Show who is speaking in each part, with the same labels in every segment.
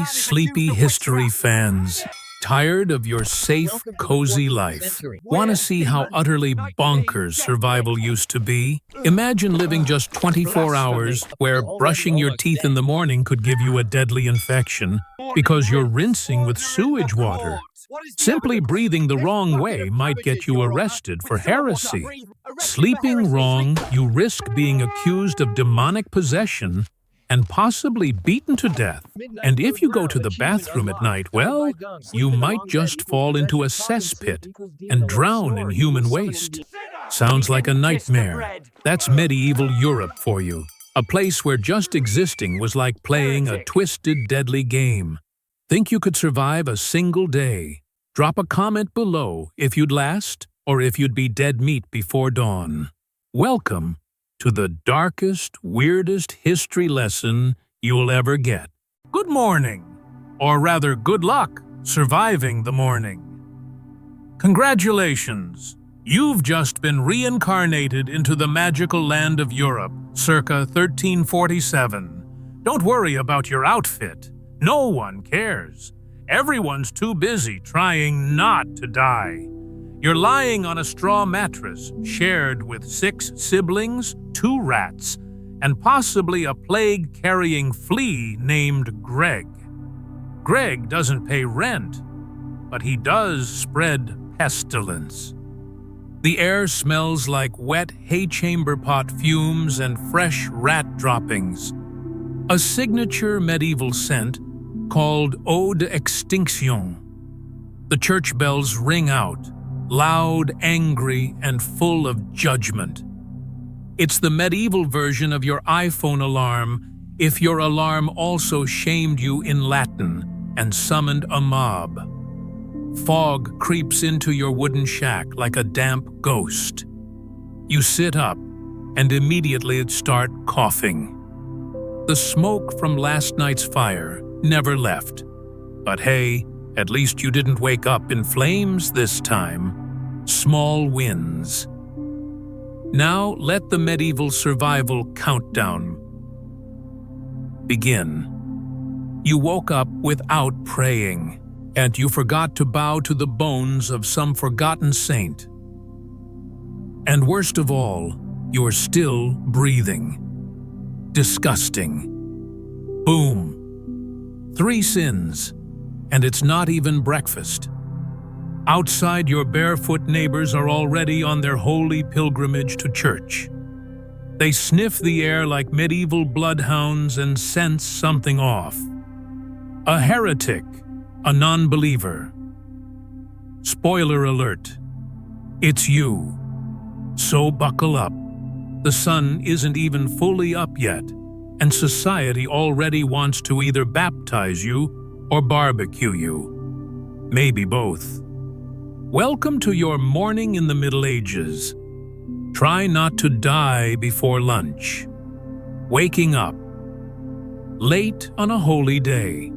Speaker 1: Hey, sleepy history fans. Tired of your safe, cozy life? Want to see how utterly bonkers survival used to be? Imagine living just 24 hours where brushing your teeth in the morning could give you a deadly infection because you're rinsing with sewage water. Simply breathing the wrong way might get you arrested for heresy. Sleeping wrong, you risk being accused of demonic possession and possibly beaten to death. And if you go to the bathroom at night, well, you might just fall into a cesspit and drown in human waste. Sounds like a nightmare. That's medieval Europe for you. A place where just existing was like playing a twisted, deadly game. Think you could survive a single day? Drop a comment below if you'd last or if you'd be dead meat before dawn. Welcome to the darkest, weirdest history lesson you'll ever get. Good morning, or rather good luck surviving the morning. Congratulations, you've just been reincarnated into the magical land of Europe, circa 1347. Don't worry about your outfit. No one cares. Everyone's too busy trying not to die. You're lying on a straw mattress shared with 6 siblings, 2 rats, and possibly a plague-carrying flea named Greg. Greg doesn't pay rent, but he does spread pestilence. The air smells like wet hay chamber pot fumes and fresh rat droppings. A signature medieval scent called eau d'extinction. The church bells ring out, loud, angry, and full of judgment. It's the medieval version of your iPhone alarm if your alarm also shamed you in Latin and summoned a mob. Fog creeps into your wooden shack like a damp ghost. You sit up and immediately start coughing. The smoke from last night's fire never left. But hey, at least you didn't wake up in flames this time. Small wins. Now let the medieval survival countdown begin. You woke up without praying, and you forgot to bow to the bones of some forgotten saint. And worst of all, you're still breathing. Disgusting. Boom. 3 sins, and it's not even breakfast. Outside, your barefoot neighbors are already on their holy pilgrimage to church. They sniff the air like medieval bloodhounds and sense something off. A heretic, a non-believer. Spoiler alert, it's you. So buckle up. The sun isn't even fully up yet, and society already wants to either baptize you or barbecue you. Maybe both. Welcome to your morning in the Middle Ages. Try not to die before lunch. Waking up. Late on a holy day.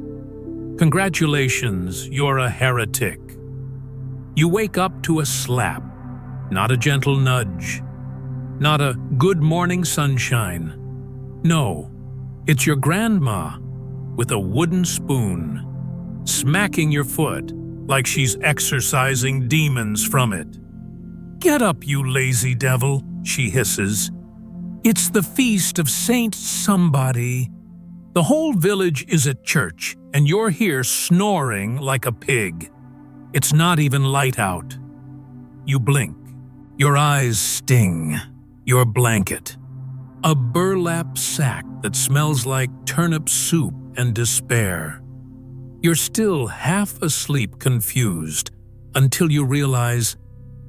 Speaker 1: Congratulations, you're a heretic. You wake up to a slap, not a gentle nudge, not a good morning sunshine. No, it's your grandma with a wooden spoon, smacking your foot like she's exorcising demons from it. Get up, you lazy devil, she hisses. It's the feast of Saint Somebody. The whole village is at church, and you're here snoring like a pig. It's not even light out. You blink. Your eyes sting. Your blanket. A burlap sack that smells like turnip soup and despair. You're still half asleep, confused, until you realize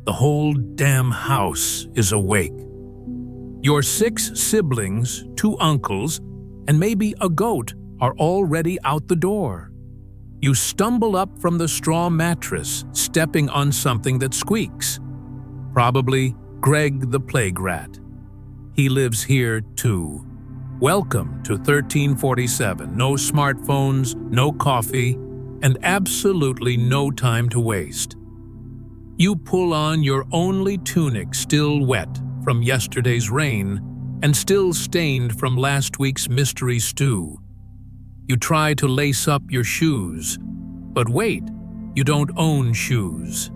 Speaker 1: the whole damn house is awake. Your 6 siblings, 2 uncles, and maybe a goat are already out the door. You stumble up from the straw mattress, stepping on something that squeaks. Probably Greg the plague rat. He lives here too. Welcome to 1347. No smartphones, no coffee, and absolutely no time to waste. You pull on your only tunic still wet from yesterday's rain and still stained from last week's mystery stew. You try to lace up your shoes, but wait, you don't own shoes.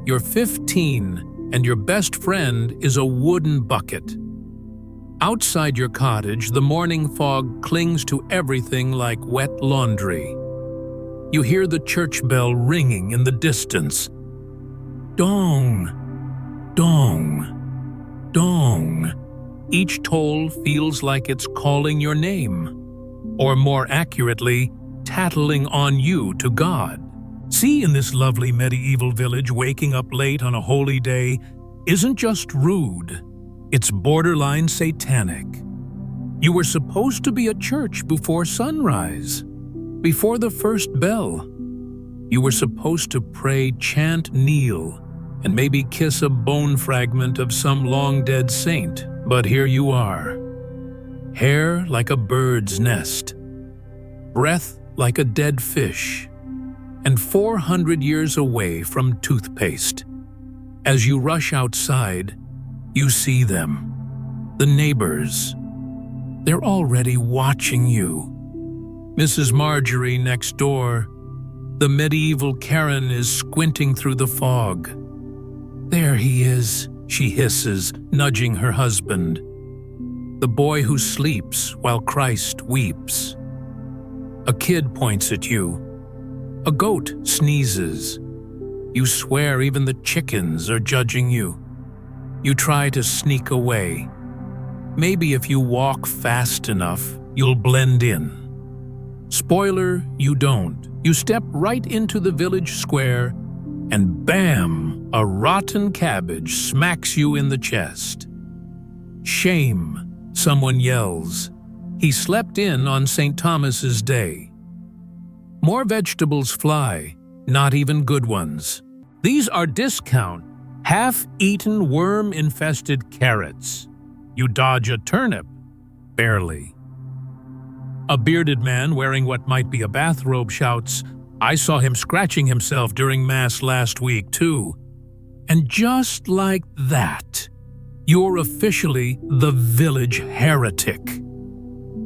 Speaker 1: You're 15 and your best friend is a wooden bucket. Outside your cottage, the morning fog clings to everything like wet laundry. You hear the church bell ringing in the distance. Dong, dong, dong. Each toll feels like it's calling your name, or more accurately, tattling on you to God. See, in this lovely medieval village, waking up late on a holy day isn't just rude, it's borderline satanic. You were supposed to be at church before sunrise, before the first bell. You were supposed to pray, chant, kneel, and maybe kiss a bone fragment of some long-dead saint. But here you are. Hair like a bird's nest, breath like a dead fish, and 400 years away from toothpaste. As you rush outside, you see them, the neighbors. They're already watching you. Mrs. Marjorie next door, the medieval Karen, is squinting through the fog. There he is, she hisses, nudging her husband. The boy who sleeps while Christ weeps. A kid points at you. A goat sneezes. You swear even the chickens are judging you. You try to sneak away. Maybe if you walk fast enough, you'll blend in. Spoiler, you don't. You step right into the village square, and bam, a rotten cabbage smacks you in the chest. Shame, someone yells. He slept in on St. Thomas's Day. More vegetables fly, not even good ones. These are discount, half-eaten, worm-infested carrots. You dodge a turnip, barely. A bearded man wearing what might be a bathrobe shouts, "I saw him scratching himself during Mass last week, too." And just like that, you're officially the village heretic.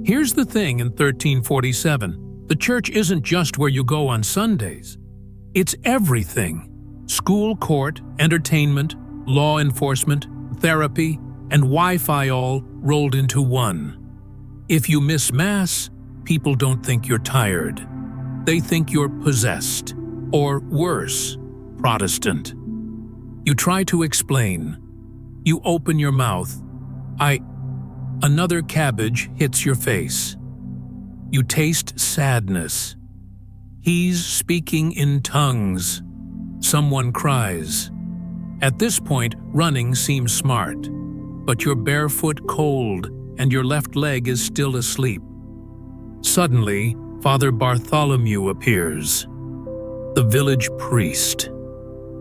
Speaker 1: Here's the thing in 1347. The church isn't just where you go on Sundays. It's everything. School, court, entertainment, law enforcement, therapy, and Wi-Fi all rolled into one. If you miss Mass, people don't think you're tired. They think you're possessed, or worse, Protestant. You try to explain. You open your mouth. Another cabbage hits your face. You taste sadness. He's speaking in tongues. Someone cries. At this point, running seems smart, but you're barefoot cold and your left leg is still asleep. Suddenly, Father Bartholomew appears, the village priest,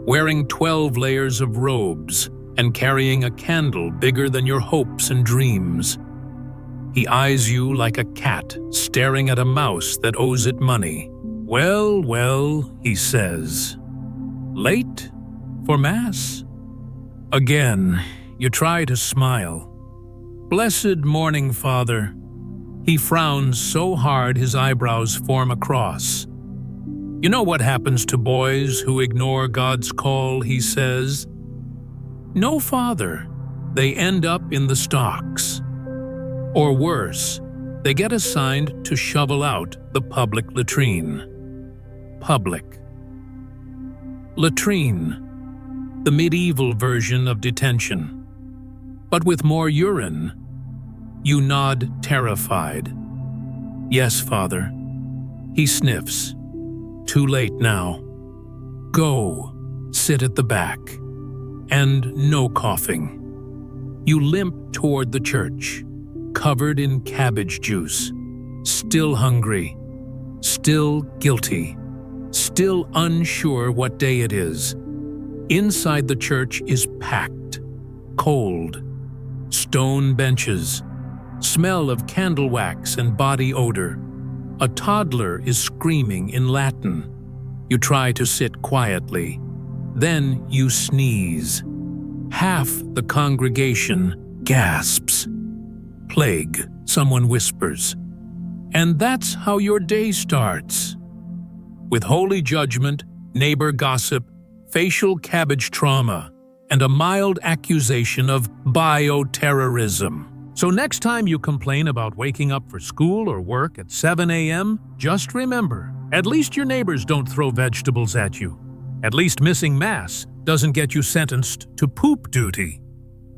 Speaker 1: wearing 12 layers of robes and carrying a candle bigger than your hopes and dreams. He eyes you like a cat staring at a mouse that owes it money. "Well, well," he says. "Late for Mass?" Again, you try to smile. "Blessed morning, Father." He frowns so hard his eyebrows form a cross. "You know what happens to boys who ignore God's call," he says. "No, Father. They end up in the stocks. Or worse, they get assigned to shovel out the public latrine." Public. Latrine. The medieval version of detention. But with more urine. You nod, terrified. "Yes, Father." He sniffs. "Too late now. Go, sit at the back." And no coughing. You limp toward the church, covered in cabbage juice, still hungry, still guilty, still unsure what day it is. Inside the church is packed, cold, stone benches, smell of candle wax and body odor. A toddler is screaming in Latin. You try to sit quietly. Then you sneeze. Half the congregation gasps. "Plague," someone whispers. And that's how your day starts. With holy judgment, neighbor gossip, facial cabbage trauma, and a mild accusation of bioterrorism. So next time you complain about waking up for school or work at 7 a.m., just remember, at least your neighbors don't throw vegetables at you. At least missing Mass doesn't get you sentenced to poop duty.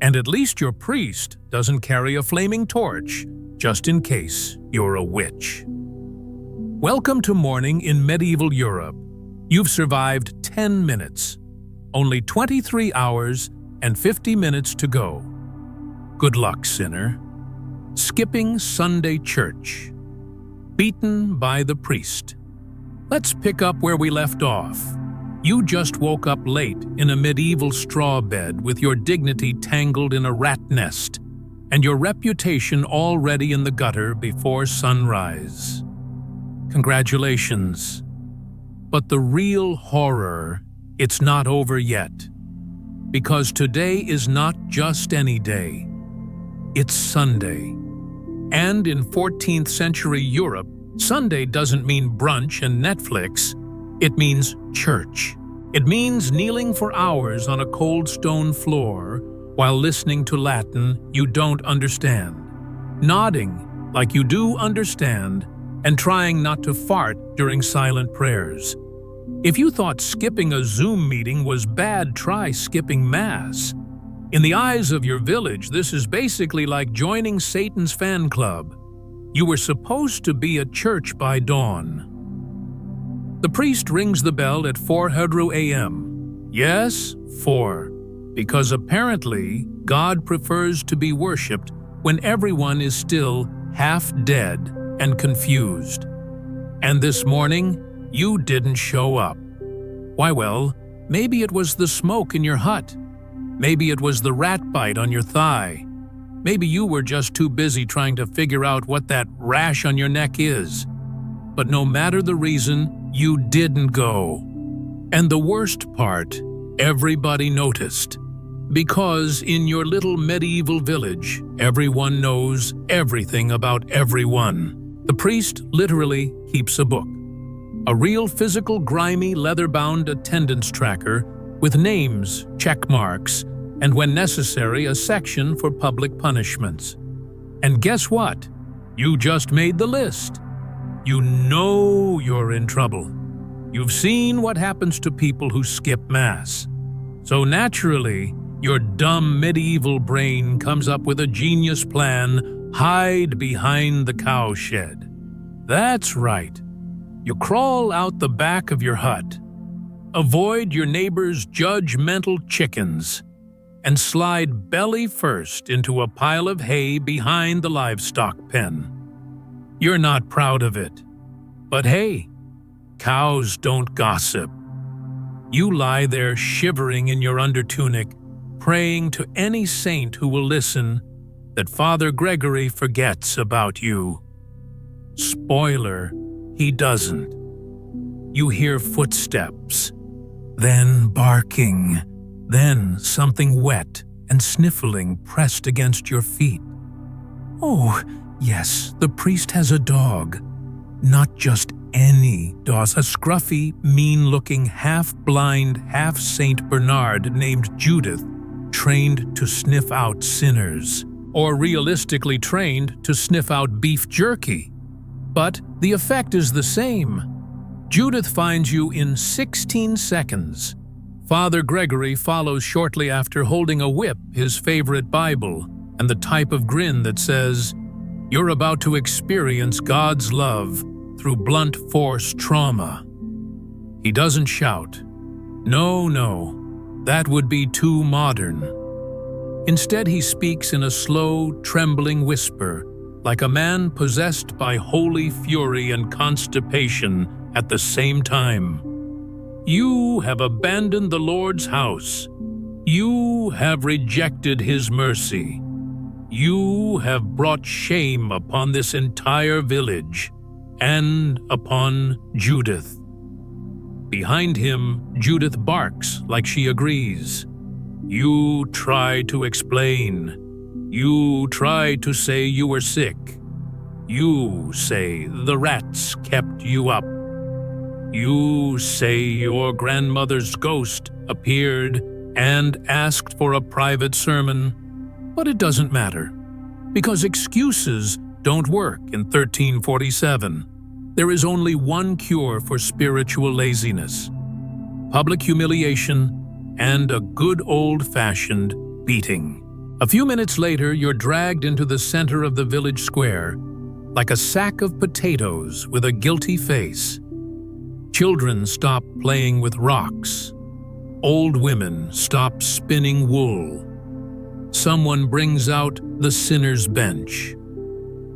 Speaker 1: And at least your priest doesn't carry a flaming torch, just in case you're a witch. Welcome to morning in medieval Europe. You've survived 10 minutes. Only 23 hours and 50 minutes to go. Good luck, sinner. Skipping Sunday church. Beaten by the priest. Let's pick up where we left off. You just woke up late in a medieval straw bed with your dignity tangled in a rat nest, and your reputation already in the gutter before sunrise. Congratulations. But the real horror, it's not over yet. Because today is not just any day. It's Sunday. And in 14th century Europe, Sunday doesn't mean brunch and Netflix. It means church. It means kneeling for hours on a cold stone floor while listening to Latin you don't understand, nodding like you do understand, and trying not to fart during silent prayers. If you thought skipping a Zoom meeting was bad, try skipping Mass. In the eyes of your village, this is basically like joining Satan's fan club. You were supposed to be at church by dawn. The priest rings the bell at 4:00 a.m. Yes, 4. Because apparently God prefers to be worshipped when everyone is still half dead and confused. And this morning, you didn't show up. Why, well, maybe it was the smoke in your hut. Maybe it was the rat bite on your thigh. Maybe you were just too busy trying to figure out what that rash on your neck is. But no matter the reason, you didn't go. And the worst part, everybody noticed. Because in your little medieval village, everyone knows everything about everyone. The priest literally keeps a book. A real physical, grimy, leather-bound attendance tracker with names, check marks, and when necessary, a section for public punishments. And guess what? You just made the list. You know you're in trouble. You've seen what happens to people who skip Mass. So naturally, your dumb medieval brain comes up with a genius plan: hide behind the cowshed. That's right. You crawl out the back of your hut, avoid your neighbor's judgmental chickens, and slide belly first into a pile of hay behind the livestock pen. You're not proud of it. But hey, cows don't gossip. You lie there shivering in your undertunic, praying to any saint who will listen that Father Gregory forgets about you. Spoiler, he doesn't. You hear footsteps, then barking, then something wet and sniffling pressed against your feet. Oh, yes, the priest has a dog. Not just any dog, a scruffy, mean-looking, half-blind, half-Saint Bernard named Judith, trained to sniff out sinners, or realistically trained to sniff out beef jerky. But the effect is the same. Judith finds you in 16 seconds. Father Gregory follows shortly after, holding a whip, his favorite Bible, and the type of grin that says, "You're about to experience God's love through blunt force trauma." He doesn't shout. No, that would be too modern. Instead, he speaks in a slow, trembling whisper, like a man possessed by holy fury and constipation at the same time. You have abandoned the Lord's house. You have rejected his mercy. You have brought shame upon this entire village and upon Judith. Behind him, Judith barks like she agrees. You try to explain. You try to say you were sick. You say the rats kept you up. You say your grandmother's ghost appeared and asked for a private sermon. But it doesn't matter, because excuses don't work in 1347. There is only one cure for spiritual laziness: public humiliation and a good old-fashioned beating. A few minutes later, you're dragged into the center of the village square, like a sack of potatoes with a guilty face. Children stop playing with rocks. Old women stop spinning wool. Someone brings out the sinner's bench,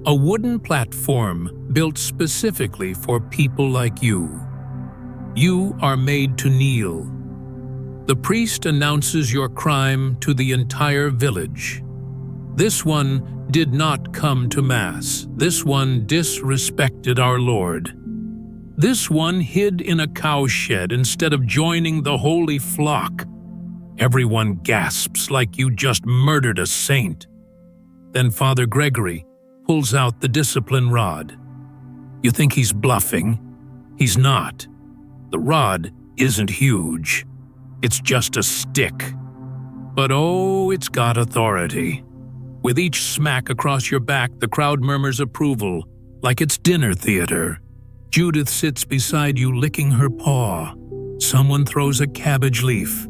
Speaker 1: a wooden platform built specifically for people like you. You are made to kneel. The priest announces your crime to the entire village. This one did not come to Mass. This one disrespected our Lord. This one hid in a cowshed instead of joining the holy flock. Everyone gasps like you just murdered a saint. Then Father Gregory pulls out the discipline rod. You think he's bluffing? He's not. The rod isn't huge. It's just a stick. But oh, it's got authority. With each smack across your back, the crowd murmurs approval, like it's dinner theater. Judith sits beside you, licking her paw. Someone throws a cabbage leaf.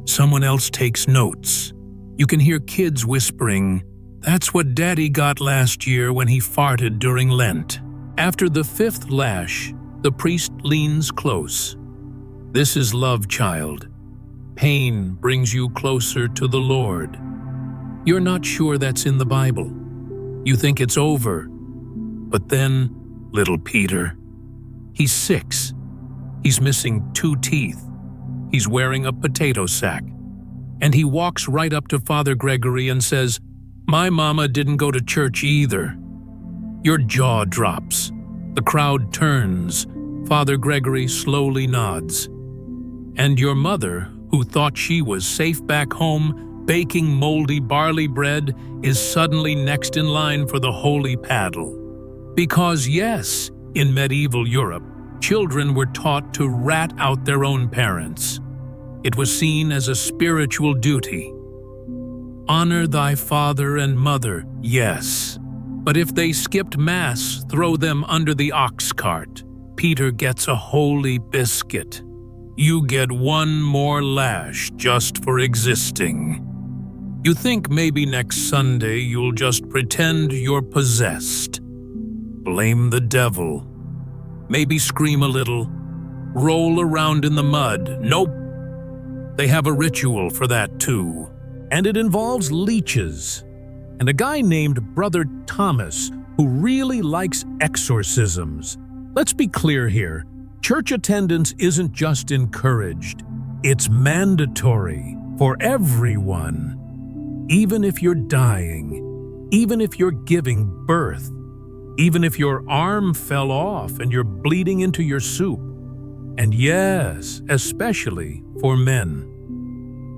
Speaker 1: Someone else takes notes. You can hear kids whispering, "That's what Daddy got last year when he farted during Lent." After the fifth lash, the priest leans close. This is love, child. Pain brings you closer to the Lord. You're not sure that's in the Bible. You think it's over. But then, little Peter. He's 6. He's missing 2 teeth. He's wearing a potato sack. And he walks right up to Father Gregory and says, "My mama didn't go to church either." Your jaw drops. The crowd turns. Father Gregory slowly nods. And your mother, who thought she was safe back home, baking moldy barley bread, is suddenly next in line for the holy paddle. Because yes, in medieval Europe, children were taught to rat out their own parents. It was seen as a spiritual duty. Honor thy father and mother, yes. But if they skipped Mass, throw them under the ox cart. Peter gets a holy biscuit. You get 1 more lash just for existing. You think maybe next Sunday you'll just pretend you're possessed. Blame the devil. Maybe scream a little. Roll around in the mud. Nope. They have a ritual for that too.
Speaker 2: And it involves leeches. And a guy named Brother Thomas who really likes exorcisms. Let's be clear here. Church attendance isn't just encouraged. It's mandatory for everyone. Even if you're dying, even if you're giving birth, even if your arm fell off and you're bleeding into your soup. And yes, especially for men.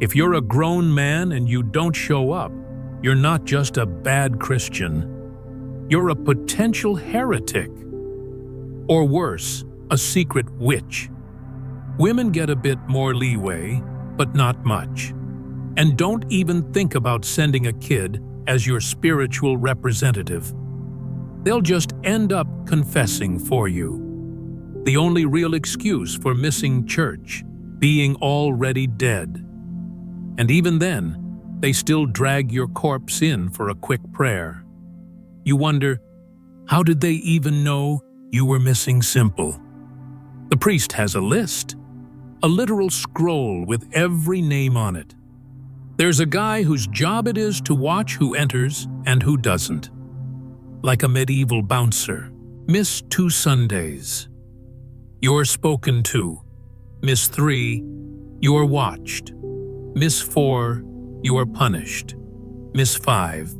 Speaker 2: If you're a grown man and you don't show up, you're not just a bad Christian. You're a potential heretic. Or worse, a secret witch. Women get a bit more leeway, but not much. And don't even think about sending a kid as your spiritual representative. They'll just end up confessing for you. The only real excuse for missing church, being already dead. And even then, they still drag your corpse in for a quick prayer. You wonder, how did they even know you were missing simple? The priest has a list, a literal scroll with every name on it. There's a guy whose job it is to watch who enters and who doesn't. Like a medieval bouncer. Miss 2 Sundays. You're spoken to. Miss 3, you're watched. Miss 4, you are punished. Miss 5.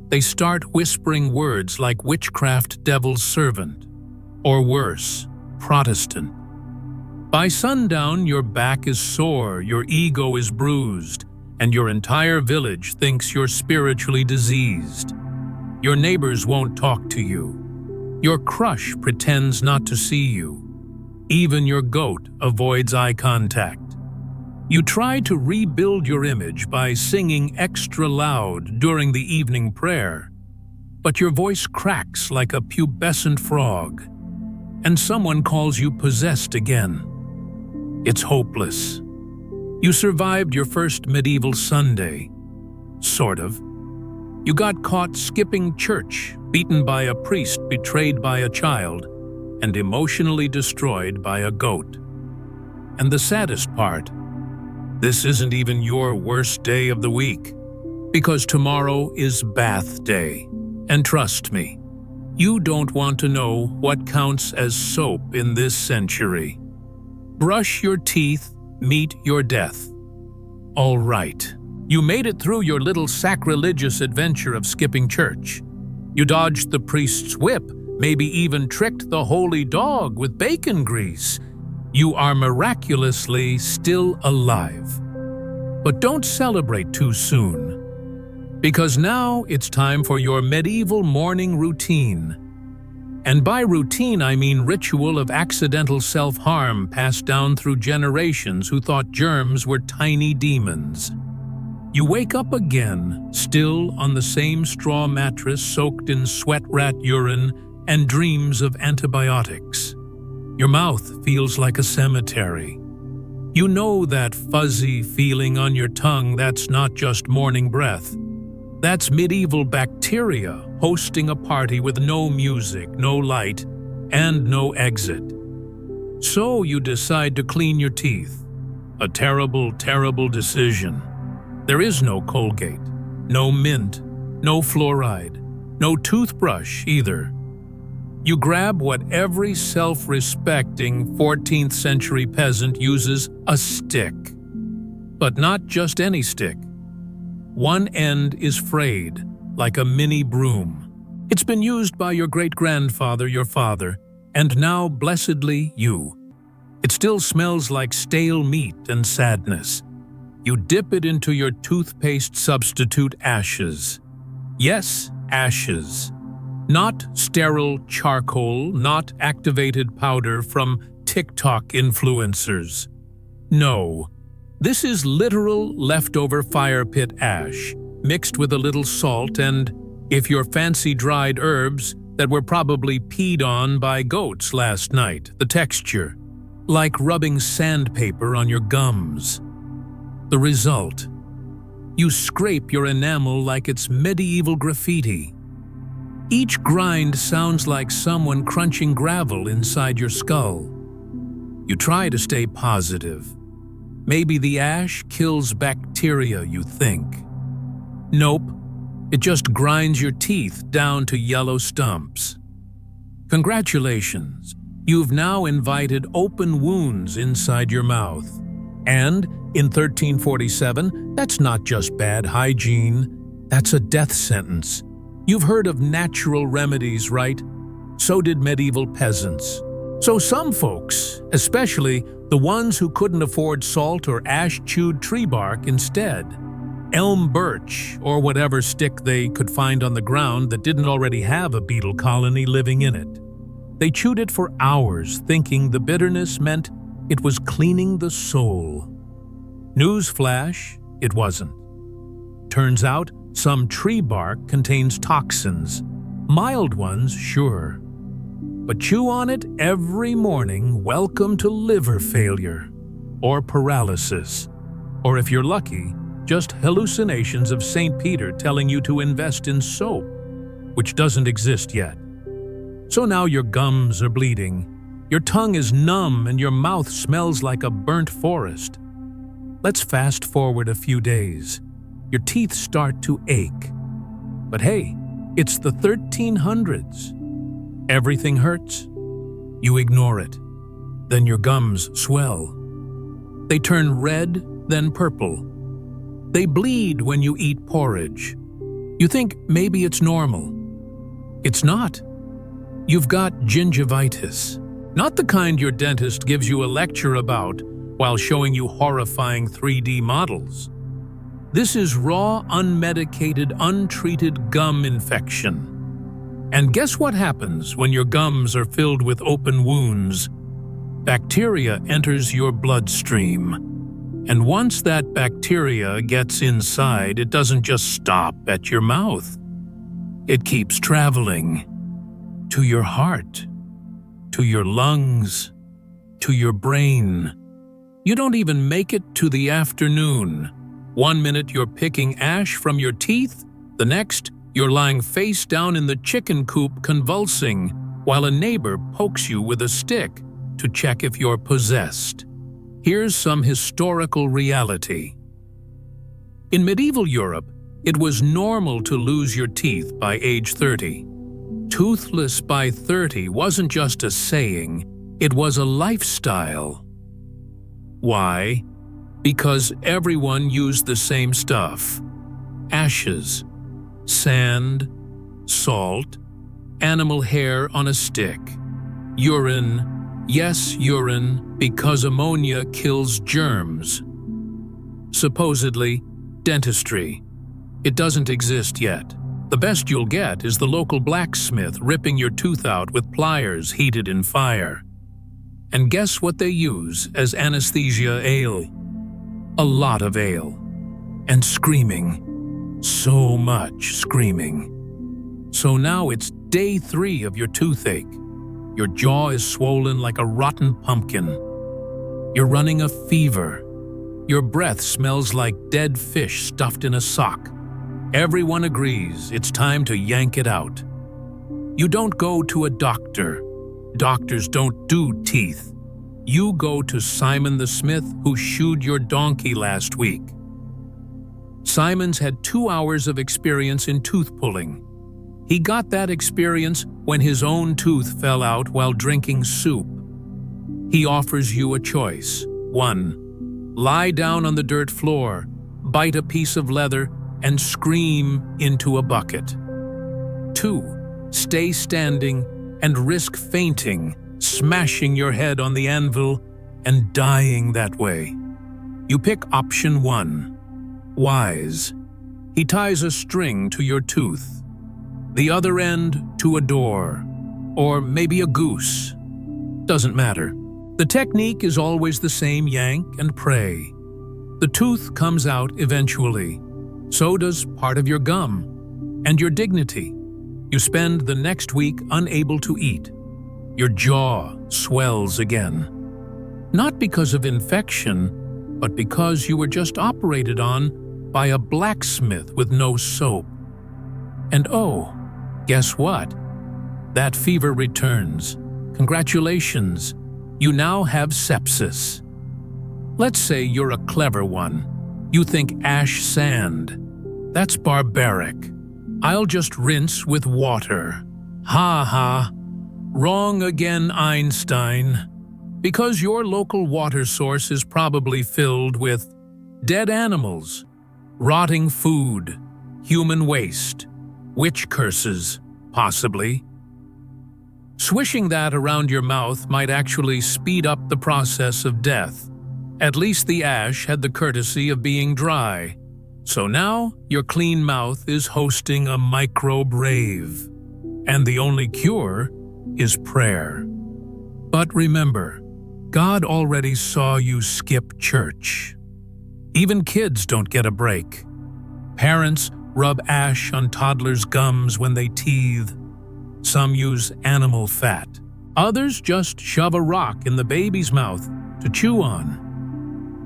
Speaker 2: They start whispering words like witchcraft devil's servant, or worse, Protestant. By sundown, your back is sore, your ego is bruised, and your entire village thinks you're spiritually diseased. Your neighbors won't talk to you.
Speaker 1: Your crush pretends not to see you. Even your goat avoids eye contact. You try to rebuild your image by singing extra loud during the evening prayer, but your voice cracks like a pubescent frog, and someone calls you possessed again. It's hopeless. You survived your first medieval Sunday. Sort of. You got caught skipping church, beaten by a priest betrayed by a child, and emotionally destroyed by a goat. And the saddest part, this isn't even your worst day of the week, because tomorrow is bath day. And trust me, you don't want to know what counts as soap in this century. Brush your teeth, meet your death. All right, you made it through your little sacrilegious adventure of skipping church. You dodged the priest's whip, maybe even tricked the holy dog with bacon grease. You are miraculously still alive. But don't celebrate too soon, because now it's time for your medieval morning routine. And by routine, I mean ritual of accidental self-harm passed down through generations who thought germs were tiny demons. You wake up again, still on the same straw mattress soaked in sweat rat urine and dreams of antibiotics. Your mouth feels like a cemetery. You know that fuzzy feeling on your tongue that's not just morning breath. That's medieval bacteria hosting a party with no music, no light, and no exit. So you decide to clean your teeth. A terrible, terrible decision. There is no Colgate, no mint, no fluoride, no toothbrush either. You grab what every self-respecting 14th century peasant uses, a stick. But not just any stick. One end is frayed, like a mini broom. It's been used by your great-grandfather, your father, and now, blessedly, you. It still smells like stale meat and sadness. You dip it into your toothpaste substitute ashes. Yes, ashes. Not sterile charcoal, not activated powder from TikTok influencers. No, this is literal leftover fire pit ash, mixed with a little salt and, if you're fancy, dried herbs that were probably peed on by goats last night. The texture, like rubbing sandpaper on your gums. The result, you scrape your enamel like it's medieval graffiti. Each grind sounds like someone crunching gravel inside your skull. You try to stay positive. Maybe the ash kills bacteria, you think. Nope, it just grinds your teeth down to yellow stumps. Congratulations, you've now invited open wounds inside your mouth. And in 1347, that's not just bad hygiene, that's a death sentence. You've heard of natural remedies, right? So did medieval peasants. So some folks, especially the ones who couldn't afford salt or ash-chewed tree bark instead, elm birch or whatever stick they could find on the ground that didn't already have a beetle colony living in it. They chewed it for hours, thinking the bitterness meant it was cleaning the soul. Newsflash, it wasn't. Turns out, some tree bark contains toxins. Mild ones, sure. But chew on it every morning, welcome to liver failure. Or paralysis. Or if you're lucky, just hallucinations of St. Peter telling you to invest in soap, which doesn't exist yet. So now your gums are bleeding, your tongue is numb, and your mouth smells like a burnt forest. Let's fast forward a few days. Your teeth start to ache. But hey, it's the 1300s. Everything hurts. You ignore it. Then your gums swell. They turn red, then purple. They bleed when you eat porridge. You think maybe it's normal. It's not. You've got gingivitis. Not the kind your dentist gives you a lecture about while showing you horrifying 3D models. This is raw, unmedicated, untreated gum infection. And guess what happens when your gums are filled with open wounds? Bacteria enters your bloodstream. And once that bacteria gets inside, it doesn't just stop at your mouth. It keeps traveling to your heart, to your lungs, to your brain. You don't even make it to the afternoon. 1 minute you're picking ash from your teeth, the next you're lying face down in the chicken coop convulsing while a neighbor pokes you with a stick to check if you're possessed. Here's some historical reality. In medieval Europe, it was normal to lose your teeth by age 30. Toothless by 30 wasn't just a saying, it was a lifestyle. Why? Because everyone used the same stuff. Ashes, sand, salt, animal hair on a stick, urine, yes, urine, because ammonia kills germs. Supposedly, dentistry. It doesn't exist yet. The best you'll get is the local blacksmith ripping your tooth out with pliers heated in fire. And guess what they use as anesthesia? Ale. A lot of ale. And screaming. So much screaming. So now it's day 3 of your toothache. Your jaw is swollen like a rotten pumpkin. You're running a fever. Your breath smells like dead fish stuffed in a sock. Everyone agrees it's time to yank it out. You don't go to a doctor. Doctors don't do teeth. You go to Simon the Smith who shoed your donkey last week. Simon's had 2 hours of experience in tooth pulling. He got that experience when his own tooth fell out while drinking soup. He offers you a choice. 1. Lie down on the dirt floor, bite a piece of leather, and scream into a bucket. 2. Stay standing and risk fainting, smashing your head on the anvil and dying that way. You pick option 1. Wise. He ties a string to your tooth, the other end to a door, or maybe a goose. Doesn't matter. The technique is always the same: yank and pray. The tooth comes out eventually. So does part of your gum and your dignity. You spend the next week unable to eat. Your jaw swells again. Not because of infection, but because you were just operated on by a blacksmith with no soap. And oh, guess what? That fever returns. Congratulations, you now have sepsis. Let's say you're a clever one. You think ash sand. That's barbaric. I'll just rinse with water. Ha ha. Wrong again, Einstein. Because your local water source is probably filled with dead animals, rotting food, human waste, witch curses, possibly. Swishing that around your mouth might actually speed up the process of death. At least the ash had the courtesy of being dry. So now your clean mouth is hosting a microbe rave. And the only cure is prayer. But remember, God already saw you skip church. Even kids don't get a break. Parents rub ash on toddlers' gums when they teeth. Some use animal fat. Others just shove a rock in the baby's mouth to chew on.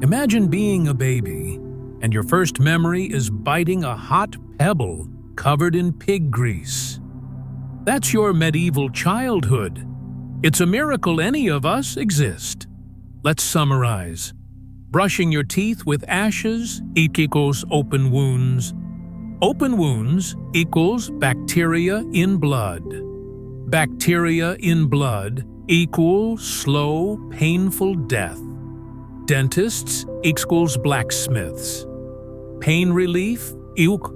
Speaker 1: Imagine being a baby, and your first memory is biting a hot pebble covered in pig grease. That's your medieval childhood. It's a miracle any of us exist. Let's summarize. Brushing your teeth with ashes equals open wounds. Open wounds equals bacteria in blood. Bacteria in blood equals slow, painful death. Dentists equals blacksmiths. Pain relief equals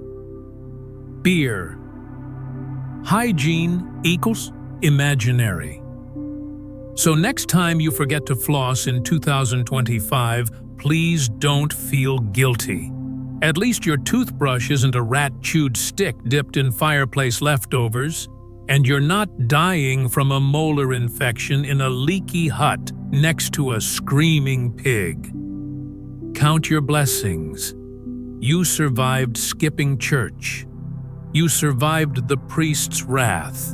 Speaker 1: beer. Hygiene equals imaginary. So next time you forget to floss in 2025, please don't feel guilty. At least your toothbrush isn't a rat-chewed stick dipped in fireplace leftovers, And you're not dying from a molar infection in a leaky hut next to a screaming pig. Count your blessings. You survived skipping church. You survived the priest's wrath.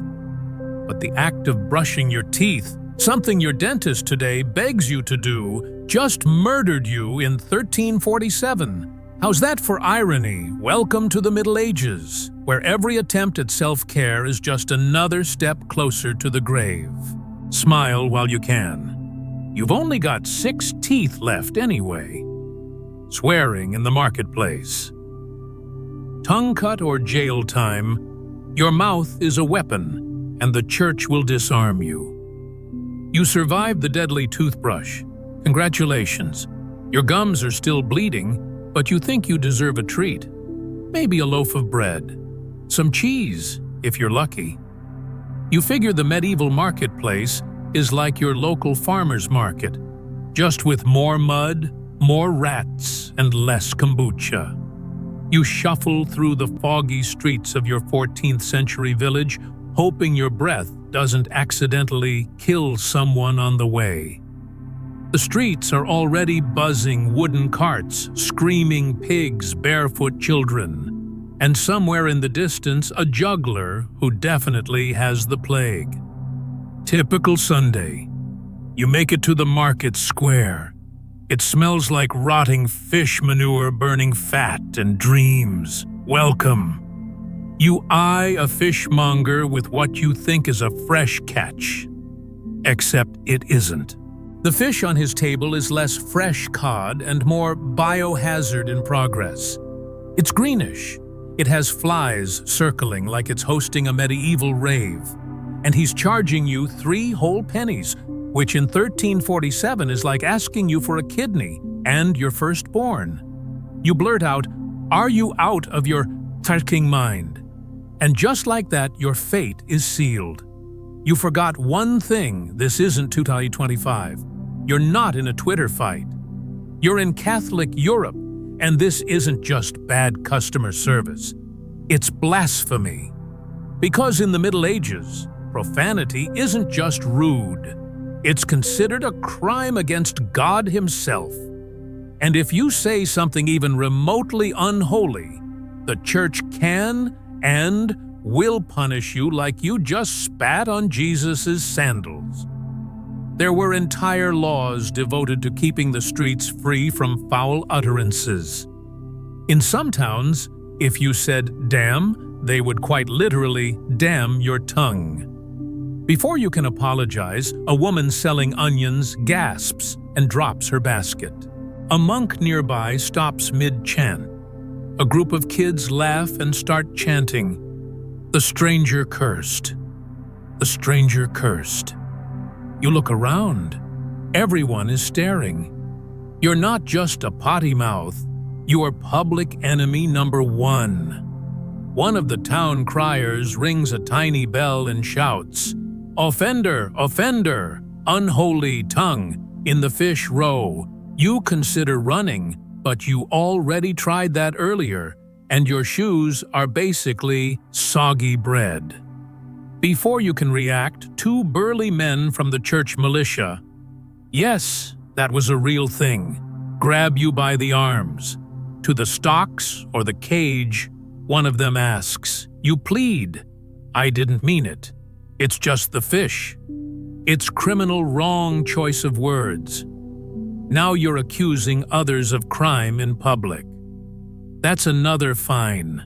Speaker 1: But the act of brushing your teeth, something your dentist today begs you to do, just murdered you in 1347. How's that for irony? Welcome to the Middle Ages, where every attempt at self-care is just another step closer to the grave. Smile while you can. You've only got 6 teeth left anyway. Swearing in the marketplace. Tongue cut or jail time, your mouth is a weapon, and the church will disarm you. You survived the deadly toothbrush. Congratulations. Your gums are still bleeding, but you think you deserve a treat. Maybe a loaf of bread. Some cheese, if you're lucky. You figure the medieval marketplace is like your local farmer's market, just with more mud, more rats, and less kombucha. You shuffle through the foggy streets of your 14th century village, hoping your breath doesn't accidentally kill someone on the way. The streets are already buzzing wooden carts, screaming pigs, barefoot children, and somewhere in the distance a juggler who definitely has the plague. Typical Sunday. You make it to the market square. It smells like rotting fish manure burning fat and dreams. Welcome. You eye a fishmonger with what you think is a fresh catch. Except it isn't. The fish on his table is less fresh cod and more biohazard in progress. It's greenish. It has flies circling like it's hosting a medieval rave. And he's charging you 3 whole pennies, which in 1347 is like asking you for a kidney and your firstborn. You blurt out, "Are you out of your fucking mind?" And just like that, your fate is sealed. You forgot one thing. This isn't 2025. You're not in a Twitter fight. You're in Catholic Europe, and this isn't just bad customer service. It's blasphemy. Because in the Middle Ages, profanity isn't just rude. It's considered a crime against God himself. And if you say something even remotely unholy, the church can and will punish you like you just spat on Jesus' sandals. There were entire laws devoted to keeping the streets free from foul utterances. In some towns, if you said damn, they would quite literally damn your tongue. Before you can apologize, a woman selling onions gasps and drops her basket. A monk nearby stops mid-chant. A group of kids laugh and start chanting, "The stranger cursed. The stranger cursed." You look around. Everyone is staring. You're not just a potty mouth. You are public enemy number 1. One of the town criers rings a tiny bell and shouts, "Offender, offender, unholy tongue, in the fish row." You consider running, but you already tried that earlier, and your shoes are basically soggy bread. Before you can react, 2 burly men from the church militia, yes, that was a real thing, grab you by the arms. To the stocks or the cage, one of them asks, you plead, "I didn't mean it. It's just the fish." It's criminal wrong choice of words. Now you're accusing others of crime in public. That's another fine.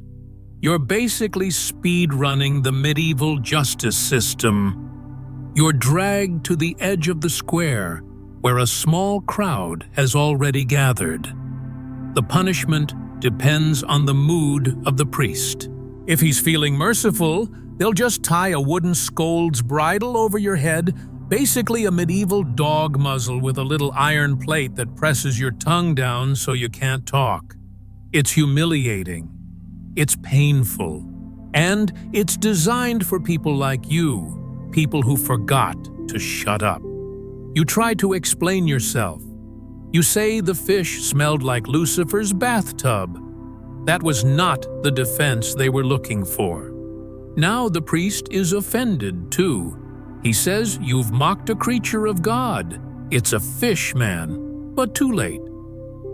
Speaker 1: You're basically speed-running the medieval justice system. You're dragged to the edge of the square, where a small crowd has already gathered. The punishment depends on the mood of the priest. If he's feeling merciful, they'll just tie a wooden scold's bridle over your head, basically a medieval dog muzzle with a little iron plate that presses your tongue down so you can't talk. It's humiliating. It's painful. And it's designed for people like you, people who forgot to shut up. You try to explain yourself. You say the fish smelled like Lucifer's bathtub. That was not the defense they were looking for. Now the priest is offended too. He says you've mocked a creature of God. It's a fish, man, but too late.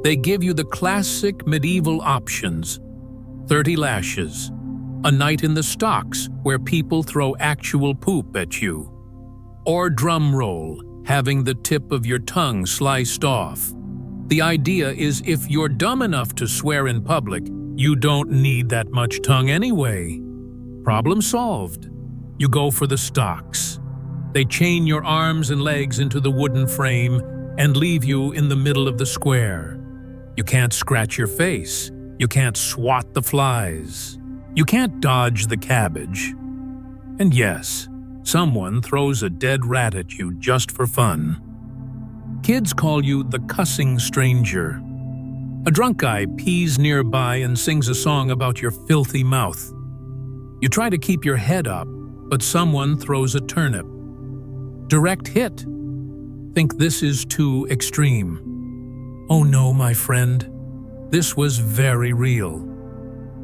Speaker 1: They give you the classic medieval options: 30 lashes, a night in the stocks where people throw actual poop at you, or drum roll, having the tip of your tongue sliced off. The idea is if you're dumb enough to swear in public, you don't need that much tongue anyway. Problem solved. You go for the stocks. They chain your arms and legs into the wooden frame and leave you in the middle of the square. You can't scratch your face. You can't swat the flies. You can't dodge the cabbage. And yes, someone throws a dead rat at you just for fun. Kids call you the cussing stranger. A drunk guy pees nearby and sings a song about your filthy mouth. You try to keep your head up, but someone throws a turnip. Direct hit. Think this is too extreme. Oh no, my friend. This was very real.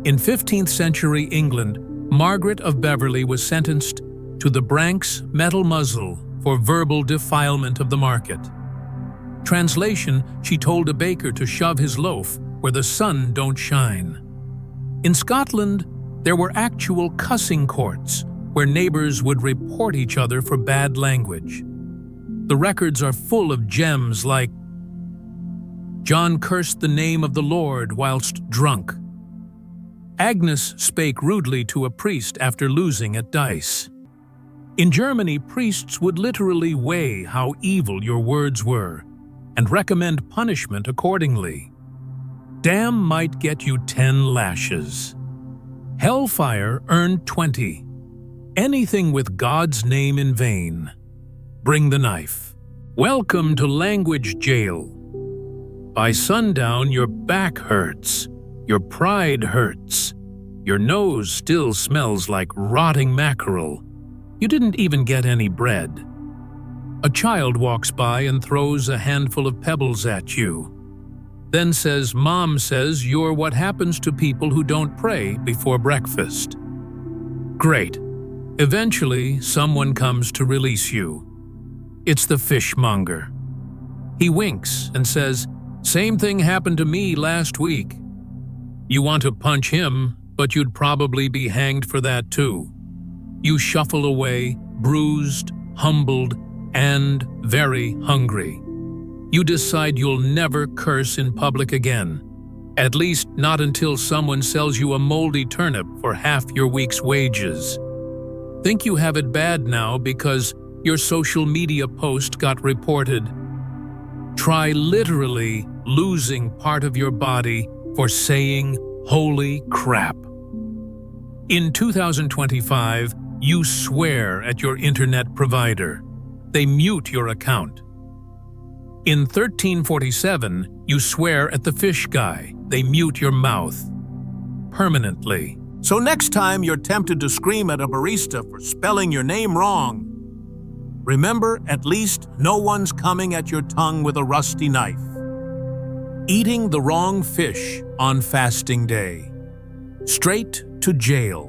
Speaker 1: In 15th century England, Margaret of Beverley was sentenced to the Branks metal muzzle for verbal defilement of the market. Translation, she told a baker to shove his loaf where the sun don't shine. In Scotland, there were actual cussing courts where neighbors would report each other for bad language. The records are full of gems like, John cursed the name of the Lord whilst drunk. Agnes spake rudely to a priest after losing at dice. In Germany, priests would literally weigh how evil your words were and recommend punishment accordingly. Damn might get you 10 lashes. Hellfire earned 20. Anything with God's name in vain. Bring the knife. Welcome to language jail. By sundown, your back hurts. Your pride hurts. Your nose still smells like rotting mackerel. You didn't even get any bread. A child walks by and throws a handful of pebbles at you. Then says, Mom says you're what happens to people who don't pray before breakfast. Great. Eventually, someone comes to release you. It's the fishmonger. He winks and says, Same thing happened to me last week. You want to punch him, but you'd probably be hanged for that too. You shuffle away, bruised, humbled, and very hungry. You decide you'll never curse in public again, at least not until someone sells you a moldy turnip for half your week's wages. Think you have it bad now because your social media post got reported. Try literally losing part of your body for saying holy crap. In 2025, you swear at your internet provider. They mute your account. In 1347, you swear at the fish guy. They mute your mouth. Permanently.
Speaker 2: So next time you're tempted to scream at a barista for spelling your name wrong, remember at least no one's coming at your tongue with a rusty knife. Eating the wrong fish on fasting day. Straight to jail.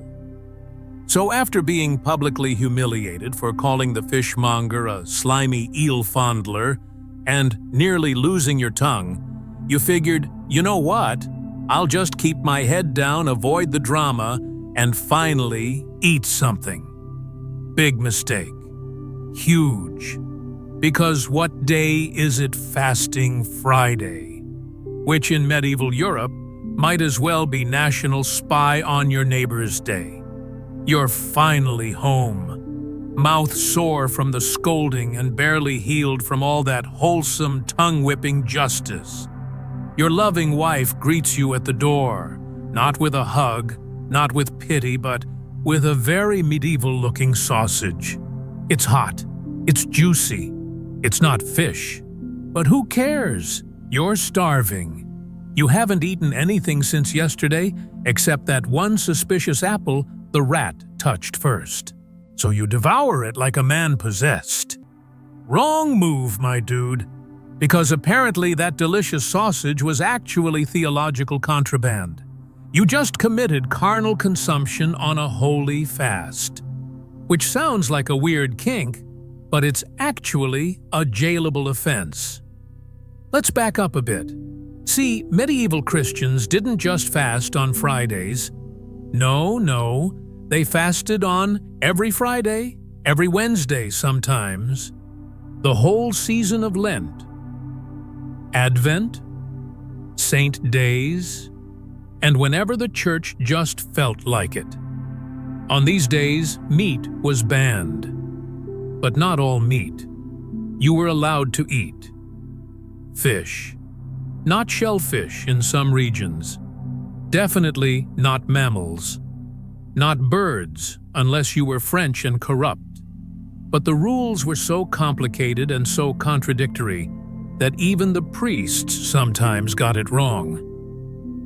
Speaker 2: So after being publicly humiliated for calling the fishmonger a slimy eel fondler and nearly losing your tongue, you figured, you know what? I'll just keep my head down, avoid the drama, and finally eat something. Big mistake. Huge. Because what day is it Fasting Friday? Which in medieval Europe might as well be National Spy on Your Neighbor's Day. You're finally home, mouth sore from the scolding and barely healed from all that wholesome tongue-whipping justice. Your loving wife greets you at the door, not with a hug, not with pity, but with a very medieval-looking sausage. It's hot, it's juicy, it's not fish. But who cares? You're starving. You haven't eaten anything since yesterday except that one suspicious apple the rat touched first. So you devour it like a man possessed. Wrong move, my dude, because apparently that delicious sausage was actually theological contraband.
Speaker 1: You just committed carnal consumption on a holy fast, which sounds like a weird kink, but it's actually a jailable offense. Let's back up a bit. See, medieval Christians didn't just fast on Fridays. No, they fasted on every Friday, every Wednesday sometimes, the whole season of Lent, Advent, Saint Days, and whenever the church just felt like it. On these days, meat was banned. But not all meat. You were allowed to eat fish, not shellfish in some regions, definitely not mammals, not birds unless you were French and corrupt. But the rules were so complicated and so contradictory that even the priests sometimes got it wrong.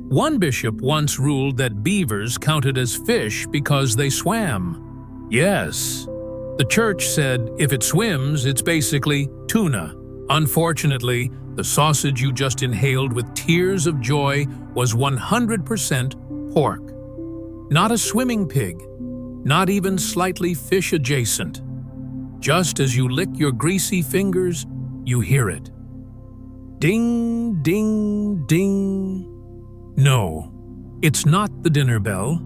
Speaker 1: One bishop once ruled that beavers counted as fish because they swam. Yes, the church said if it swims, it's basically tuna. Unfortunately, the sausage you just inhaled with tears of joy was 100% pork. Not a swimming pig, not even slightly fish adjacent. Just as you lick your greasy fingers, you hear it. Ding, ding, ding. No, it's not the dinner bell.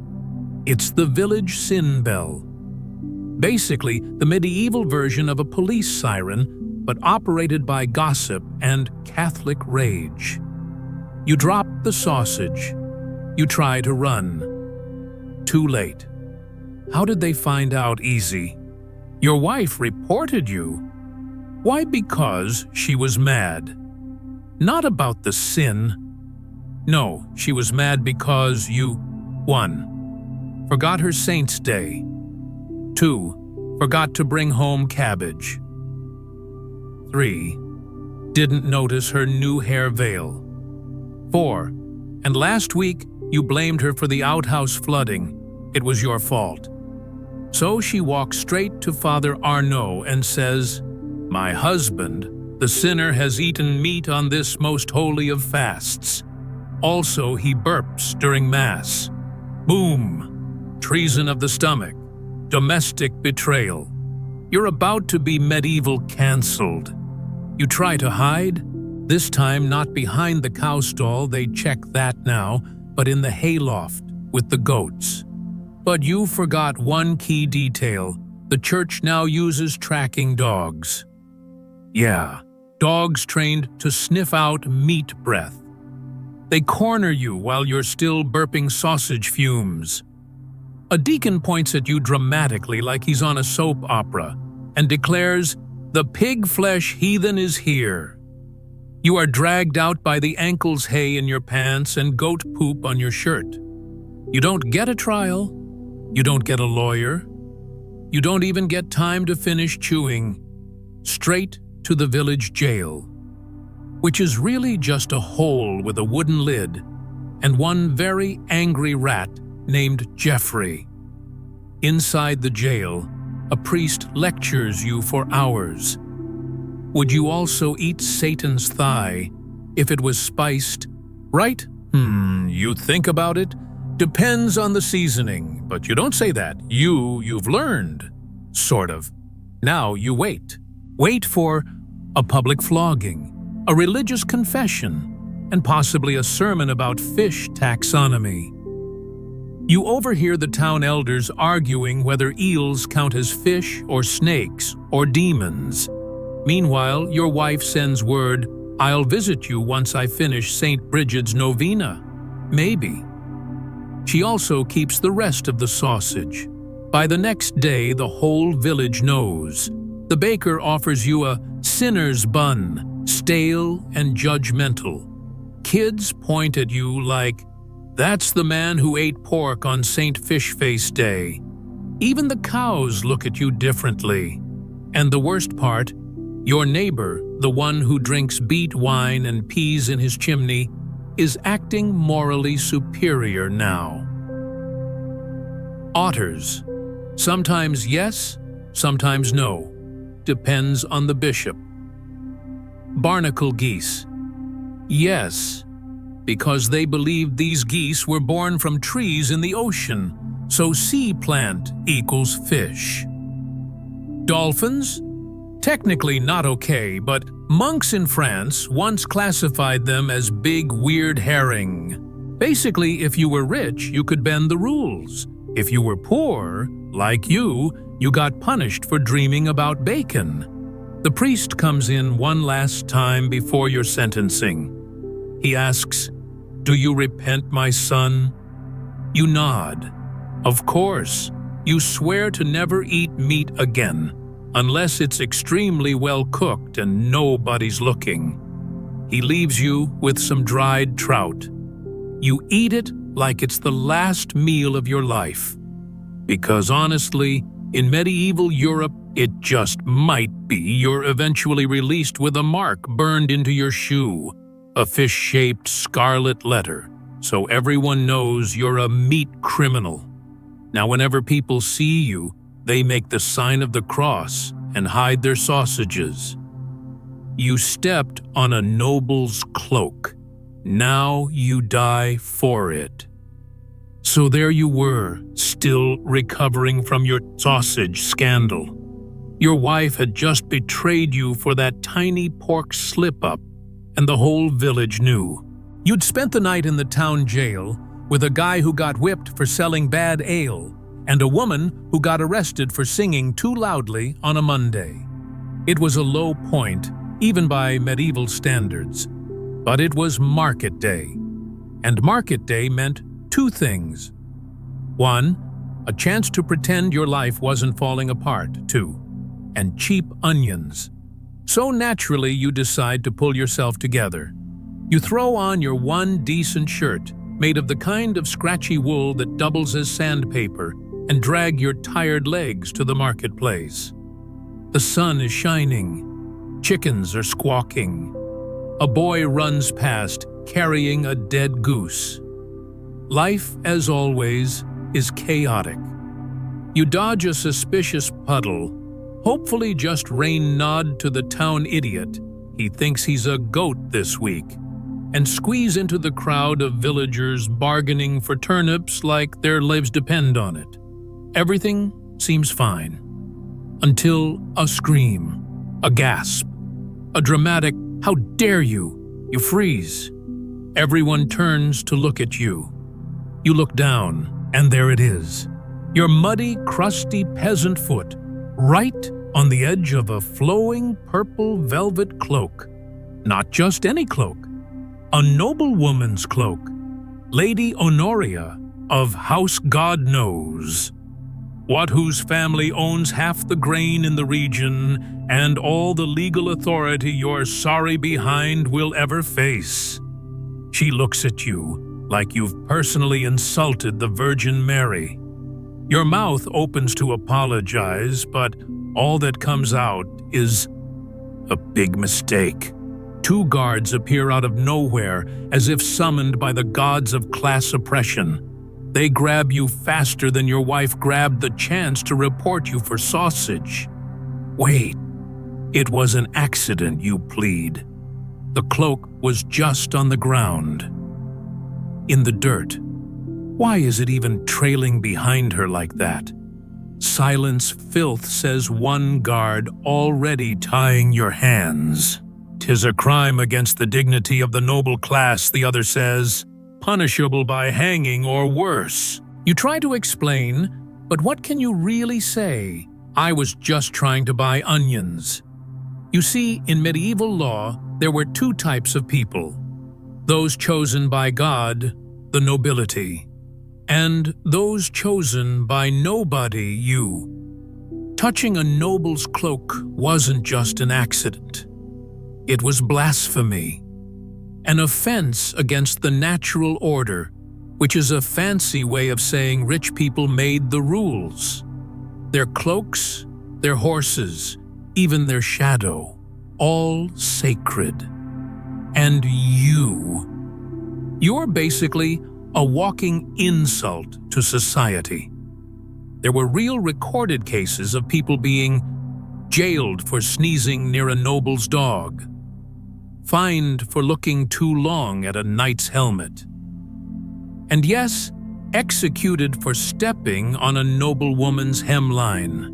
Speaker 1: It's the village sin bell. Basically, the medieval version of a police siren, but operated by gossip and Catholic rage. You drop the sausage. You try to run. Too late. How did they find out? Easy. Your wife reported you. Why? Because she was mad. Not about the sin. No, she was mad because you, 1. Forgot her Saint's Day. 2. Forgot to bring home cabbage. 3. Didn't notice her new hair veil. 4. And last week, you blamed her for the outhouse flooding. It was your fault. So she walks straight to Father Arnaud and says, "My husband, the sinner, has eaten meat on this most holy of fasts. Also, he burps during Mass. Boom! Treason of the stomach. Domestic betrayal. You're about to be medieval cancelled. You try to hide? This time not behind the cow stall, they check that now, but in the hayloft with the goats. But you forgot one key detail. The church now uses tracking dogs. Yeah, dogs trained to sniff out meat breath. They corner you while you're still burping sausage fumes. A deacon points at you dramatically like he's on a soap opera and declares, "The pig-flesh heathen is here." You are dragged out by the ankles hay in your pants and goat poop on your shirt. You don't get a trial. You don't get a lawyer. You don't even get time to finish chewing. Straight to the village jail, which is really just a hole with a wooden lid and one very angry rat named Jeffrey. Inside the jail, a priest lectures you for hours. Would you also eat Satan's thigh if it was spiced? Right? You think about it. Depends on the seasoning, but you don't say that. You've learned. Sort of. Now you wait. Wait for a public flogging, a religious confession, and possibly a sermon about fish taxonomy. You overhear the town elders arguing whether eels count as fish or snakes or demons. Meanwhile, your wife sends word, "I'll visit you once I finish St. Bridget's novena." Maybe. She also keeps the rest of the sausage. By the next day, the whole village knows. The baker offers you a sinner's bun, stale and judgmental. Kids point at you like, "That's the man who ate pork on St. Fishface Day." Even the cows look at you differently. And the worst part, your neighbor, the one who drinks beet wine and pees in his chimney, is acting morally superior now. Otters. Sometimes yes, sometimes no. Depends on the bishop. Barnacle geese. Yes, because they believed these geese were born from trees in the ocean, so sea plant equals fish. Dolphins? Technically not okay, but monks in France once classified them as big weird herring. Basically, if you were rich, you could bend the rules. If you were poor, like you got punished for dreaming about bacon. The priest comes in one last time before your sentencing. He asks, "Do you repent, my son?" You nod. Of course, you swear to never eat meat again, unless it's extremely well cooked and nobody's looking. He leaves you with some dried trout. You eat it like it's the last meal of your life. Because honestly, in medieval Europe, it just might be you're eventually released with a mark burned into your shoe, a fish-shaped scarlet letter, so everyone knows you're a meat criminal. Now, whenever people see you, they make the sign of the cross and hide their sausages. You stepped on a noble's cloak. Now you die for it. So there you were, still recovering from your sausage scandal. Your wife had just betrayed you for that tiny pork slip-up, and the whole village knew. You'd spent the night in the town jail with a guy who got whipped for selling bad ale, and a woman who got arrested for singing too loudly on a Monday. It was a low point, even by medieval standards. But it was market day. And market day meant two things. One, a chance to pretend your life wasn't falling apart, too, and cheap onions. So naturally you decide to pull yourself together. You throw on your one decent shirt, made of the kind of scratchy wool that doubles as sandpaper, and drag your tired legs to the marketplace. The sun is shining. Chickens are squawking. A boy runs past, carrying a dead goose. Life, as always, is chaotic. You dodge a suspicious puddle, hopefully just rain nod to the town idiot. He thinks he's a goat this week, and squeeze into the crowd of villagers bargaining for turnips like their lives depend on it. Everything seems fine. Until a scream, a gasp, a dramatic, "How dare you!" You freeze. Everyone turns to look at you. You look down, and there it is. Your muddy, crusty peasant foot, right on the edge of a flowing purple velvet cloak. Not just any cloak. A noblewoman's cloak. Lady Honoria of House God Knows. What whose family owns half the grain in the region and all the legal authority your sorry behind will ever face. She looks at you like you've personally insulted the Virgin Mary. Your mouth opens to apologize, but all that comes out is a big mistake. Two guards appear out of nowhere as if summoned by the gods of class oppression. They grab you faster than your wife grabbed the chance to report you for sausage. Wait, it was an accident, you plead. The cloak was just on the ground. In the dirt. Why is it even trailing behind her like that? Silence filth, says one guard, already tying your hands. 'Tis a crime against the dignity of the noble class, the other says, punishable by hanging or worse. You try to explain, but what can you really say? I was just trying to buy onions. You see, in medieval law, there were two types of people. Those chosen by God, the nobility, and those chosen by nobody, you. Touching a noble's cloak wasn't just an accident. It was blasphemy. An offense against the natural order, which is a fancy way of saying rich people made the rules. Their cloaks, their horses, even their shadow, all sacred. And you're basically a walking insult to society. There were real recorded cases of people being jailed for sneezing near a noble's dog, fined for looking too long at a knight's helmet. And yes, executed for stepping on a noblewoman's hemline.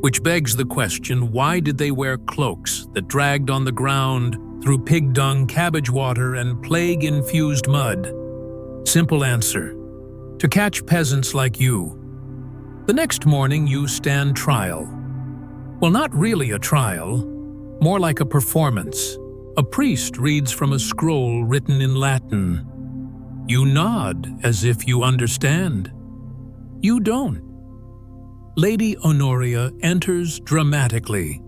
Speaker 1: Which begs the question, why did they wear cloaks that dragged on the ground through pig dung, cabbage water, and plague-infused mud? Simple answer: to catch peasants like you. The next morning you stand trial. Well, not really a trial, more like a performance. A priest reads from a scroll written in Latin. You nod as if you understand. You don't. Lady Honoria enters dramatically,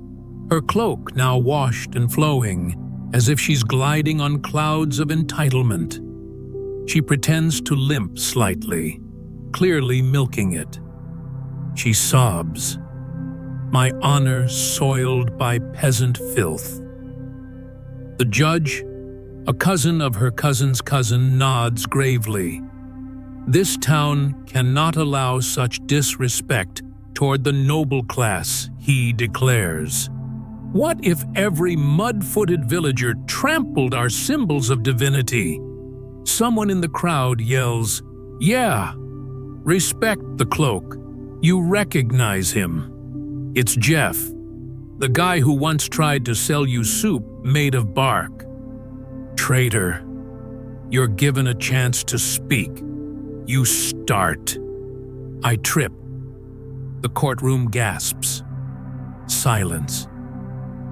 Speaker 1: her cloak now washed and flowing, as if she's gliding on clouds of entitlement. She pretends to limp slightly, clearly milking it. She sobs, "My honor soiled by peasant filth." The judge, a cousin of her cousin's cousin, nods gravely. This town cannot allow such disrespect toward the noble class, he declares. What if every mud-footed villager trampled our symbols of divinity? Someone in the crowd yells, "Yeah, respect the cloak. You recognize him. It's Jeff, the guy who once tried to sell you soup made of bark." Traitor, you're given a chance to speak. You start. I trip. The courtroom gasps. Silence.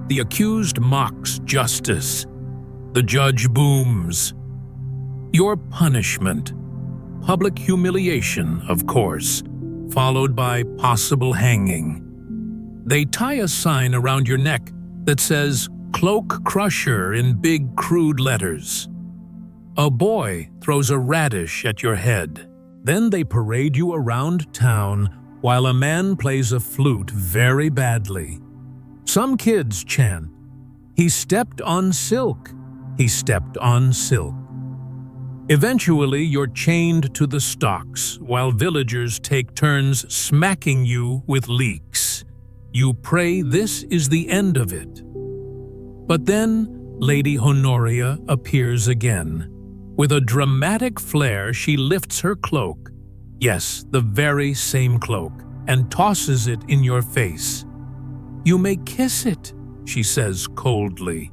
Speaker 1: The accused mocks justice. The judge booms. Your punishment. Public humiliation, of course, followed by possible hanging. They tie a sign around your neck that says "Cloak Crusher" in big, crude letters. A boy throws a radish at your head. Then they parade you around town while a man plays a flute very badly. Some kids chant, "He stepped on silk, he stepped on silk." Eventually, you're chained to the stocks while villagers take turns smacking you with leeks. You pray this is the end of it. But then Lady Honoria appears again. With a dramatic flair, she lifts her cloak, yes, the very same cloak, and tosses it in your face. "You may kiss it," she says coldly.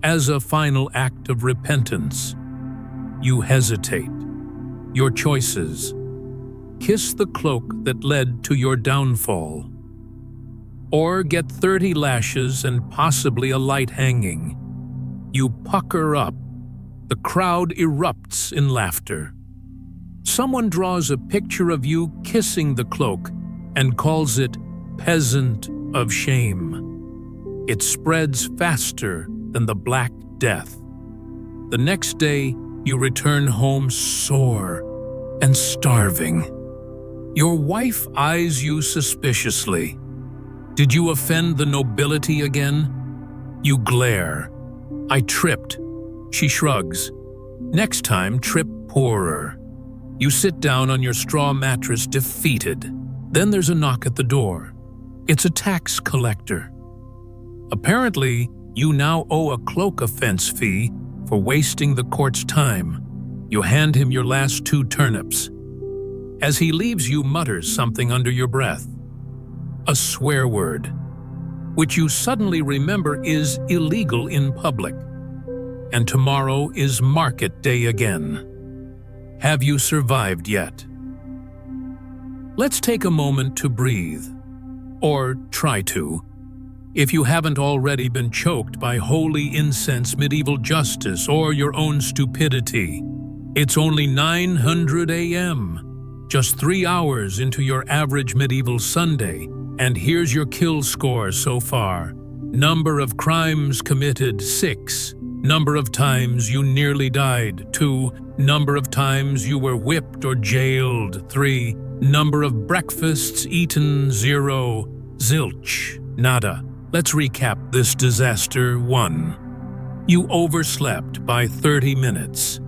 Speaker 1: As a final act of repentance, you hesitate. Your choices. Kiss the cloak that led to your downfall. Or get 30 lashes and possibly a light hanging. You pucker up. The crowd erupts in laughter. Someone draws a picture of you kissing the cloak and calls it "peasant of shame." It spreads faster than the Black Death. The next day, you return home sore and starving. Your wife eyes you suspiciously. Did you offend the nobility again? You glare. "I tripped." She shrugs. "Next time, trip poorer." You sit down on your straw mattress defeated. Then there's a knock at the door. It's a tax collector. Apparently, you now owe a cloak offense fee for wasting the court's time. You hand him your last 2 turnips. As he leaves, you mutters something under your breath. A swear word, which you suddenly remember is illegal in public. And tomorrow is market day again. Have you survived yet? Let's take a moment to breathe. Or try to. If you haven't already been choked by holy incense, medieval justice, or your own stupidity. It's only 900 a.m., just 3 hours into your average medieval Sunday, and here's your kill score so far. Number of crimes committed, 6. Number of times you nearly died, 2. Number of times you were whipped or jailed, 3. Number of breakfasts eaten, 0. Zilch, nada. Let's recap this disaster. 1. You overslept by 30 minutes,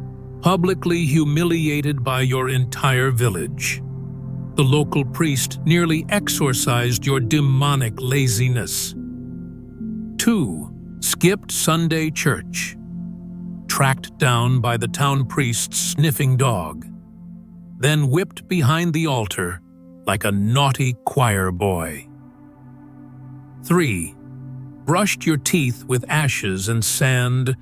Speaker 1: publicly humiliated by your entire village. The local priest nearly exorcised your demonic laziness. 2. skipped Sunday church, tracked down by the town priest's sniffing dog, then whipped behind the altar like a naughty choir boy. 3. Brushed your teeth with ashes and sand.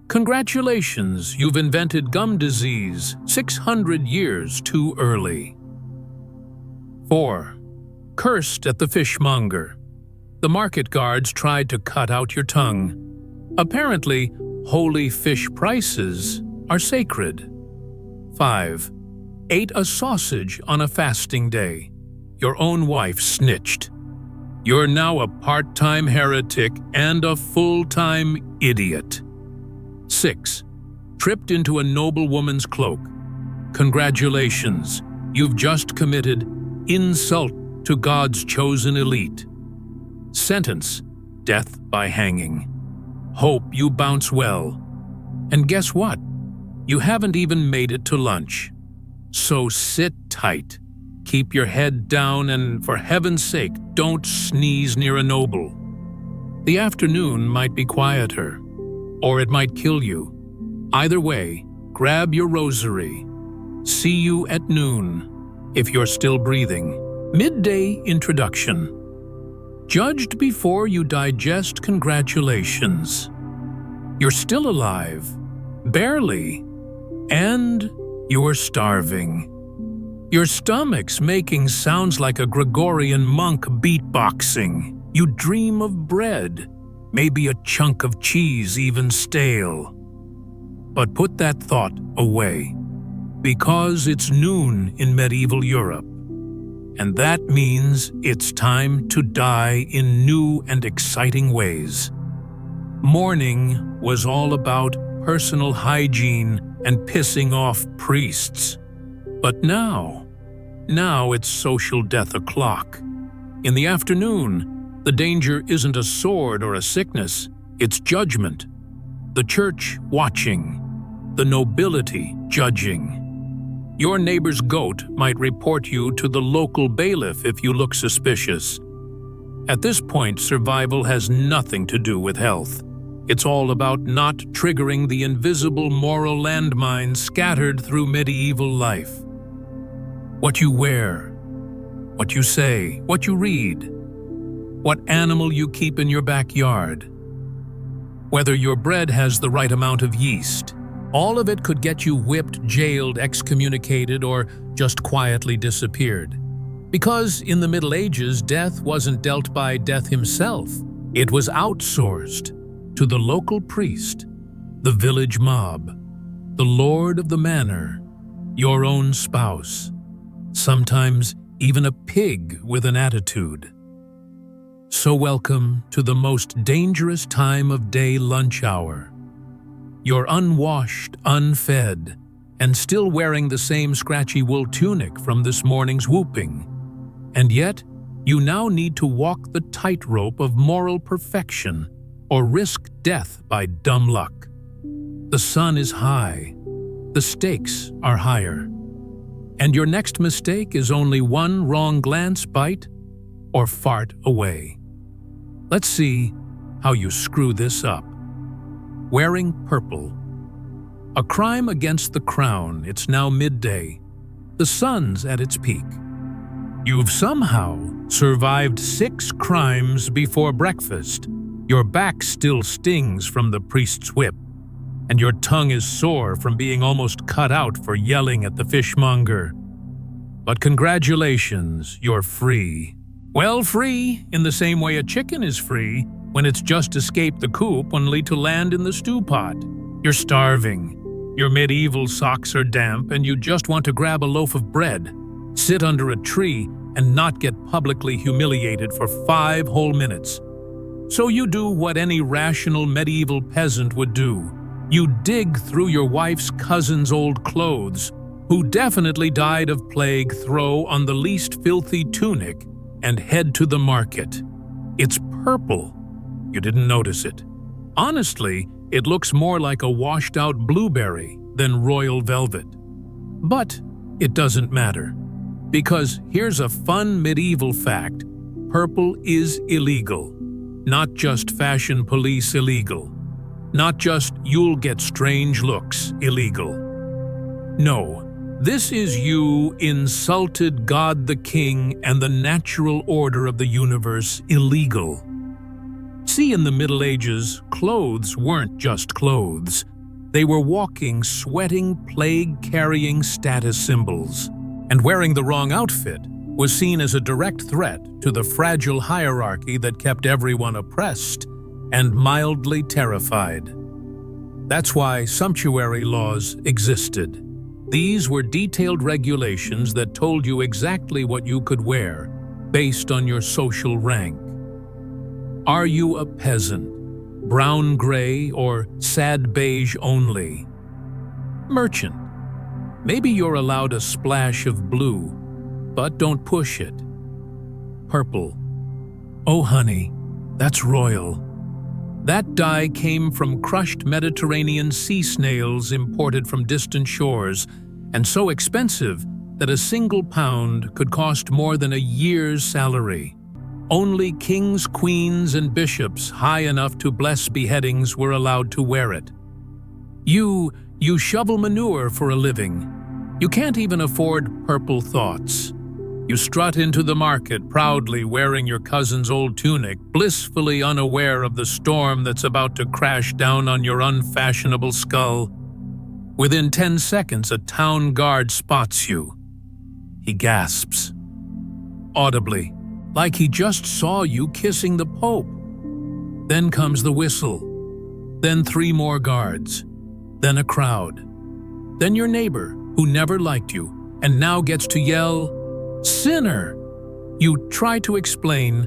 Speaker 1: Congratulations, you've invented gum disease 600 years too early. 4. Cursed at the fishmonger. The market guards tried to cut out your tongue. Apparently, holy fish prices are sacred. 5. Ate a sausage on a fasting day. Your own wife snitched. You're now a part-time heretic and a full-time idiot. 6. Tripped into a noble woman's cloak. Congratulations, you've just committed insult to God's chosen elite. Sentence: death by hanging. Hope you bounce well. And guess what? You haven't even made it to lunch. So sit tight. Keep your head down and, for heaven's sake, don't sneeze near a noble. The afternoon might be quieter, or it might kill you. Either way, grab your rosary. See you at noon, if you're still breathing. Midday introduction. Judged before you digest congratulations. You're still alive, barely, and you're starving. Your stomach's making sounds like a Gregorian monk beatboxing. You dream of bread, maybe a chunk of cheese even stale. But put that thought away, because it's noon in medieval Europe. And that means it's time to die in new and exciting ways. Morning was all about personal hygiene and pissing off priests. But now it's social death o'clock. In the afternoon, the danger isn't a sword or a sickness, it's judgment. The church watching, the nobility judging. Your neighbor's goat might report you to the local bailiff if you look suspicious. At this point, survival has nothing to do with health. It's all about not triggering the invisible moral landmines scattered through medieval life. What you wear, what you say, what you read, what animal you keep in your backyard, whether your bread has the right amount of yeast. All of it could get you whipped, jailed, excommunicated, or just quietly disappeared. Because in the Middle Ages, death wasn't dealt by death himself. It was outsourced to the local priest, the village mob, the lord of the manor, your own spouse, sometimes even a pig with an attitude. So welcome to the most dangerous time of day, lunch hour. You're unwashed, unfed, and still wearing the same scratchy wool tunic from this morning's whooping. And yet, you now need to walk the tightrope of moral perfection or risk death by dumb luck. The sun is high. The stakes are higher. And your next mistake is only one wrong glance, bite, or fart away. Let's see how you screw this up. Wearing purple. A crime against the crown. It's now midday. The sun's at its peak. You've somehow survived 6 crimes before breakfast. Your back still stings from the priest's whip, and your tongue is sore from being almost cut out for yelling at the fishmonger. But congratulations, you're free. Well, free in the same way a chicken is free when it's just escaped the coop only to land in the stew pot. You're starving. Your medieval socks are damp and you just want to grab a loaf of bread, sit under a tree, and not get publicly humiliated for 5 whole minutes. So you do what any rational medieval peasant would do. You dig through your wife's cousin's old clothes, who definitely died of plague, throw on the least filthy tunic, and head to the market. It's purple. You didn't notice it. Honestly, it looks more like a washed-out blueberry than royal velvet. But it doesn't matter, because here's a fun medieval fact. Purple is illegal. Not just fashion police illegal. Not just you'll get strange looks illegal. No, this is you insulted God the King and the natural order of the universe illegal. See, in the Middle Ages, clothes weren't just clothes. They were walking, sweating, plague-carrying status symbols. And wearing the wrong outfit was seen as a direct threat to the fragile hierarchy that kept everyone oppressed and mildly terrified. That's why sumptuary laws existed. These were detailed regulations that told you exactly what you could wear based on your social rank. Are you a peasant, brown-gray, or sad beige only? Merchant. Maybe you're allowed a splash of blue, but don't push it. Purple. Oh, honey, that's royal. That dye came from crushed Mediterranean sea snails imported from distant shores, and so expensive that a single pound could cost more than a year's salary. Only kings, queens, and bishops high enough to bless beheadings were allowed to wear it. You shovel manure for a living. You can't even afford purple thoughts. You strut into the market proudly wearing your cousin's old tunic, blissfully unaware of the storm that's about to crash down on your unfashionable skull. Within 10 seconds, a town guard spots you. He gasps, audibly, like he just saw you kissing the Pope. Then comes the whistle. Then 3 more guards. Then a crowd. Then your neighbor, who never liked you, and now gets to yell, "Sinner!" You try to explain,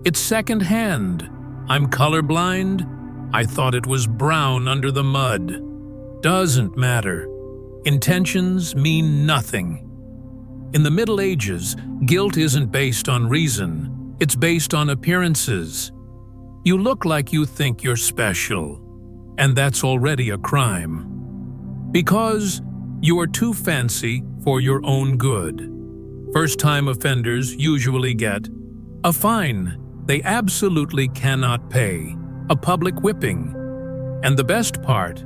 Speaker 1: "It's second-hand. I'm colorblind. I thought it was brown under the mud." Doesn't matter. Intentions mean nothing. In the Middle Ages, guilt isn't based on reason. It's based on appearances. You look like you think you're special, and that's already a crime. Because you are too fancy for your own good. First-time offenders usually get a fine they absolutely cannot pay, a public whipping, and the best part,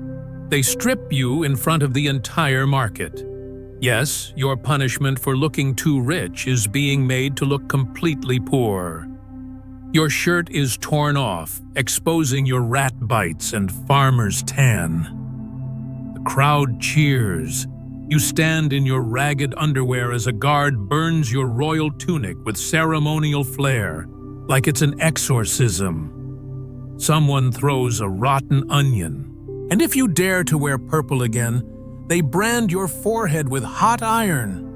Speaker 1: they strip you in front of the entire market. Yes, your punishment for looking too rich is being made to look completely poor. Your shirt is torn off, exposing your rat bites and farmer's tan. The crowd cheers. You stand in your ragged underwear as a guard burns your royal tunic with ceremonial flair, like it's an exorcism. Someone throws a rotten onion, and if you dare to wear purple again, they brand your forehead with hot iron.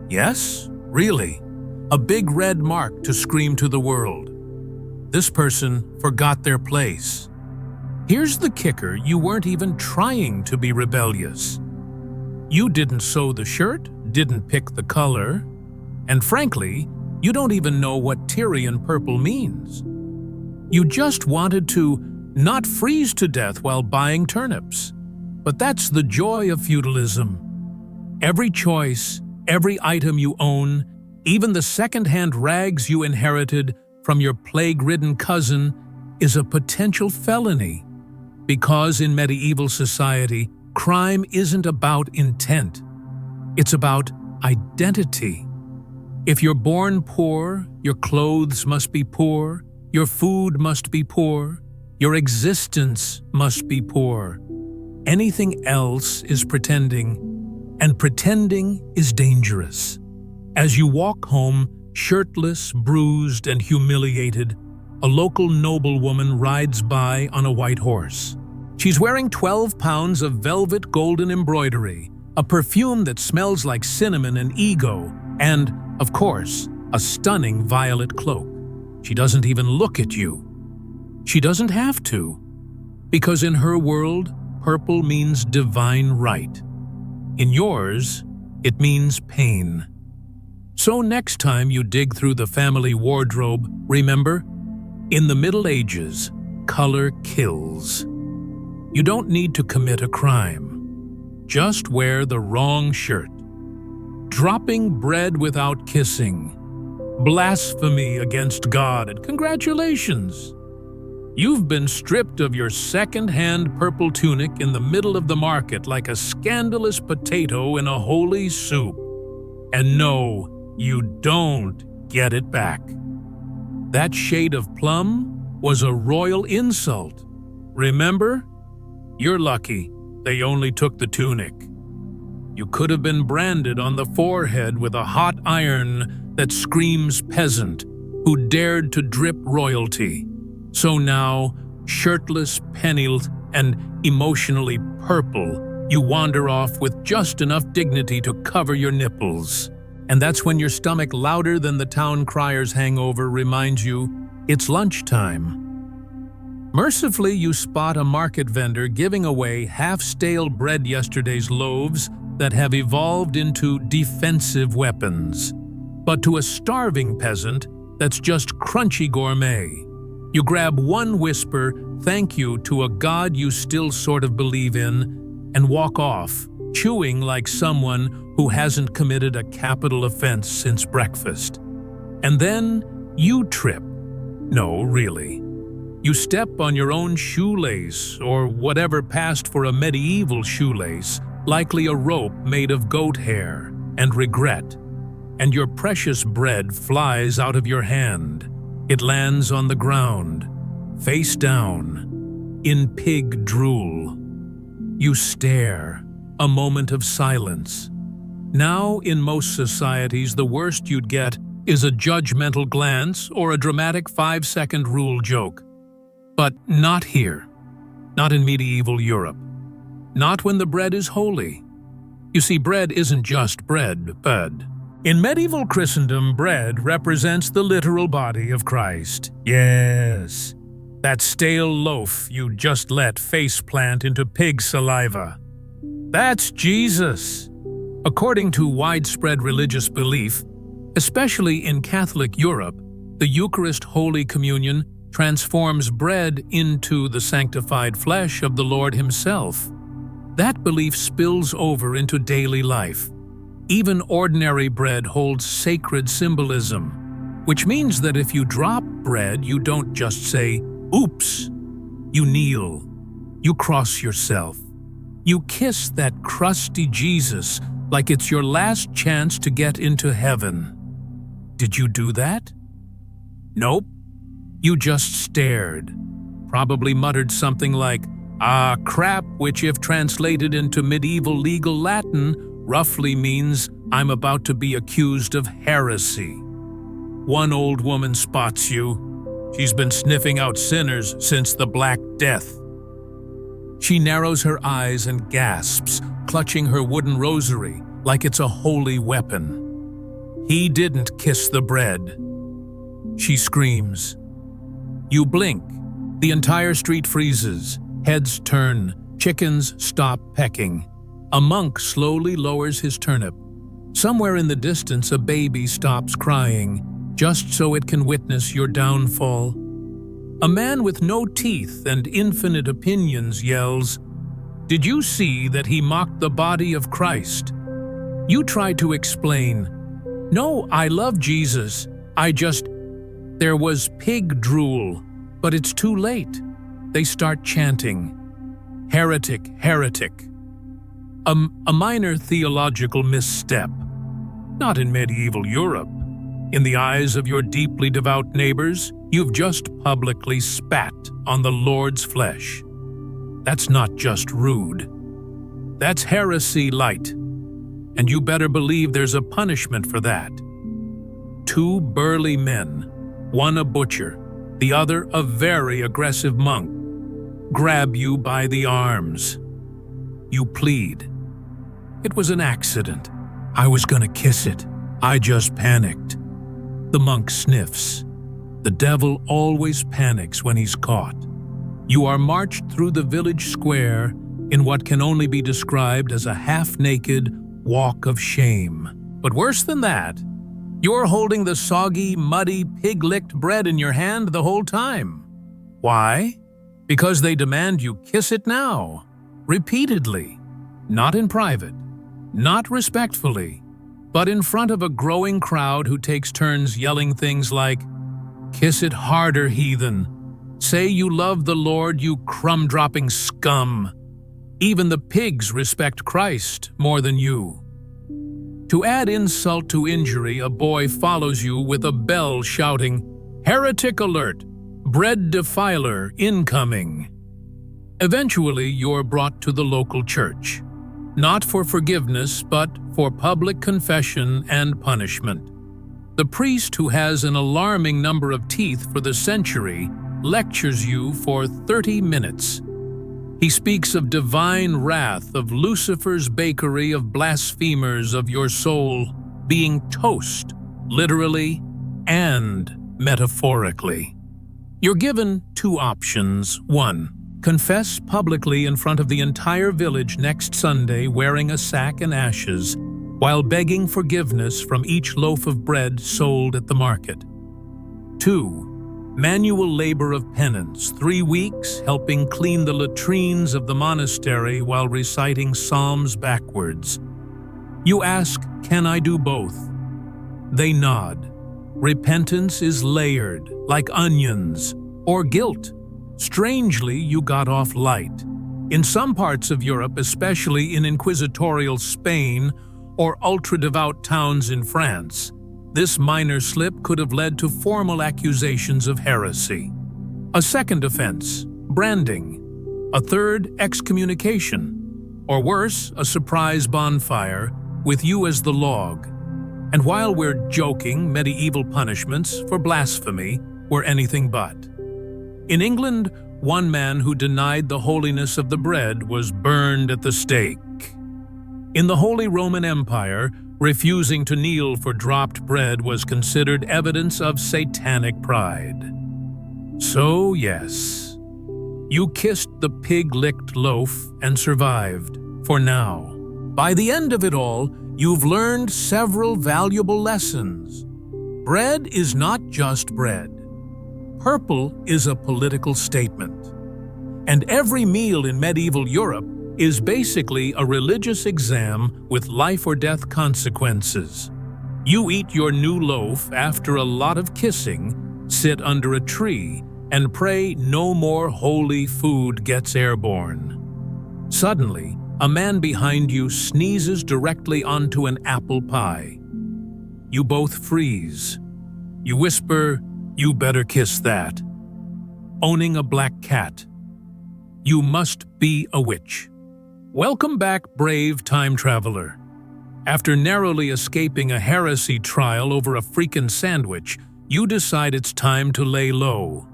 Speaker 1: Yes, really, a big red mark to scream to the world. This person forgot their place. Here's the kicker, you weren't even trying to be rebellious. You didn't sew the shirt, didn't pick the color, and frankly, you don't even know what Tyrian purple means. You just wanted to not freeze to death while buying turnips. But that's the joy of feudalism. Every choice, every item you own, even the second-hand rags you inherited from your plague-ridden cousin, is a potential felony. Because in medieval society, crime isn't about intent. It's about identity. If you're born poor, your clothes must be poor, your food must be poor, your existence must be poor. Anything else is pretending, and pretending is dangerous. As you walk home, shirtless, bruised, and humiliated, a local noblewoman rides by on a white horse. She's wearing 12 pounds of velvet golden embroidery, a perfume that smells like cinnamon and ego, and, of course, a stunning violet cloak. She doesn't even look at you. She doesn't have to, because in her world, purple means divine right. In yours, it means pain. So next time you dig through the family wardrobe, remember, in the Middle Ages, color kills. You don't need to commit a crime. Just wear the wrong shirt. Dropping bread without kissing. Blasphemy against God, and congratulations, You've been stripped of your second-hand purple tunic in the middle of the market like a scandalous potato in a holy soup. And no, you don't get it back. That shade of plum was a royal insult. Remember? You're lucky they only took the tunic. You could have been branded on the forehead with a hot iron that screams peasant who dared to drip royalty. So now, shirtless, penniless, and emotionally purple, you wander off with just enough dignity to cover your nipples. And that's when your stomach, louder than the town crier's hangover, reminds you it's lunchtime. Mercifully, you spot a market vendor giving away half-stale bread yesterday's loaves that have evolved into defensive weapons. But to a starving peasant, that's just crunchy gourmet. You grab one whisper thank you to a god you still sort of believe in and walk off, chewing like someone who hasn't committed a capital offense since breakfast. And then you trip. No, really. You step on your own shoelace, or whatever passed for a medieval shoelace, likely a rope made of goat hair, and regret. And your precious bread flies out of your hand. It lands on the ground, face down, in pig drool. You stare, a moment of silence. Now, in most societies, the worst you'd get is a judgmental glance or a dramatic 5-second rule joke. But not here. Not in medieval Europe. Not when the bread is holy. You see, bread isn't just bread, bud. In medieval Christendom, bread represents the literal body of Christ. Yes, that stale loaf you just let faceplant into pig saliva. That's Jesus. According to widespread religious belief, especially in Catholic Europe, the Eucharist Holy Communion transforms bread into the sanctified flesh of the Lord Himself. That belief spills over into daily life. Even ordinary bread holds sacred symbolism, which means that if you drop bread, you don't just say, oops. You kneel. You cross yourself. You kiss that crusty Jesus like it's your last chance to get into heaven. Did you do that? Nope. You just stared. Probably muttered something like, "Ah, crap," which if translated into medieval legal Latin, roughly means, "I'm about to be accused of heresy." One old woman spots you. She's been sniffing out sinners since the Black Death. She narrows her eyes and gasps, clutching her wooden rosary like it's a holy weapon. "He didn't kiss the bread," she screams. You blink. The entire street freezes. Heads turn. Chickens stop pecking. A monk slowly lowers his turnip. Somewhere in the distance, a baby stops crying, just so it can witness your downfall. A man with no teeth and infinite opinions yells, "Did you see that he mocked the body of Christ?" You try to explain, "No, I love Jesus. There was pig drool, but it's too late." They start chanting, "Heretic, heretic." A minor theological misstep. Not in medieval Europe. In the eyes of your deeply devout neighbors, you've just publicly spat on the Lord's flesh. That's not just rude. That's heresy light. And you better believe there's a punishment for that. 2 burly men, one a butcher, the other a very aggressive monk, grab you by the arms. You plead. "It was an accident. I was gonna kiss it. I just panicked." The monk sniffs. The devil always panics when he's caught. You are marched through the village square in what can only be described as a half-naked walk of shame. But worse than that, you're holding the soggy, muddy, pig-licked bread in your hand the whole time. Why? Because they demand you kiss it now, repeatedly, not in private, not respectfully, but in front of a growing crowd who takes turns yelling things like, "Kiss it harder, heathen," Say you love the Lord, you crumb-dropping scum. Even the pigs respect Christ more than you. To add insult to injury, a boy follows you with a bell shouting, "Heretic alert! Bread defiler incoming!" Eventually, you're brought to the local church, not for forgiveness, but for public confession and punishment. The priest, who has an alarming number of teeth for the century, lectures you for 30 minutes. He speaks of divine wrath, of Lucifer's bakery, of blasphemers, of your soul being toast, literally and metaphorically. You're given two options. 1. Confess publicly in front of the entire village next Sunday wearing a sack and ashes, while begging forgiveness from each loaf of bread sold at the market. 2. Manual labor of penance, 3 weeks helping clean the latrines of the monastery while reciting psalms backwards. You ask, "Can I do both?" They nod. Repentance is layered, like onions, or guilt. Strangely, you got off light. In some parts of Europe, especially in inquisitorial Spain or ultra-devout towns in France, this minor slip could have led to formal accusations of heresy. A second offense, branding. A third, excommunication. Or worse, a surprise bonfire, with you as the log. And while we're joking, medieval punishments for blasphemy were anything but. In England, one man who denied the holiness of the bread was burned at the stake. In the Holy Roman Empire, refusing to kneel for dropped bread was considered evidence of satanic pride. So yes, you kissed the pig-licked loaf and survived, for now. By the end of it all, you've learned several valuable lessons. Bread is not just bread. Purple is a political statement. And every meal in medieval Europe is basically a religious exam with life or death consequences. You eat your new loaf after a lot of kissing, sit under a tree, and pray no more holy food gets airborne. Suddenly, a man behind you sneezes directly onto an apple pie. You both freeze. You whisper, "You better kiss that." Owning a black cat. You must be a witch. Welcome back, brave time traveler. After narrowly escaping a heresy trial over a freaking sandwich, you decide it's time to lay low.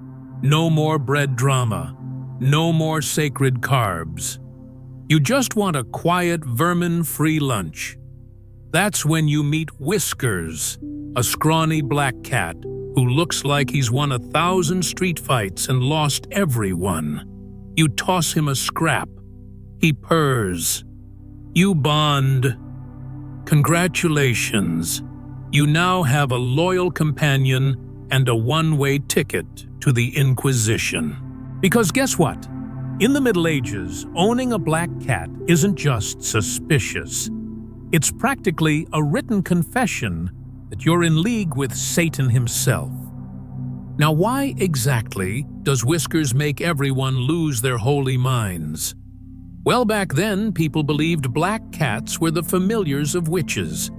Speaker 1: No more bread drama. No more sacred carbs. You just want a quiet, vermin-free lunch. That's when you meet Whiskers, a scrawny black cat who looks like he's won 1,000 street fights and lost every one. You toss him a scrap. He purrs. You bond. Congratulations. You now have a loyal companion and a one-way ticket to the Inquisition. Because guess what? In the Middle Ages, owning a black cat isn't just suspicious. It's practically a written confession that you're in league with Satan himself. Now, why exactly does Whiskers make everyone lose their holy minds? Well, back then, people believed black cats were the familiars of witches,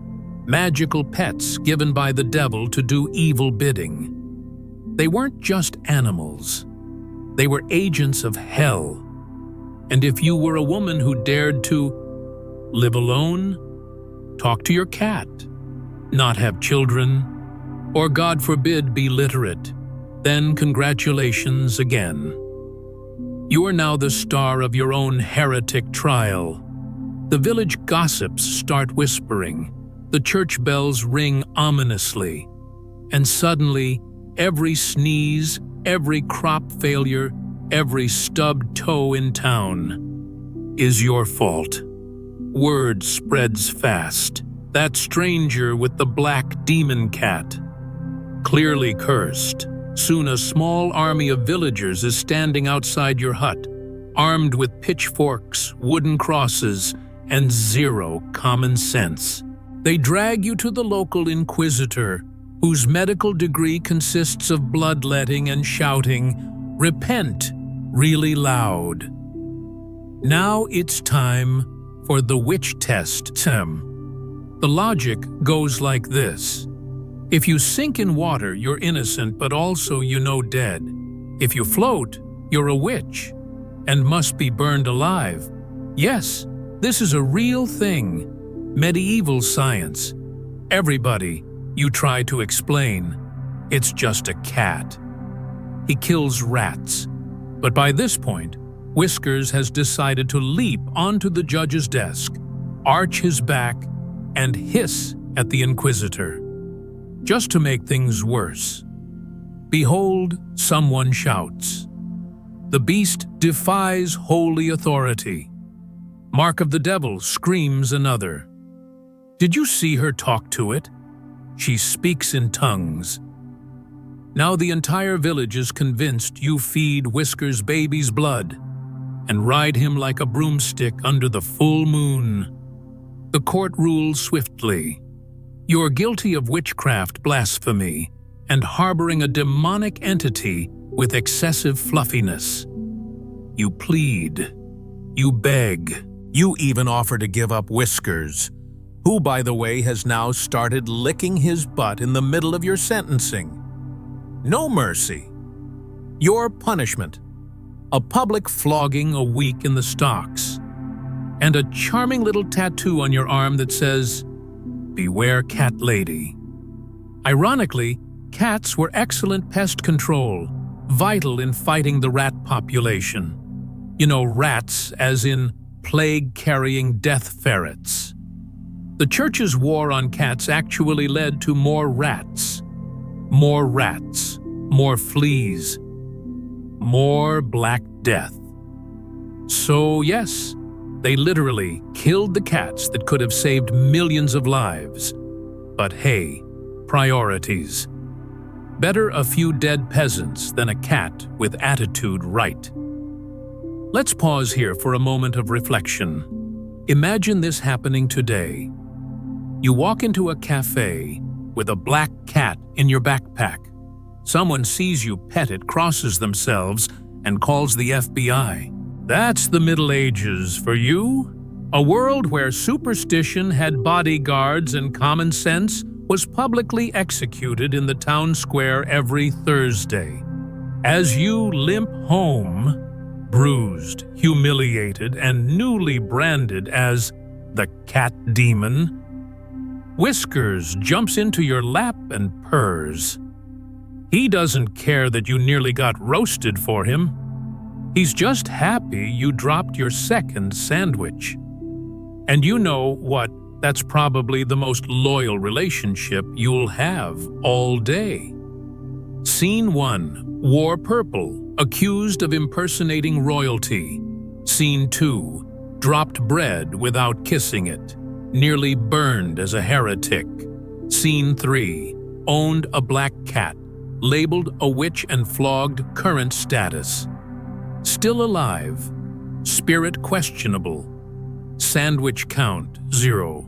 Speaker 1: magical pets given by the devil to do evil bidding. They weren't just animals. They were agents of hell. And if you were a woman who dared to live alone, talk to your cat, not have children, or God forbid be literate, then congratulations again. You are now the star of your own heretic trial. The village gossips start whispering. The church bells ring ominously. And suddenly, every sneeze, every crop failure, every stubbed toe in town is your fault. Word spreads fast. That stranger with the black demon cat, clearly cursed. Soon a small army of villagers is standing outside your hut, armed with pitchforks, wooden crosses, and zero common sense. They drag you to the local inquisitor, whose medical degree consists of bloodletting and shouting, repent really loud. Now it's time for the witch test. The logic goes like this. If you sink in water, you're innocent, but also dead. If you float, you're a witch and must be burned alive. Yes, this is a real thing. Medieval science. Everybody you try to explain, it's just a cat. He kills rats. But by this point, Whiskers has decided to leap onto the judge's desk, arch his back, and hiss at the inquisitor. Just to make things worse. Behold, someone shouts. The beast defies holy authority. Mark of the devil, screams another. Did you see her talk to it? She speaks in tongues. Now the entire village is convinced you feed Whiskers' baby's blood and ride him like a broomstick under the full moon. The court rules swiftly. You're guilty of witchcraft, blasphemy, and harboring a demonic entity with excessive fluffiness. You plead. You beg.
Speaker 2: You even offer to give up Whiskers, who, by the way, has now started licking his butt in the middle of your sentencing. No mercy. Your punishment: a public flogging a week in the stocks, and a charming little tattoo on your arm that says, "Beware cat lady." Ironically, cats were excellent pest control, vital in fighting the rat population. Rats as in plague-carrying death ferrets. The church's war on cats actually led to more rats, more fleas, more Black Death. So yes, they literally killed the cats that could have saved millions of lives. But hey, priorities. Better a few dead peasants than a cat with attitude right. Let's pause here for a moment of reflection. Imagine this happening today. You walk into a cafe with a black cat in your backpack. Someone sees you pet it, crosses themselves, and calls the FBI. That's the Middle Ages for you. A world where superstition had bodyguards and common sense was publicly executed in the town square every Thursday. As you limp home, bruised, humiliated, and newly branded as the cat demon, Whiskers jumps into your lap and purrs. He doesn't care that you nearly got roasted for him. He's just happy you dropped your second sandwich. And you know what? That's probably the most loyal relationship you'll have all day. Scene 1. Wore purple, accused of impersonating royalty. Scene 2. Dropped bread without kissing it, nearly burned as a heretic. Scene 3. Owned a black cat, labeled a witch and flogged, current status. Still alive, spirit questionable, sandwich count 0,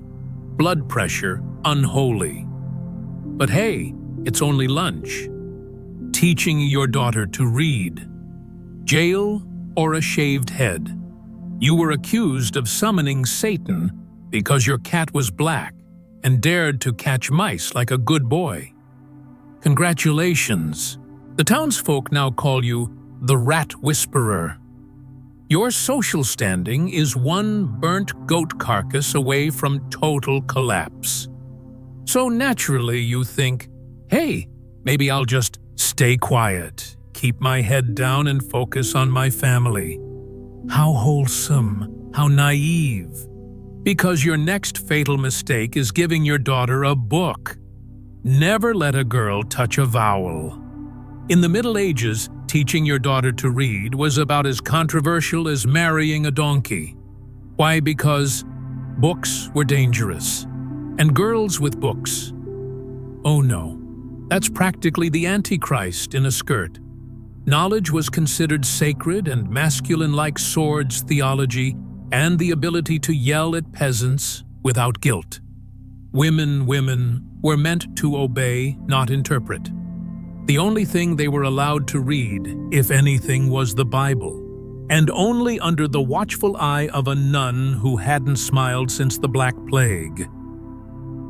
Speaker 2: blood pressure unholy. But hey, it's only lunch. Teaching your daughter to read. Jail or a shaved head. You were accused of summoning Satan because your cat was black and dared to catch mice like a good boy. Congratulations. The townsfolk now call you the Rat Whisperer. Your social standing is one burnt goat carcass away from total collapse. So naturally you think, hey, maybe I'll just stay quiet, keep my head down and focus on my family. How wholesome, how naive. Because your next fatal mistake is giving your daughter a book. Never let a girl touch a vowel. In the Middle Ages, teaching your daughter to read was about as controversial as marrying a donkey. Why? Because books were dangerous. And girls with books. Oh no, that's practically the Antichrist in a skirt. Knowledge was considered sacred, and masculine like swords theology and the ability to yell at peasants without guilt. Women were meant to obey, not interpret. The only thing they were allowed to read, if anything, was the Bible, and only under the watchful eye of a nun who hadn't smiled since the Black Plague.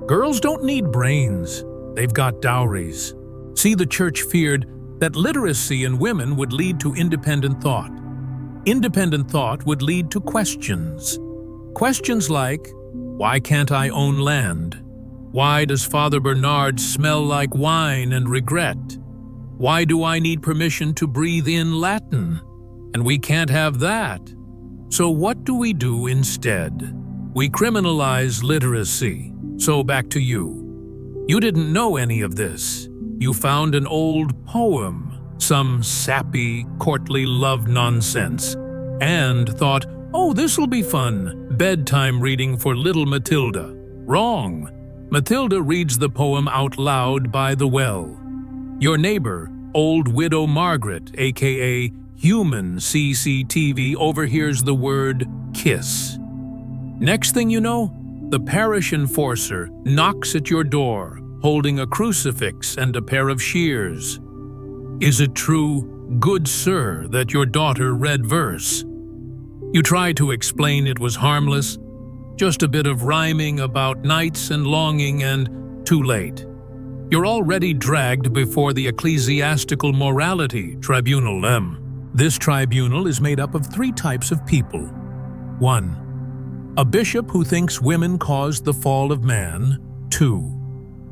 Speaker 2: Girls don't need brains, they've got dowries. See, the church feared that literacy in women would lead to independent thought. Independent thought would lead to questions. Questions like, why can't I own land? Why does Father Bernard smell like wine and regret? Why do I need permission to breathe in Latin? And we can't have that. So what do we do instead? We criminalize literacy. So back to you. You didn't know any of this. You found an old poem, some sappy, courtly love nonsense, and thought, oh, this'll be fun, bedtime reading for little Matilda. Wrong. Matilda reads the poem out loud by the well. Your neighbor, old widow Margaret, aka human CCTV, overhears the word kiss. Next thing you know, the parish enforcer knocks at your door, holding a crucifix and a pair of shears. Is it true, good sir, that your daughter read verse? You try to explain it was harmless, just a bit of rhyming about nights and longing, and too late. You're already dragged before the Ecclesiastical Morality Tribunal. This tribunal is made up of 3 types of people. 1. A bishop who thinks women caused the fall of man. 2.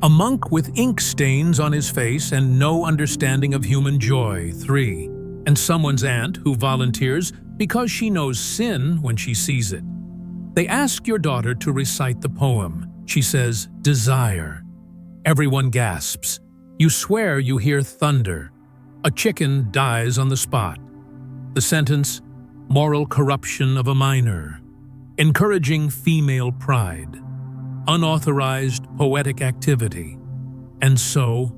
Speaker 2: A monk with ink stains on his face and no understanding of human joy. 3. And someone's aunt who volunteers because she knows sin when she sees it. They ask your daughter to recite the poem. She says, desire. Everyone gasps. You swear you hear thunder. A chicken dies on the spot. The sentence, moral corruption of a minor. Encouraging female pride. Unauthorized poetic activity. And so,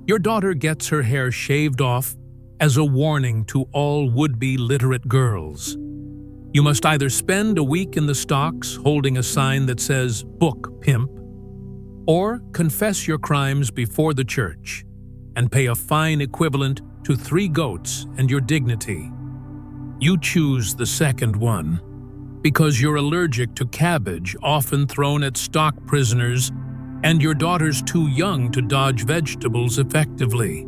Speaker 2: your daughter gets her hair shaved off as a warning to all would-be literate girls. You must either spend a week in the stocks holding a sign that says, book pimp, or confess your crimes before the church and pay a fine equivalent to 3 goats and your dignity. You choose the second one because you're allergic to cabbage often thrown at stock prisoners and your daughter's too young to dodge vegetables effectively.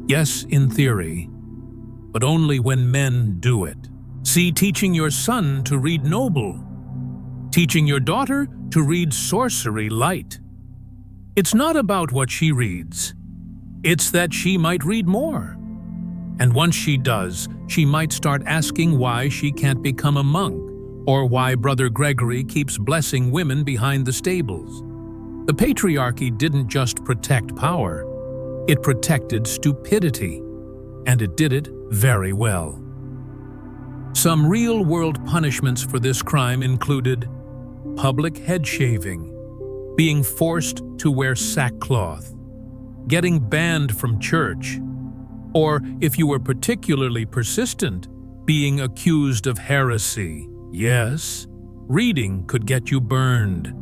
Speaker 2: Yes, in theory, but only when men do it. See, teaching your son to read noble, teaching your daughter to read sorcery light. It's not about what she reads. It's that she might read more. And once she does, she might start asking why she can't become a monk, or why Brother Gregory keeps blessing women behind the stables. The patriarchy didn't just protect power, it protected stupidity, and it did it very well. Some real-world punishments for this crime included public head shaving, being forced to wear sackcloth, getting banned from church, or, if you were particularly persistent, being accused of heresy. Yes, reading could get you burned.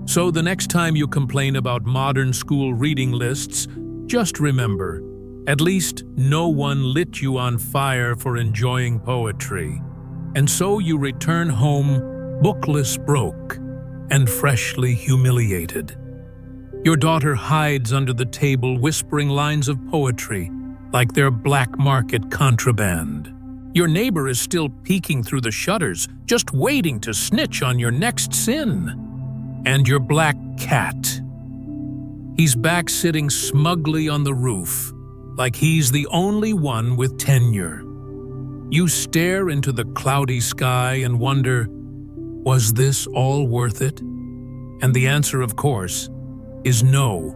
Speaker 2: So the next time you complain about modern school reading lists, just remember, at least no one lit you on fire for enjoying poetry. And so you return home bookless broke and freshly humiliated. Your daughter hides under the table whispering lines of poetry like they're black market contraband. Your neighbor is still peeking through the shutters, just waiting to snitch on your next sin. And your black cat. He's back sitting smugly on the roof, like he's the only one with tenure. You stare into the cloudy sky and wonder, was this all worth it? And the answer, of course, is no.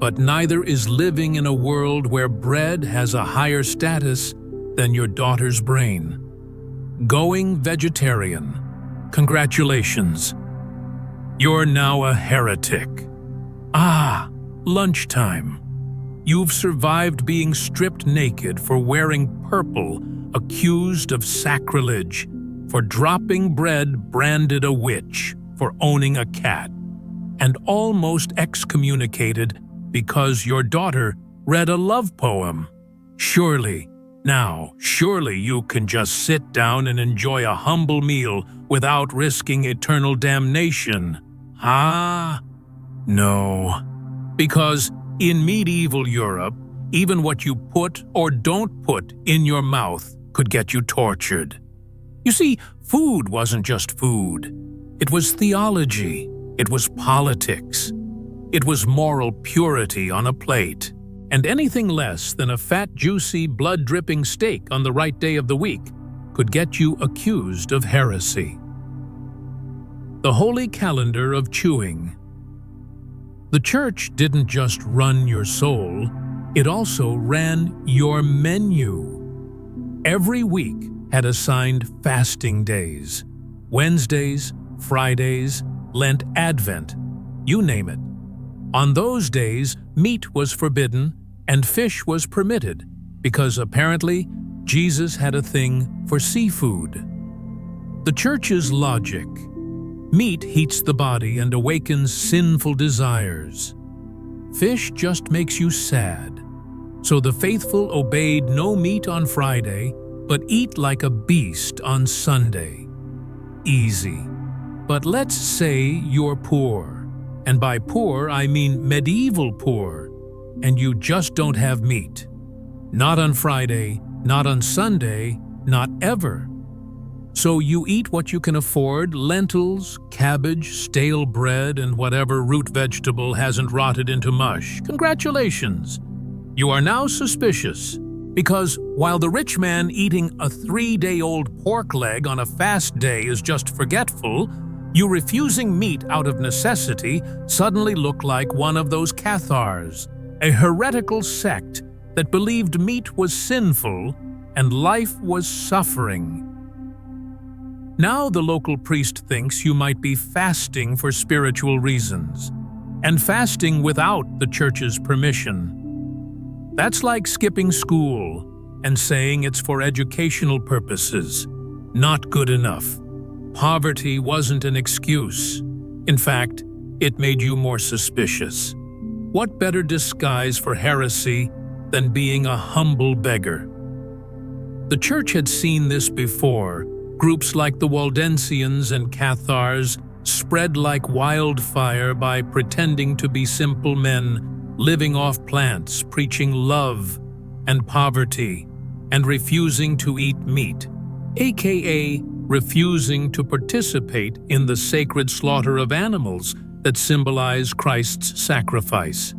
Speaker 2: But neither is living in a world where bread has a higher status than your daughter's brain. Going vegetarian. Congratulations. You're now a heretic. Ah, lunchtime. You've survived being stripped naked for wearing purple, accused of sacrilege, for dropping bread, branded a witch, for owning a cat, and almost excommunicated because your daughter
Speaker 1: read a love poem. Surely you can just sit down and enjoy a humble meal without risking eternal damnation. Ah, no. Because in medieval Europe, even what you put or don't put in your mouth could get you tortured. You see, food wasn't just food. It was theology. It was politics. It was moral purity on a plate. And anything less than a fat, juicy, blood-dripping steak on the right day of the week could get you accused of heresy. The holy calendar of chewing. The church didn't just run your soul, it also ran your menu. Every week had assigned fasting days. Wednesdays, Fridays, Lent, Advent, you name it. On those days, meat was forbidden and fish was permitted because apparently Jesus had a thing for seafood. The church's logic: meat heats the body and awakens sinful desires. Fish just makes you sad. So the faithful obeyed no meat on Friday, but eat like a beast on Sunday. Easy. But let's say you're poor. And by poor, I mean medieval poor, and you just don't have meat. Not on Friday, not on Sunday, not ever. So you eat what you can afford: lentils, cabbage, stale bread, and whatever root vegetable hasn't rotted into mush. Congratulations! You are now suspicious, because while the rich man eating a 3-day-old pork leg on a fast day is just forgetful, you refusing meat out of necessity suddenly look like one of those Cathars, a heretical sect that believed meat was sinful and life was suffering. Now the local priest thinks you might be fasting for spiritual reasons, and fasting without the church's permission. That's like skipping school and saying it's for educational purposes. Not good enough. Poverty wasn't an excuse. In fact, it made you more suspicious. What better disguise for heresy than being a humble beggar? The church had seen this before. Groups like the Waldensians and Cathars spread like wildfire by pretending to be simple men, living off plants, preaching love and poverty, and refusing to eat meat, aka refusing to participate in the sacred slaughter of animals that symbolize Christ's sacrifice.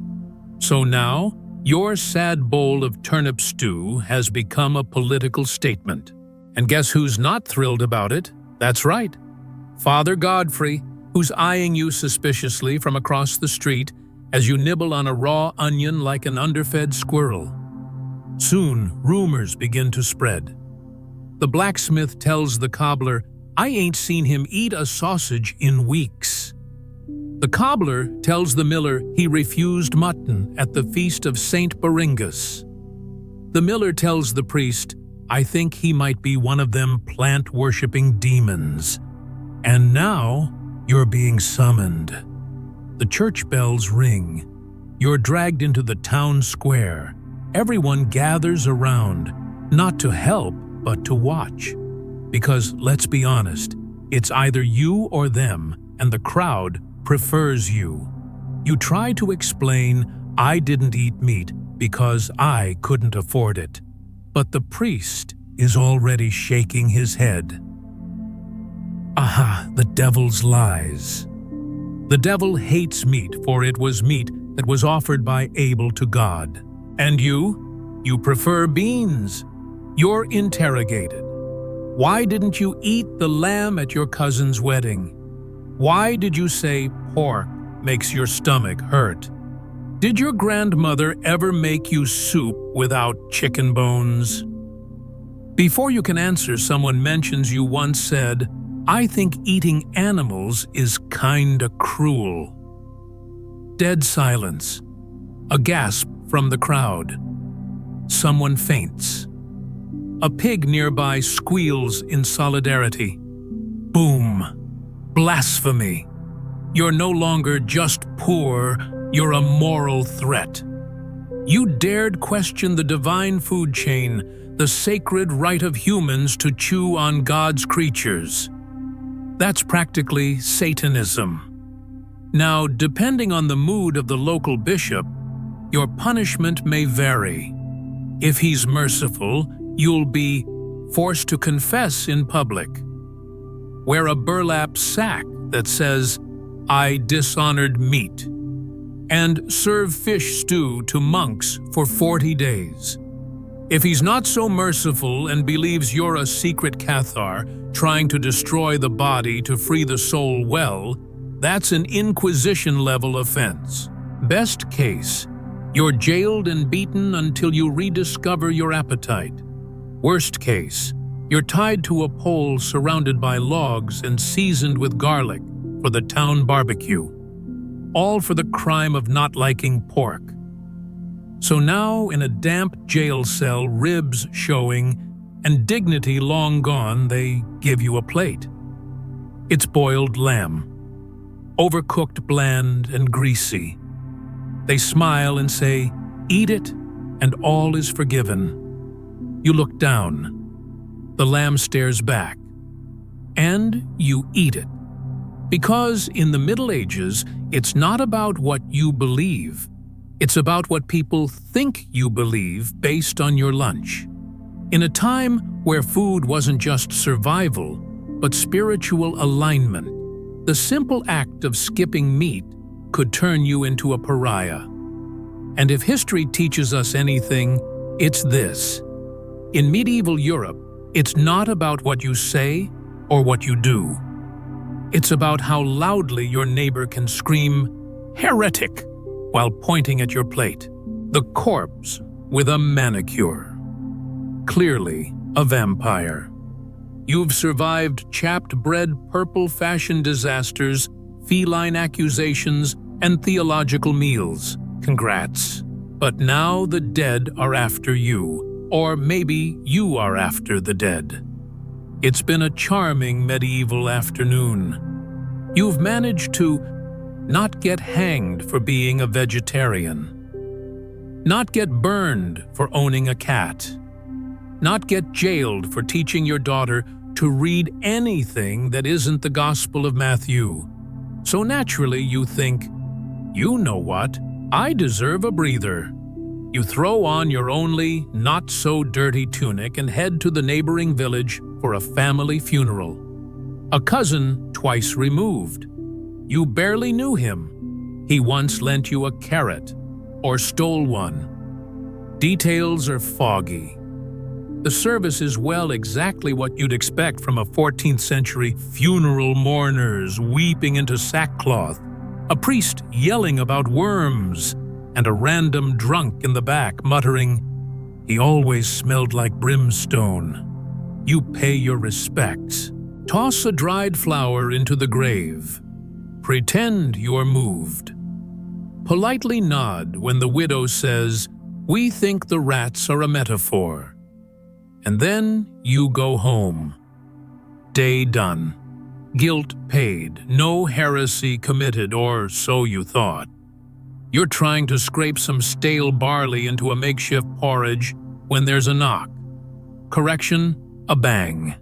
Speaker 1: So now, your sad bowl of turnip stew has become a political statement. And guess who's not thrilled about it? That's right, Father Godfrey, who's eyeing you suspiciously from across the street as you nibble on a raw onion like an underfed squirrel. Soon, rumors begin to spread. The blacksmith tells the cobbler, "I ain't seen him eat a sausage in weeks." The cobbler tells the miller he refused mutton at the feast of Saint Beringus. The miller tells the priest, "I think he might be one of them plant-worshipping demons." And now, you're being summoned. The church bells ring. You're dragged into the town square. Everyone gathers around, not to help, but to watch. Because, let's be honest, it's either you or them, and the crowd prefers you. You try to explain, "I didn't eat meat because I couldn't afford it." But the priest is already shaking his head. Aha, the devil's lies. The devil hates meat, for it was meat that was offered by Abel to God. And you prefer beans. You're interrogated. Why didn't you eat the lamb at your cousin's wedding? Why did you say pork makes your stomach hurt? Did your grandmother ever make you soup without chicken bones? Before you can answer, someone mentions you once said, "I think eating animals is kinda cruel." Dead silence. A gasp from the crowd. Someone faints. A pig nearby squeals in solidarity. Boom. Blasphemy. You're no longer just poor, you're a moral threat. You dared question the divine food chain, the sacred right of humans to chew on God's creatures. That's practically Satanism. Now, depending on the mood of the local bishop, your punishment may vary. If he's merciful, you'll be forced to confess in public. Wear a burlap sack that says, "I dishonored meat," and serve fish stew to monks for 40 days. If he's not so merciful and believes you're a secret Cathar trying to destroy the body to free the soul, well, that's an Inquisition-level offense. Best case, you're jailed and beaten until you rediscover your appetite. Worst case, you're tied to a pole surrounded by logs and seasoned with garlic for the town barbecue. All for the crime of not liking pork. So now, in a damp jail cell, ribs showing, and dignity long gone, they give you a plate. It's boiled lamb, overcooked, bland, and greasy. They smile and say, "Eat it, and all is forgiven." You look down. The lamb stares back. And you eat it. Because in the Middle Ages, it's not about what you believe. It's about what people think you believe based on your lunch. In a time where food wasn't just survival, but spiritual alignment, the simple act of skipping meat could turn you into a pariah. And if history teaches us anything, it's this. In medieval Europe, it's not about what you say or what you do. It's about how loudly your neighbor can scream, "Heretic!" while pointing at your plate. The corpse with a manicure. Clearly a vampire. You've survived chapped bread, purple fashion disasters, feline accusations, and theological meals. Congrats. But now the dead are after you, or maybe you are after the dead. It's been a charming medieval afternoon. You've managed to not get hanged for being a vegetarian, not get burned for owning a cat, not get jailed for teaching your daughter to read anything that isn't the Gospel of Matthew. So naturally you think, "You know what? I deserve a breather." You throw on your only not-so-dirty tunic and head to the neighboring village for a family funeral. A cousin twice removed. You barely knew him. He once lent you a carrot or stole one. Details are foggy. The service is, well, exactly what you'd expect from a 14th century funeral, mourners weeping into sackcloth, a priest yelling about worms, and a random drunk in the back muttering, "He always smelled like brimstone." You pay your respects. Toss a dried flower into the grave. Pretend you're moved. Politely nod when the widow says, "We think the rats are a metaphor." And then you go home. Day done. Guilt paid. No heresy committed, or so you thought. You're trying to scrape some stale barley into a makeshift porridge when there's a knock. Correction, a bang.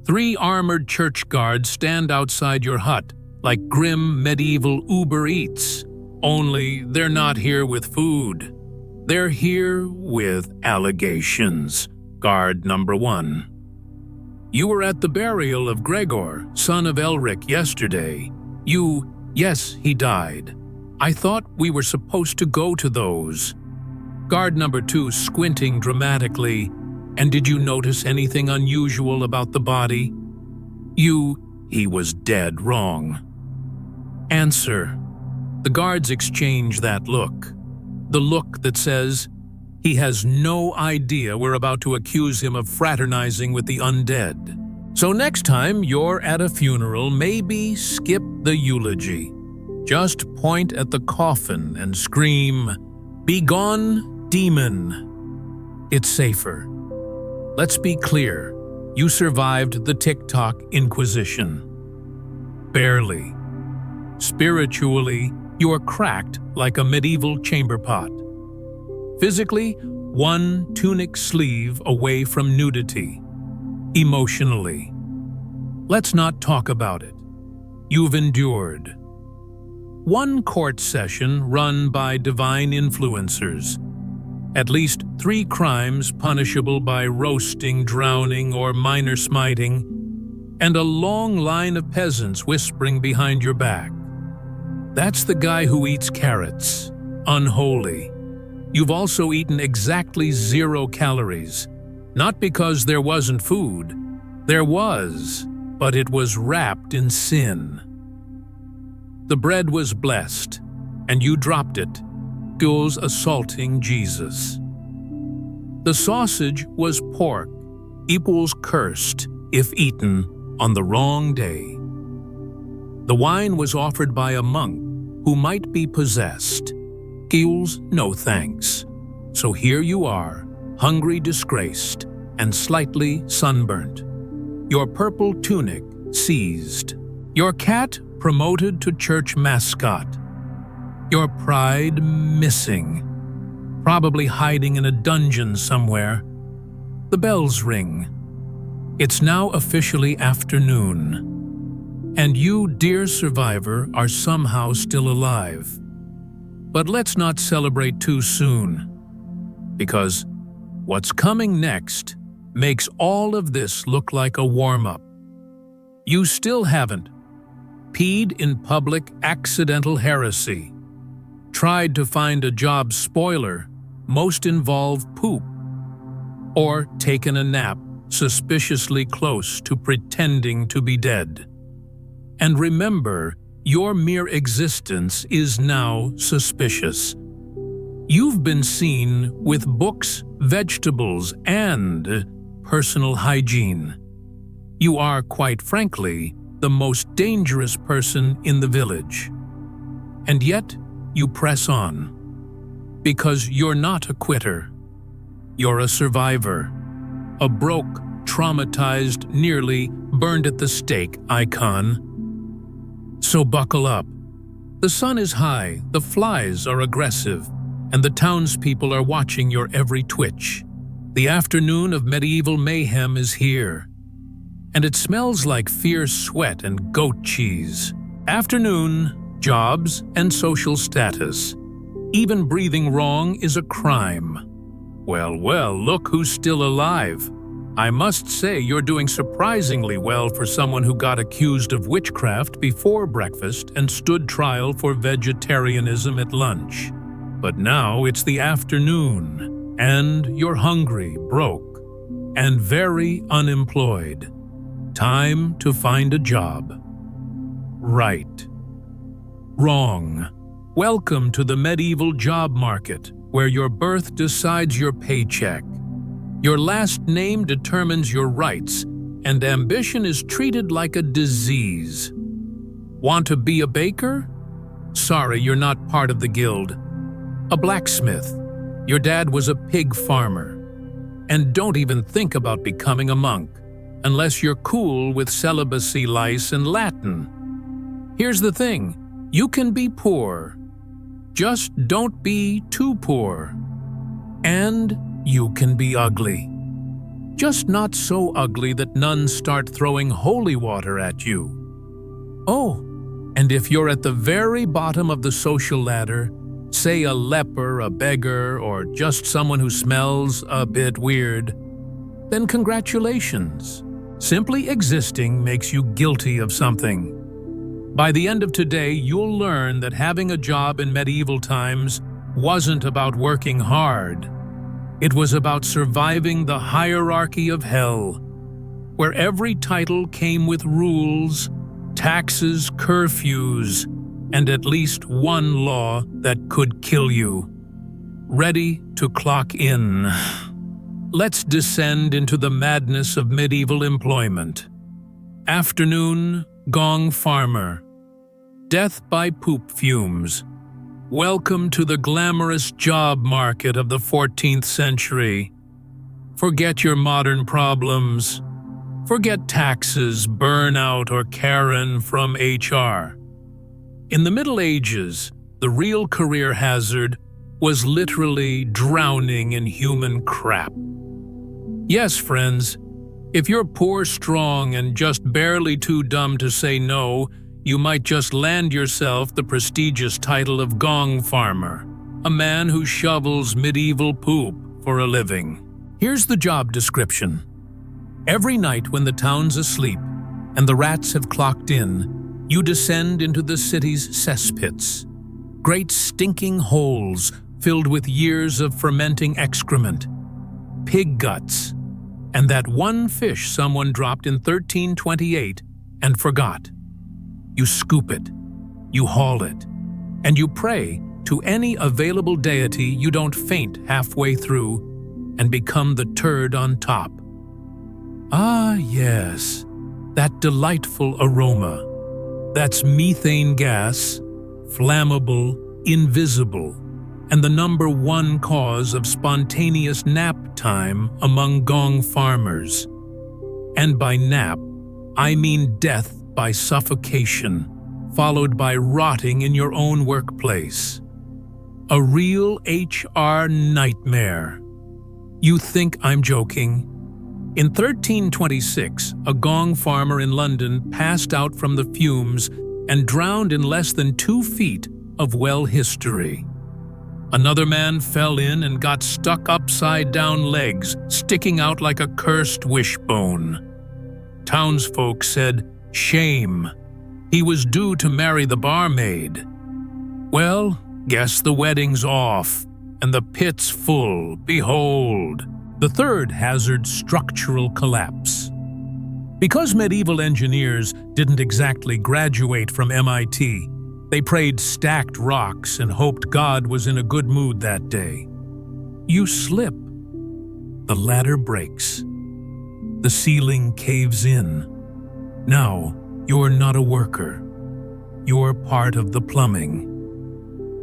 Speaker 1: 3 armored church guards stand outside your hut like grim medieval Uber Eats. Only they're not here with food. They're here with allegations. Guard number 1. You were at the burial of Gregor, son of Elric, yesterday. Yes, he died. I thought we were supposed to go to those. Guard number 2 squinting dramatically. And did you notice anything unusual about the body? He was dead wrong. Answer. The guards exchange that look. The look that says, he has no idea we're about to accuse him of fraternizing with the undead. So next time you're at a funeral, maybe skip the eulogy. Just point at the coffin and scream, "Begone, demon!" It's safer. Let's be clear, you survived the TikTok Inquisition. Barely. Spiritually, you are cracked like a medieval chamber pot. Physically, one tunic sleeve away from nudity. Emotionally, let's not talk about it. You've endured. One court session run by divine influencers. At least 3 crimes punishable by roasting, drowning, or minor smiting, and a long line of peasants whispering behind your back. That's the guy who eats carrots. Unholy. You've also eaten exactly 0 calories. Not because there wasn't food. There was, but it was wrapped in sin. The bread was blessed, and you dropped it, ghouls assaulting Jesus. The sausage was pork, equals cursed if eaten on the wrong day. The wine was offered by a monk who might be possessed. Ghouls, no thanks. So here you are, hungry, disgraced, and slightly sunburnt. Your purple tunic seized. Your cat promoted to church mascot. Your pride missing. Probably hiding in a dungeon somewhere. The bells ring. It's now officially afternoon. And you, dear survivor, are somehow still alive. But let's not celebrate too soon. Because what's coming next makes all of this look like a warm-up. You still haven't peed in public accidental heresy, tried to find a job spoiler, most involve poop, or taken a nap suspiciously close to pretending to be dead. And remember, your mere existence is now suspicious. You've been seen with books, vegetables, and personal hygiene. You are, quite frankly, the most dangerous person in the village. And yet, you press on. Because you're not a quitter. You're a survivor. A broke, traumatized, nearly burned at the stake icon. So buckle up. The sun is high, the flies are aggressive, and the townspeople are watching your every twitch. The afternoon of medieval mayhem is here. And it smells like fierce sweat and goat cheese. Afternoon, jobs, and social status. Even breathing wrong is a crime. Well, look who's still alive. I must say you're doing surprisingly well for someone who got accused of witchcraft before breakfast and stood trial for vegetarianism at lunch. But now it's the afternoon, and you're hungry, broke, and very unemployed. Time to find a job. Right. Wrong. Welcome to the medieval job market, where your birth decides your paycheck. Your last name determines your rights, and ambition is treated like a disease. Want to be a baker? Sorry, you're not part of the guild. A blacksmith. Your dad was a pig farmer. And don't even think about becoming a monk, unless you're cool with celibacy, lice, and Latin. Here's the thing, you can be poor. Just don't be too poor. And you can be ugly. Just not so ugly that nuns start throwing holy water at you. Oh, and if you're at the very bottom of the social ladder, say a leper, a beggar, or just someone who smells a bit weird, then congratulations. Simply existing makes you guilty of something. By the end of today, you'll learn that having a job in medieval times wasn't about working hard. It was about surviving the hierarchy of hell, where every title came with rules, taxes, curfews, and at least one law that could kill you. Ready to clock in. Let's descend into the madness of medieval employment. Afternoon, gong farmer. Death by poop fumes. Welcome to the glamorous job market of the 14th century. Forget your modern problems. Forget taxes, burnout, or Karen from HR. In the Middle Ages, the real career hazard was literally drowning in human crap. Yes, friends, if you're poor, strong, and just barely too dumb to say no, you might just land yourself the prestigious title of Gong Farmer, a man who shovels medieval poop for a living. Here's the job description. Every night when the town's asleep and the rats have clocked in, you descend into the city's cesspits. Great stinking holes filled with years of fermenting excrement, pig guts, and that one fish someone dropped in 1328 and forgot. You scoop it, you haul it, and you pray to any available deity you don't faint halfway through and become the turd on top. Ah, yes, that delightful aroma. That's methane gas, flammable, invisible, and the #1 cause of spontaneous nap time among Gong farmers. And by nap, I mean death by suffocation, followed by rotting in your own workplace. A real HR nightmare. You think I'm joking? In 1326, a Gong farmer in London passed out from the fumes and drowned in less than 2 feet of well history. Another man fell in and got stuck upside-down legs, sticking out like a cursed wishbone. Townsfolk said, "Shame. He was due to marry the barmaid." Well, guess the wedding's off, and the pit's full, behold. The third hazard, structural collapse. Because medieval engineers didn't exactly graduate from MIT, they prayed stacked rocks and hoped God was in a good mood that day. You slip. The ladder breaks. The ceiling caves in. Now, you're not a worker. You're part of the plumbing.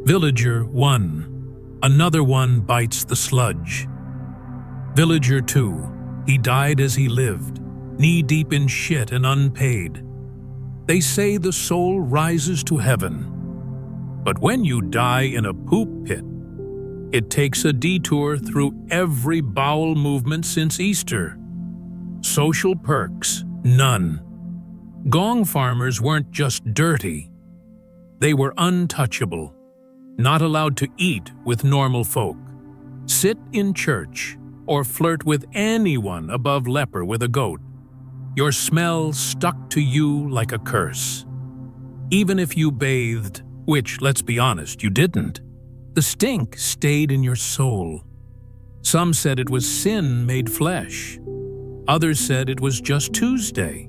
Speaker 1: Villager 1. Another one bites the sludge. Villager 2. He died as he lived, knee-deep in shit and unpaid. They say the soul rises to heaven. But when you die in a poop pit, it takes a detour through every bowel movement since Easter. Social perks, none. Gong farmers weren't just dirty. They were untouchable, not allowed to eat with normal folk, sit in church, or flirt with anyone above leper with a goat. Your smell stuck to you like a curse. Even if you bathed, which, let's be honest, you didn't, the stink stayed in your soul. Some said it was sin made flesh. Others said it was just Tuesday.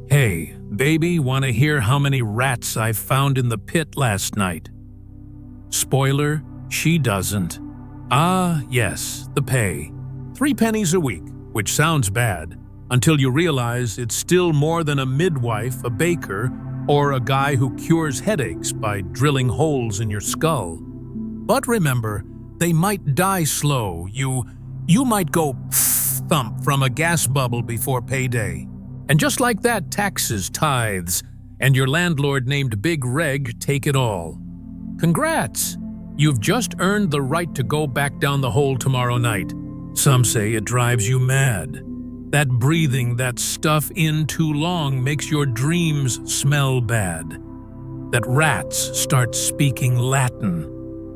Speaker 1: Hey, baby, want to hear how many rats I found in the pit last night? Spoiler, she doesn't. Ah, yes, the pay. 3 pennies a week, which sounds bad, until you realize it's still more than a midwife, a baker, or a guy who cures headaches by drilling holes in your skull. But remember, they might die slow. You might go thump from a gas bubble before payday. And just like that, taxes, tithes, and your landlord named Big Reg take it all. Congrats! You've just earned the right to go back down the hole tomorrow night. Some say it drives you mad. That breathing that stuff in too long makes your dreams smell bad. That rats start speaking Latin.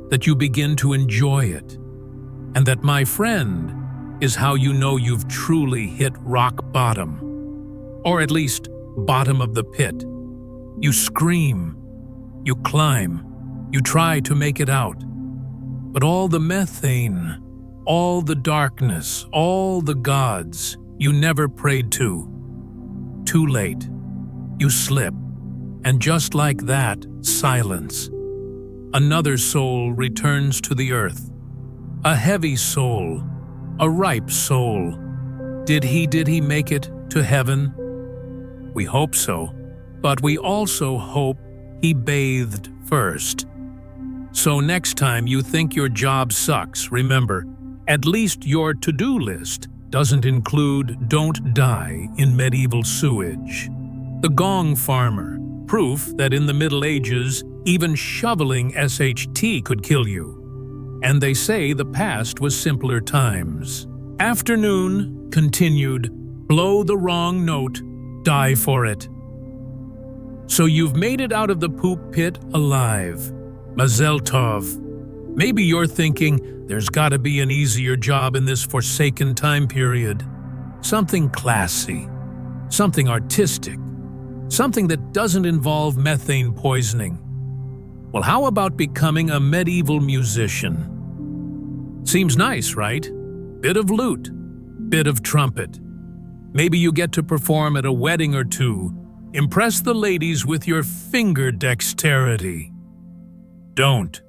Speaker 1: That you begin to enjoy it. And that, my friend, is how you know you've truly hit rock bottom. Or at least, bottom of the pit. You scream. You climb. You try to make it out. But all the methane, all the darkness, all the gods you never prayed to. Too late. You slip. And just like that, silence. Another soul returns to the earth. A heavy soul. A ripe soul. Did he make it to heaven? We hope so. But we also hope he bathed first. So next time you think your job sucks, remember, at least your to-do list doesn't include "don't die in medieval sewage." The Gong farmer, proof that in the Middle Ages, even shoveling SHT could kill you. and they say the past was simpler times. Afternoon continued, blow the wrong note, die for it. So you've made it out of the poop pit alive. Mazel tov. Maybe you're thinking, there's gotta be an easier job in this forsaken time period. Something classy, something artistic, something that doesn't involve methane poisoning. Well, how about becoming a medieval musician? Seems nice, right? Bit of lute, bit of trumpet. Maybe you get to perform at a wedding or two. Impress the ladies with your finger dexterity. Don't.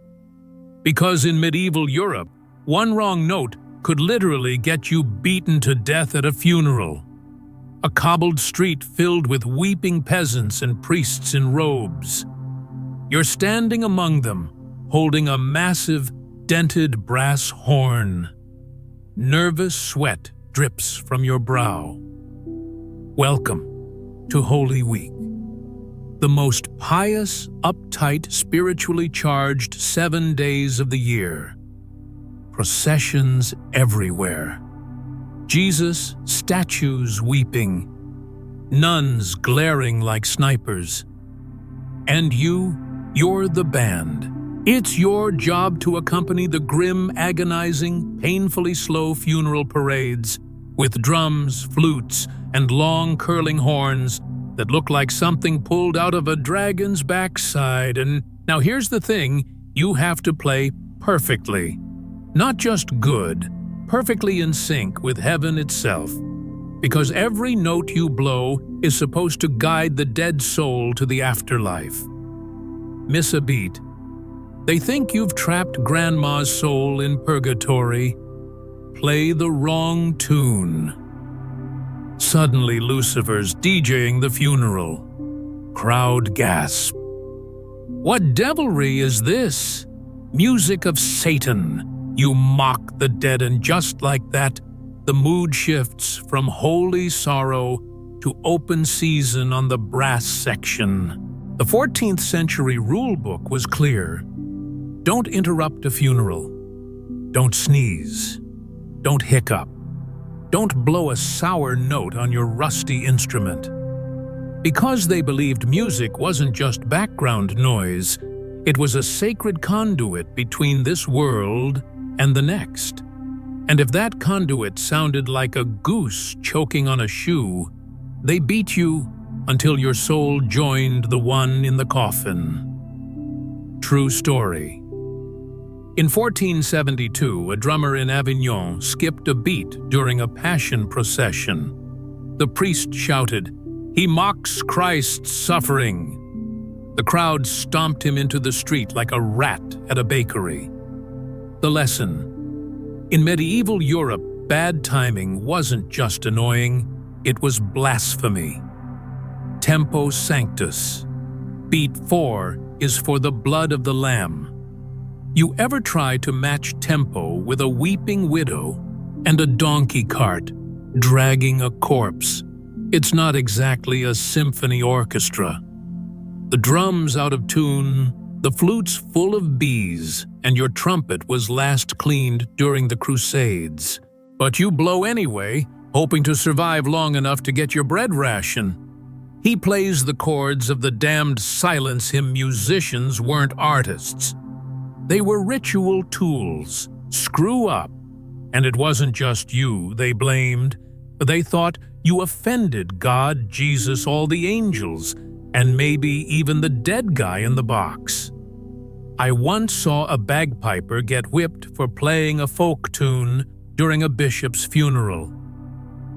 Speaker 1: Because in medieval Europe, one wrong note could literally get you beaten to death at a funeral. A cobbled street filled with weeping peasants and priests in robes. You're standing among them, holding a massive, dented brass horn. Nervous sweat drips from your brow. Welcome to Holy Week, the most pious, uptight, spiritually charged 7 days of the year. Processions everywhere. Jesus, statues weeping, nuns glaring like snipers. And you're the band. It's your job to accompany the grim, agonizing, painfully slow funeral parades with drums, flutes, and long curling horns that look like something pulled out of a dragon's backside. And now here's the thing, you have to play perfectly. Not just good, perfectly in sync with heaven itself. Because every note you blow is supposed to guide the dead soul to the afterlife. Miss a beat. They think you've trapped grandma's soul in purgatory. Play the wrong tune. Suddenly Lucifer's DJing the funeral. Crowd gasp. What devilry is this? Music of Satan. You mock the dead, and just like that, the mood shifts from holy sorrow to open season on the brass section. The 14th century rule book was clear. Don't interrupt a funeral. Don't sneeze. Don't hiccup. Don't blow a sour note on your rusty instrument. Because they believed music wasn't just background noise, it was a sacred conduit between this world and the next. And if that conduit sounded like a goose choking on a shoe, they beat you until your soul joined the one in the coffin. True story. In 1472, a drummer in Avignon skipped a beat during a passion procession. The priest shouted, "He mocks Christ's suffering." The crowd stomped him into the street like a rat at a bakery. The lesson. In medieval Europe, bad timing wasn't just annoying, it was blasphemy. Tempo sanctus. Beat 4 is for the blood of the Lamb. You ever try to match tempo with a weeping widow and a donkey cart dragging a corpse? It's not exactly a symphony orchestra. The drums out of tune, the flutes full of bees, and your trumpet was last cleaned during the Crusades. But you blow anyway, hoping to survive long enough to get your bread ration. He plays the chords of the damned silence hymn musicians weren't artists. They were ritual tools. Screw up. And it wasn't just you they blamed. They thought you offended God, Jesus, all the angels, and maybe even the dead guy in the box. I once saw a bagpiper get whipped for playing a folk tune during a bishop's funeral.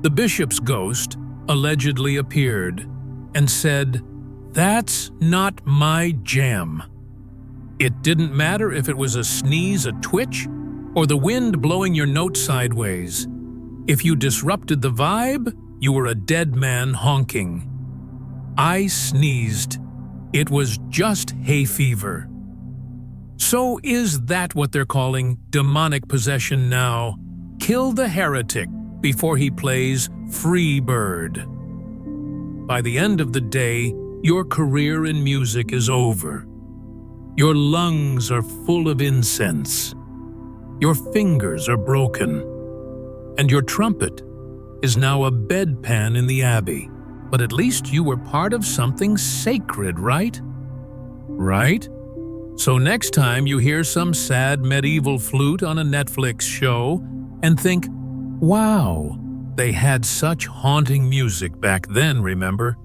Speaker 1: The bishop's ghost allegedly appeared and said, "That's not my jam." It didn't matter if it was a sneeze, a twitch, or the wind blowing your note sideways. If you disrupted the vibe, you were a dead man honking. I sneezed. It was just hay fever. So is that what they're calling demonic possession now? Kill the heretic before he plays free bird. By the end of the day, your career in music is over. Your lungs are full of incense. Your fingers are broken, and your trumpet is now a bedpan in the abbey. But at least you were part of something sacred, right? Right? So next time you hear some sad medieval flute on a Netflix show and think, wow, they had such haunting music back then, remember?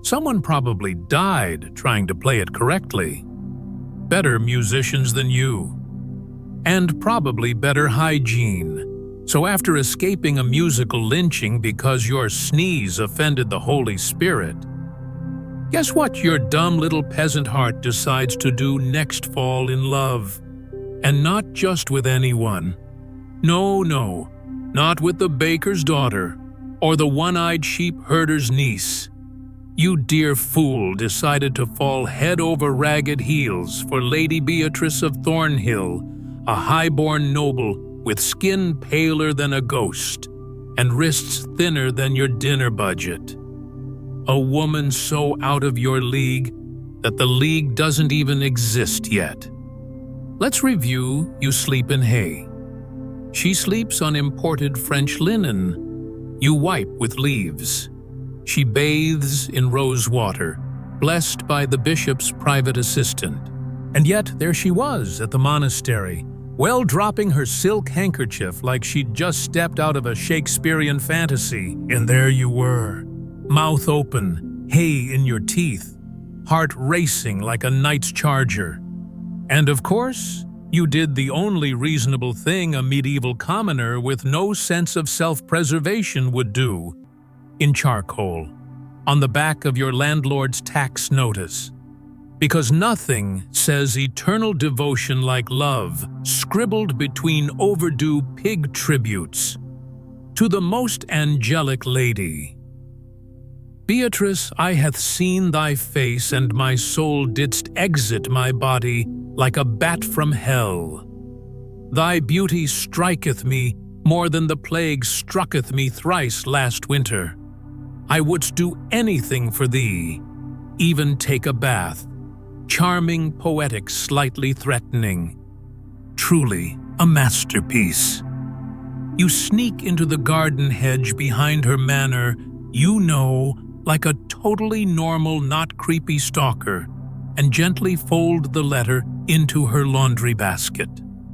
Speaker 1: Someone probably died trying to play it correctly. Better musicians than you. And probably better hygiene. So after escaping a musical lynching because your sneeze offended the Holy Spirit, guess what your dumb little peasant heart decides to do next fall in love? And not just with anyone. No, not with the baker's daughter or the one-eyed sheep herder's niece. You dear fool decided to fall head over ragged heels for Lady Beatrice of Thornhill, a high-born noble with skin paler than a ghost and wrists thinner than your dinner budget. A woman so out of your league that the league doesn't even exist yet. Let's review You Sleep in Hay. She sleeps on imported French linen you wipe with leaves. She bathes in rose water, blessed by the bishop's private assistant. And yet there she was at the monastery, well dropping her silk handkerchief like she'd just stepped out of a Shakespearean fantasy, and there you were, mouth open, hay in your teeth, heart racing like a knight's charger. And of course, you did the only reasonable thing a medieval commoner with no sense of self-preservation would do, in charcoal, on the back of your landlord's tax notice. Because nothing says eternal devotion like love, scribbled between overdue pig tributes. To the most angelic lady. Beatrice, I hath seen thy face, and my soul didst exit my body like a bat from hell. Thy beauty striketh me more than the plague strucketh me thrice last winter. I wouldst do anything for thee, even take a bath. Charming, poetic, slightly threatening. Truly a masterpiece. You sneak into the garden hedge behind her manor, you know, like a totally normal, not creepy stalker, and gently fold the letter into her laundry basket.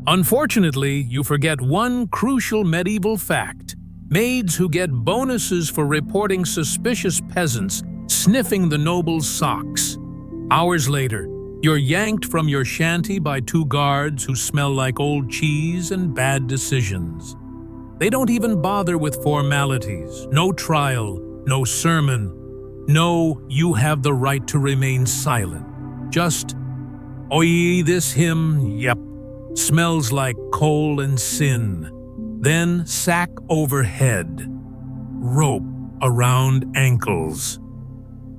Speaker 1: Unfortunately, you forget one crucial medieval fact. Maids who get bonuses for reporting suspicious peasants sniffing the noble's socks. Hours later, you're yanked from your shanty by two guards who smell like old cheese and bad decisions. They don't even bother with formalities, no trial, no sermon. No, you have the right to remain silent. Just, "Oi, this hymn, yep, smells like coal and sin." Then sack overhead, rope around ankles.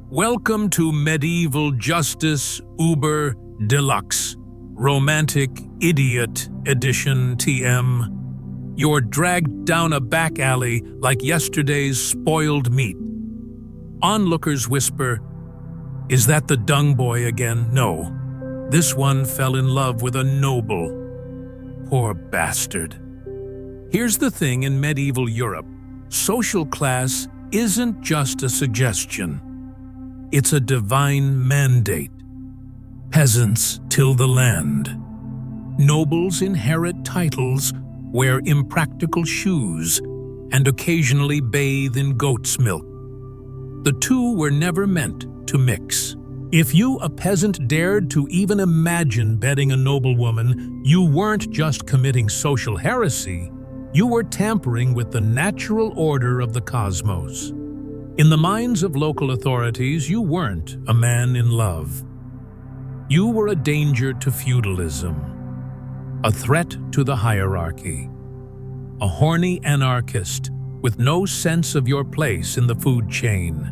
Speaker 1: Welcome to Medieval Justice Uber Deluxe, Romantic Idiot Edition TM. You're dragged down a back alley like yesterday's spoiled meat. Onlookers whisper, "Is that the dung boy again?" No, this one fell in love with a noble. Poor bastard. Here's the thing in medieval Europe. Social class isn't just a suggestion. It's a divine mandate. Peasants till the land. Nobles inherit titles, wear impractical shoes, and occasionally bathe in goat's milk. The two were never meant to mix. If you, a peasant, dared to even imagine bedding a noblewoman, you weren't just committing social heresy, you were tampering with the natural order of the cosmos. In the minds of local authorities, you weren't a man in love. You were a danger to feudalism, a threat to the hierarchy, a horny anarchist with no sense of your place in the food chain.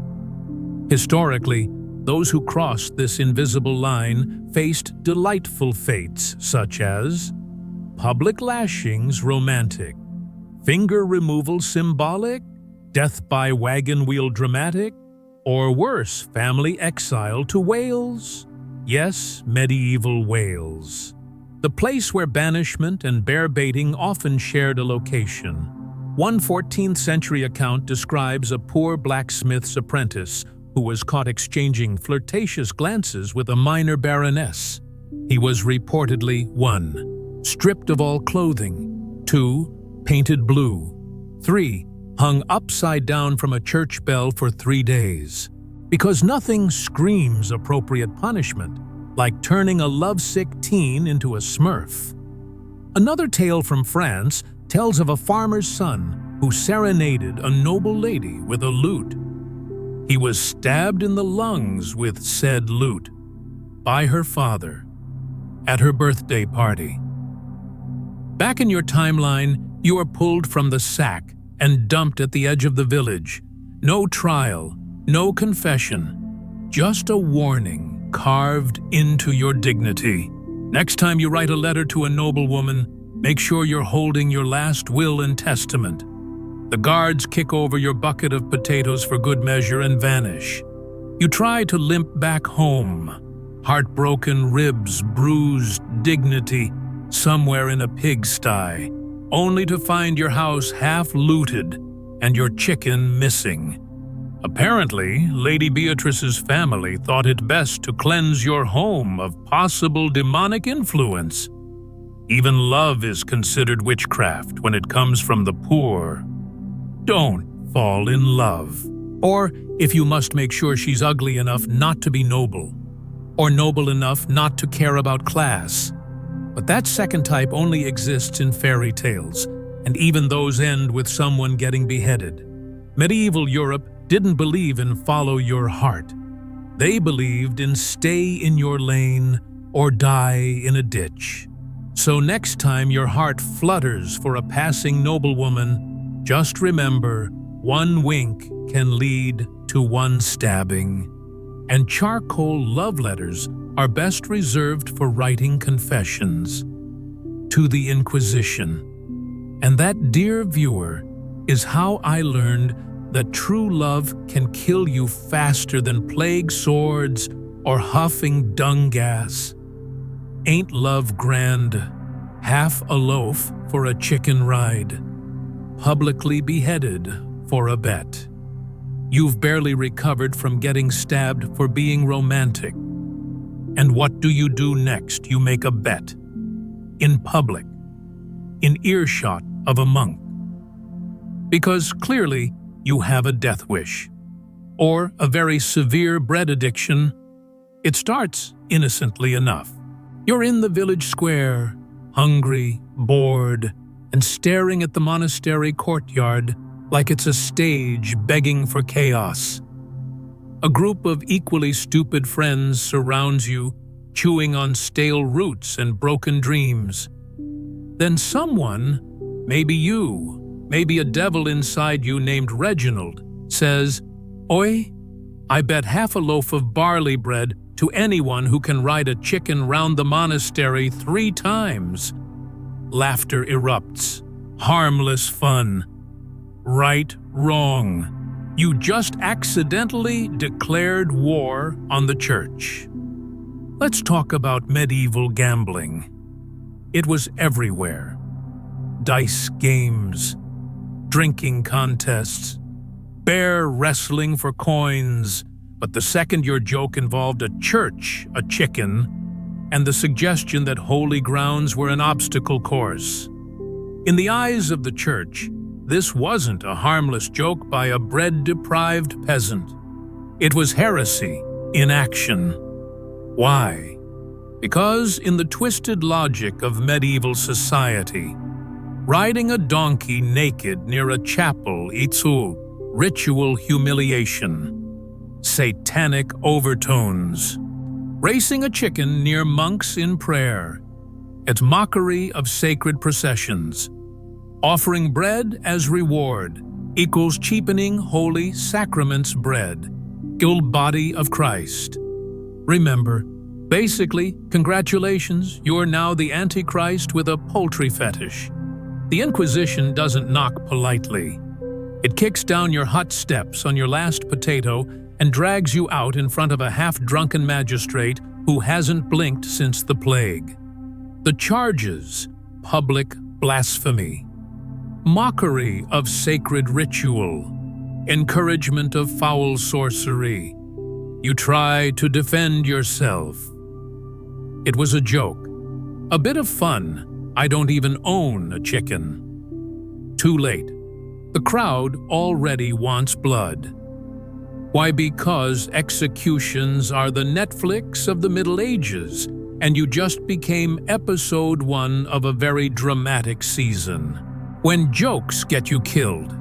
Speaker 1: Historically, those who crossed this invisible line faced delightful fates such as public lashings romantic, finger removal symbolic, death by wagon wheel dramatic, or worse, family exile to Wales. Yes, medieval Wales.
Speaker 2: the place where banishment and bear-baiting often shared a location. One 14th century account describes a poor blacksmith's apprentice who was caught exchanging flirtatious glances with a minor baroness. He was reportedly 1. Stripped of all clothing, 2. Painted blue, 3. Hung upside down from a church bell for 3 days. Because nothing screams appropriate punishment like turning a lovesick teen into a smurf. Another tale from France tells of a farmer's son who serenaded a noble lady with a lute. He was stabbed in the lungs with said lute by her father at her birthday party. Back in your timeline, you are pulled from the sack and dumped at the edge of the village. No trial, no confession, just a warning carved into your dignity. Next time you write a letter to a noblewoman, make sure you're holding your last will and testament. The guards kick over your bucket of potatoes for good measure and vanish. You try to limp back home, heartbroken ribs, bruised dignity, somewhere in a pigsty, only to find your house half looted and your chicken missing. Apparently, Lady Beatrice's family thought it best to cleanse your home of possible demonic influence. Even love is considered witchcraft when it comes from the poor. Don't fall in love. Or if you must, make sure she's ugly enough not to be noble, or noble enough not to care about class. But that second type only exists in fairy tales, and even those end with someone getting beheaded. Medieval Europe didn't believe in follow your heart. They believed in stay in your lane or die in a ditch. So next time your heart flutters for a passing noblewoman, just remember, one wink can lead to one stabbing. And charcoal love letters are best reserved for writing confessions to the Inquisition. And that, dear viewer, is how I learned that true love can kill you faster than plague swords or huffing dung gas. Ain't love grand? Half a loaf for a chicken ride. Publicly beheaded for a bet. You've barely recovered from getting stabbed for being romantic. And what do you do next? You make a bet. In public. In earshot of a monk. Because clearly, you have a death wish, or a very severe bread addiction. It starts innocently enough. You're in the village square, hungry, bored, and staring at the monastery courtyard like it's a stage begging for chaos. A group of equally stupid friends surrounds you, chewing on stale roots and broken dreams. Then someone, maybe you, maybe a devil inside you named Reginald, says, "Oi, I bet half a loaf of barley bread to anyone who can ride a chicken round the monastery 3 times. Laughter erupts. Harmless fun. Right, wrong. You just accidentally declared war on the church. Let's talk about medieval gambling. It was everywhere. Dice games, drinking contests, bear wrestling for coins, but the second your joke involved a church, a chicken, and the suggestion that holy grounds were an obstacle course. In the eyes of the church, this wasn't a harmless joke by a bread-deprived peasant. It was heresy in action. Why? Because in the twisted logic of medieval society, riding a donkey naked near a chapel equals ritual humiliation, satanic overtones. Racing a chicken near monks in prayer, it's mockery of sacred processions. Offering bread as reward equals cheapening holy sacraments bread, guild body of Christ. Remember, basically, congratulations, you're now the Antichrist with a poultry fetish. The Inquisition doesn't knock politely. It kicks down your hut steps on your last potato and drags you out in front of a half-drunken magistrate who hasn't blinked since the plague.
Speaker 1: The charges: public blasphemy, mockery of sacred ritual, encouragement of foul sorcery. You try to defend yourself. It was a joke, a bit of fun. I don't even own a chicken. Too late. The crowd already wants blood. Why? Because executions are the Netflix of the Middle Ages, and you just became episode 1 of a very dramatic season. When jokes get you killed.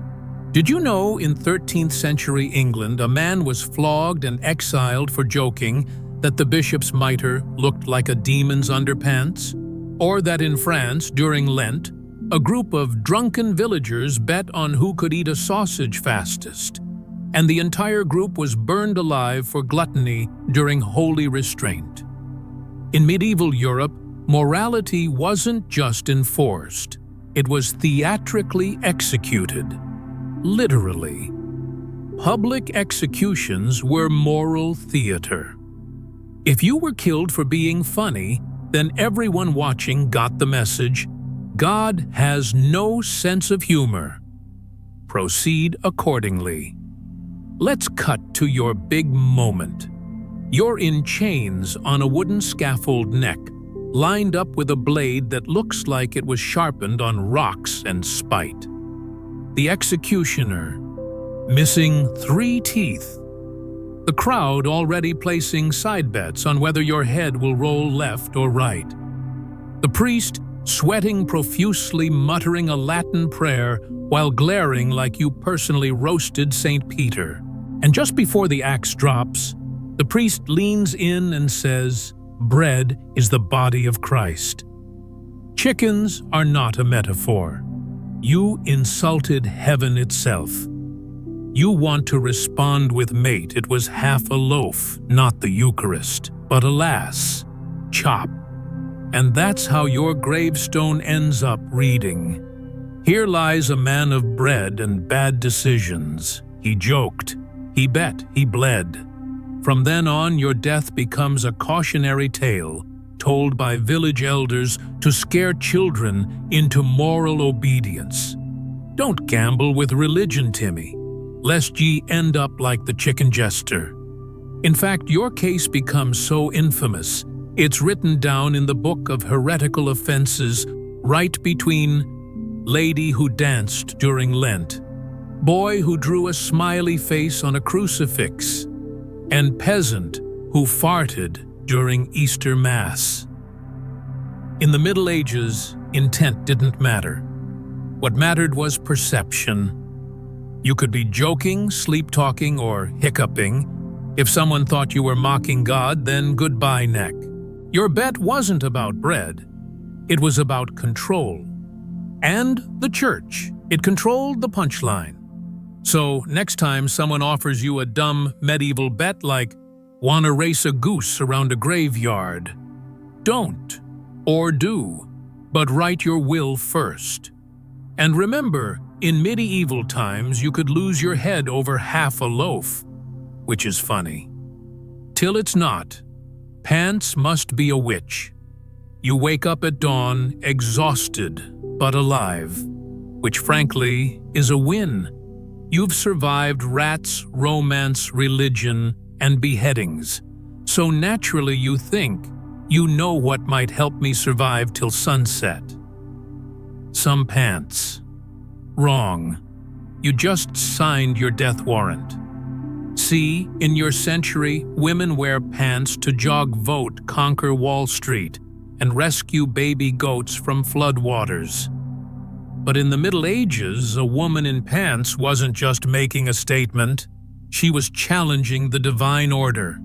Speaker 1: Did you know in 13th century England a man was flogged and exiled for joking that the bishop's mitre looked like a demon's underpants? Or that in France, during Lent, a group of drunken villagers bet on who could eat a sausage fastest, and the entire group was burned alive for gluttony during holy restraint. In medieval Europe, morality wasn't just enforced, it was theatrically executed. Literally. Public executions were moral theater. If you were killed for being funny, then everyone watching got the message: God has no sense of humor. Proceed accordingly. Let's cut to your big moment. You're in chains on a wooden scaffold neck, lined up with a blade that looks like it was sharpened on rocks and spite. The executioner, missing 3 teeth. The crowd already placing side bets on whether your head will roll left or right. The priest, sweating profusely, muttering a Latin prayer while glaring like you personally roasted St. Peter. And just before the axe drops, the priest leans in and says, "Bread is the body of Christ." Chickens are not a metaphor. You insulted heaven itself. You want to respond with mate. It was half a loaf, not the Eucharist. But alas, chop. And that's how your gravestone ends up reading. Here lies a man of bread and bad decisions. He joked, he bet, he bled. From then on, your death becomes a cautionary tale told by village elders to scare children into moral obedience. Don't gamble with religion, Timmy, lest ye end up like the chicken jester. In fact, your case becomes so infamous, it's written down in the book of heretical offenses right between lady who danced during Lent, boy who drew a smiley face on a crucifix, and peasant who farted during Easter Mass. In the Middle Ages, intent didn't matter. What mattered was perception. You could be joking, sleep-talking, or hiccuping. If someone thought you were mocking God, then goodbye neck. Your bet wasn't about bread. It was about control. And the church. It controlled the punchline. So next time someone offers you a dumb medieval bet like, "Wanna race a goose around a graveyard?" Don't, or do, but write your will first. And remember, in medieval times you could lose your head over half a loaf, which is funny. Till it's not. Pants must be a witch. You wake up at dawn exhausted but alive, which frankly is a win. You've survived rats, romance, religion, and beheadings. So naturally you think, you know what might help me survive till sunset. Some pants. Wrong. You just signed your death warrant. See, in your century, women wear pants to jog vote, conquer Wall Street, and rescue baby goats from floodwaters. But in the Middle Ages, a woman in pants wasn't just making a statement. She was challenging the divine order.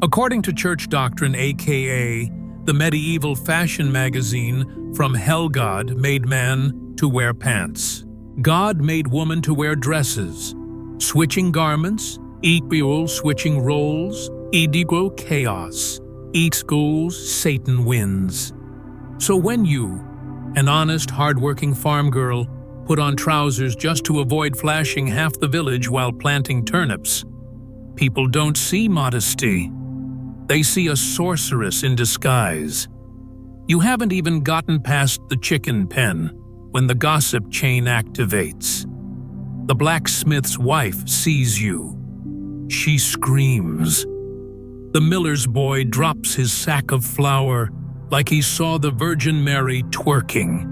Speaker 1: According to church doctrine, aka the medieval fashion magazine, from hell God made man to wear pants. God made woman to wear dresses. Switching garments equals switching roles, equal chaos. Equals Satan wins. So when you, an honest, hard-working farm girl, put on trousers just to avoid flashing half the village while planting turnips, people don't see modesty. They see a sorceress in disguise. You haven't even gotten past the chicken pen when the gossip chain activates. The blacksmith's wife sees you. She screams. The miller's boy drops his sack of flour like he saw the Virgin Mary twerking.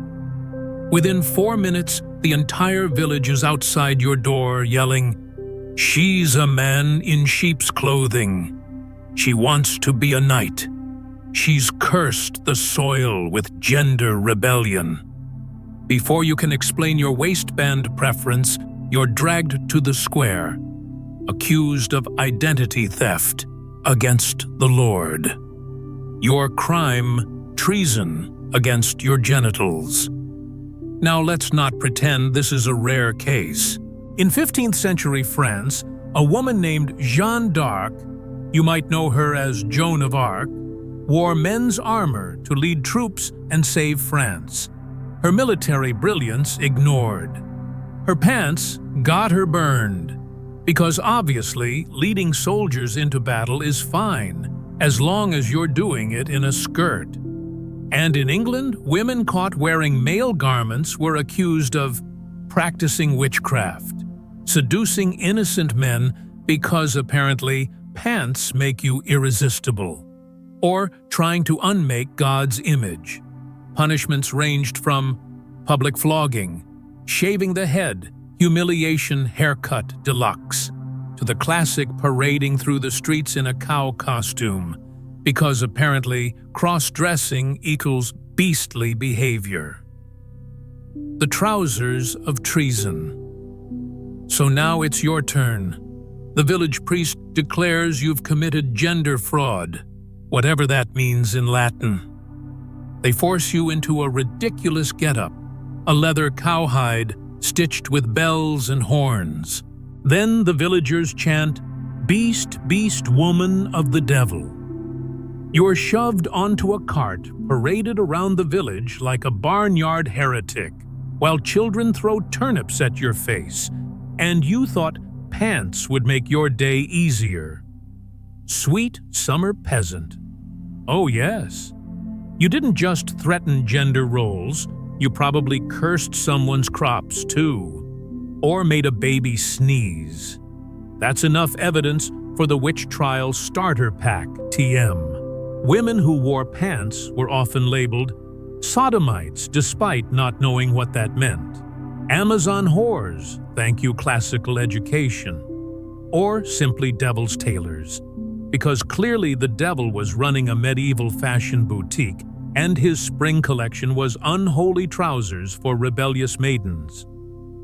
Speaker 1: Within 4 minutes, the entire village is outside your door yelling, "She's a man in sheep's clothing. She wants to be a knight. She's cursed the soil with gender rebellion." Before you can explain your waistband preference, you're dragged to the square, accused of identity theft against the Lord. Your crime, treason against your genitals. Now let's not pretend this is a rare case.
Speaker 2: In 15th century France, a woman named Jeanne d'Arc, you might know her as Joan of Arc, wore men's armor to lead troops and save France. Her military brilliance ignored. Her pants got her burned, because obviously leading soldiers into battle is fine, as long as you're doing it in a skirt. And in England, women caught wearing male garments were accused of practicing witchcraft, seducing innocent men because apparently pants make you irresistible, or trying to unmake God's image. Punishments ranged from public flogging, shaving the head, humiliation haircut deluxe, to the classic parading through the streets in a cow costume, because apparently cross-dressing equals beastly behavior. The trousers of treason. So now it's your turn. The village priest declares you've committed gender fraud, whatever that means in Latin. They force you into a ridiculous getup, a leather cowhide stitched with bells and horns. Then the villagers chant, "Beast, beast, woman of the devil." You're shoved onto a cart, paraded around the village like a barnyard heretic, while children throw turnips at your face, and you thought pants would make your day easier. Sweet summer peasant. Oh yes. You didn't just threaten gender roles, you probably cursed someone's crops too, or made a baby sneeze. That's enough evidence for the witch trial starter pack, TM. Women who wore pants were often labeled sodomites despite not knowing what that meant. Amazon whores, thank you classical education. Or simply devil's tailors, because clearly the devil was running a medieval fashion boutique and his spring collection was unholy trousers for rebellious maidens.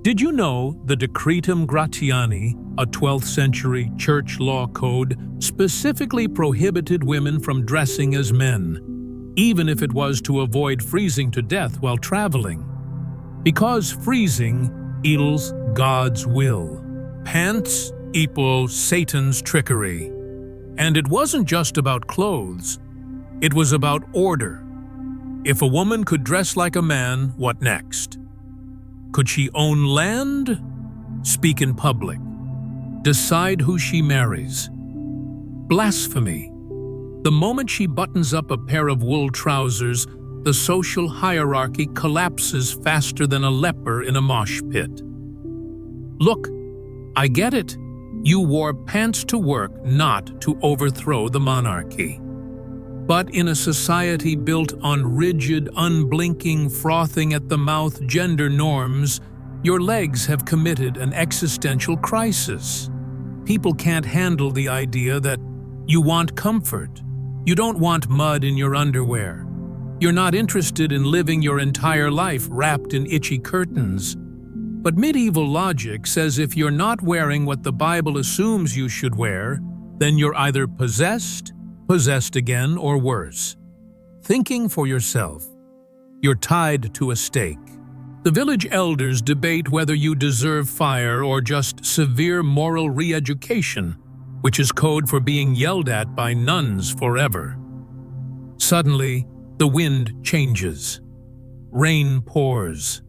Speaker 2: Did you know the Decretum Gratiani, a 12th century church law code, specifically prohibited women from dressing as men, even if it was to avoid freezing to death while traveling? Because freezing equals God's will. Pants equal Satan's trickery. And it wasn't just about clothes, it was about order. If a woman could dress like a man, what next? Could she own land? Speak in public? Decide who she marries? Blasphemy. The moment she buttons up a pair of wool trousers, the social hierarchy collapses faster than a leper in a mosh pit. Look, I get it. You wore pants to work, not to overthrow the monarchy. But in a society built on rigid, unblinking, frothing-at-the-mouth gender norms, your legs have committed an existential crisis. People can't handle the idea that you want comfort. You don't want mud in your underwear. You're not interested in living your entire life wrapped in itchy curtains. But medieval logic says if you're not wearing what the Bible assumes you should wear, then you're either possessed again, or worse. Thinking for yourself. You're tied to a stake. The village elders debate whether you deserve fire or just severe moral re-education, which is code for being yelled at by nuns forever. Suddenly, the wind changes. Rain pours.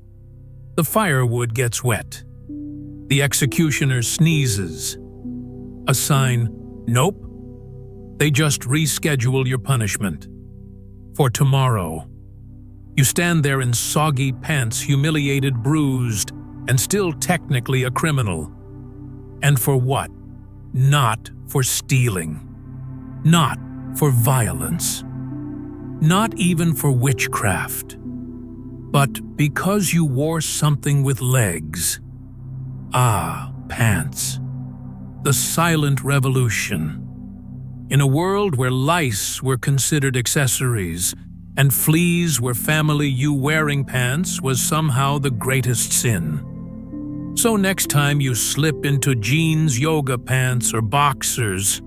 Speaker 2: The firewood gets wet. The executioner sneezes. A sign, nope. They just reschedule your punishment for tomorrow.
Speaker 1: You stand there in soggy pants, humiliated, bruised, and still technically a criminal. And for what? Not for stealing. Not for violence. Not even for witchcraft. But because you wore something with legs. Ah, pants. The silent revolution. In a world where lice were considered accessories and fleas were family, you wearing pants was somehow the greatest sin. So next time you slip into jeans, yoga pants, or boxers,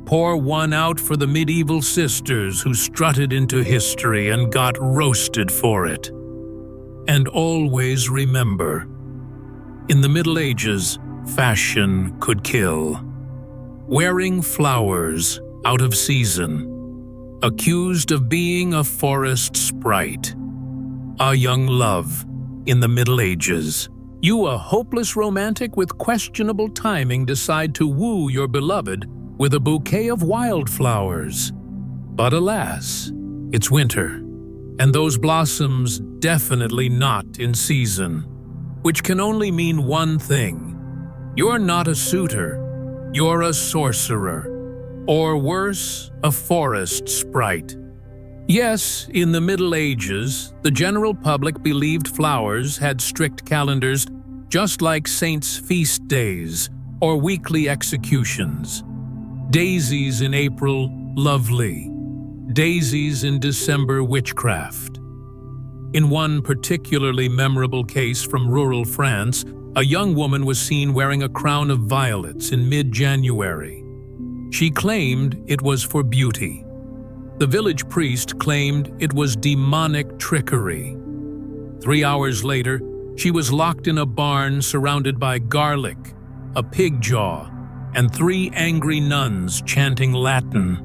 Speaker 1: pour one out for the medieval sisters who strutted into history and got roasted for it. And always remember, in the Middle Ages, fashion could kill. Wearing flowers out of season, accused of being a forest sprite. A young love in the Middle Ages. You, a hopeless romantic with questionable timing, decide to woo your beloved with a bouquet of wildflowers. But alas, it's winter, and those blossoms definitely not in season, which can only mean one thing. You're not a suitor, you're a sorcerer. Or worse, a forest sprite. Yes, in the Middle Ages, the general public believed flowers had strict calendars, just like saints' feast days or weekly executions. Daisies in April, lovely. Daisies in December, witchcraft. In one particularly memorable case from rural France, a young woman was seen wearing a crown of violets in mid-January. She claimed it was for beauty. The village priest claimed it was demonic trickery. 3 hours later, she was locked in a barn surrounded by garlic, a pig jaw, and 3 angry nuns chanting Latin.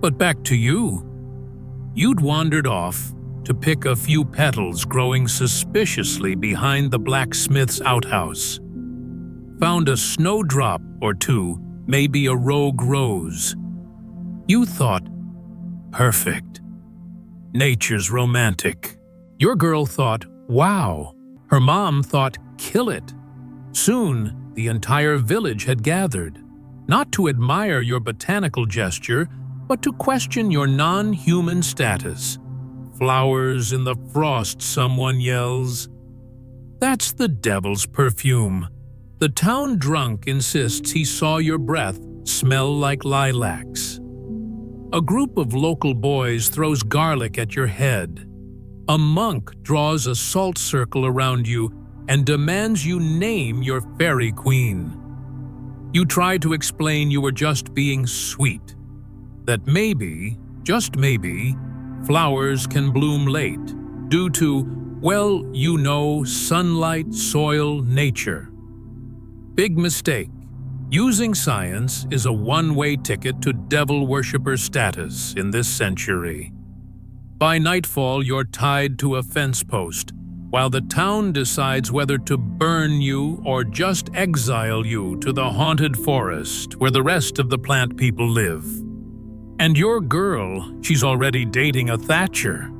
Speaker 1: But back to you. You'd wandered off to pick a few petals growing suspiciously behind the blacksmith's outhouse. Found a snowdrop or two, maybe a rogue rose. You thought, perfect. Nature's romantic. Your girl thought, wow. Her mom thought, kill it. Soon, the entire village had gathered, not to admire your botanical gesture, but to question your non-human status. Flowers in the frost, someone yells. That's the devil's perfume. The town drunk insists he saw your breath smell like lilacs. A group of local boys throws garlic at your head. A monk draws a salt circle around you and demands you name your fairy queen. You try to explain you were just being sweet, that maybe, just maybe, flowers can bloom late due to, well, you know, sunlight, soil, nature. Big mistake. Using science is a one-way ticket to devil worshipper status in this century. By nightfall, you're tied to a fence post, while the town decides whether to burn you or just exile you to the haunted forest where the rest of the plant people live. And your girl, she's already dating a thatcher.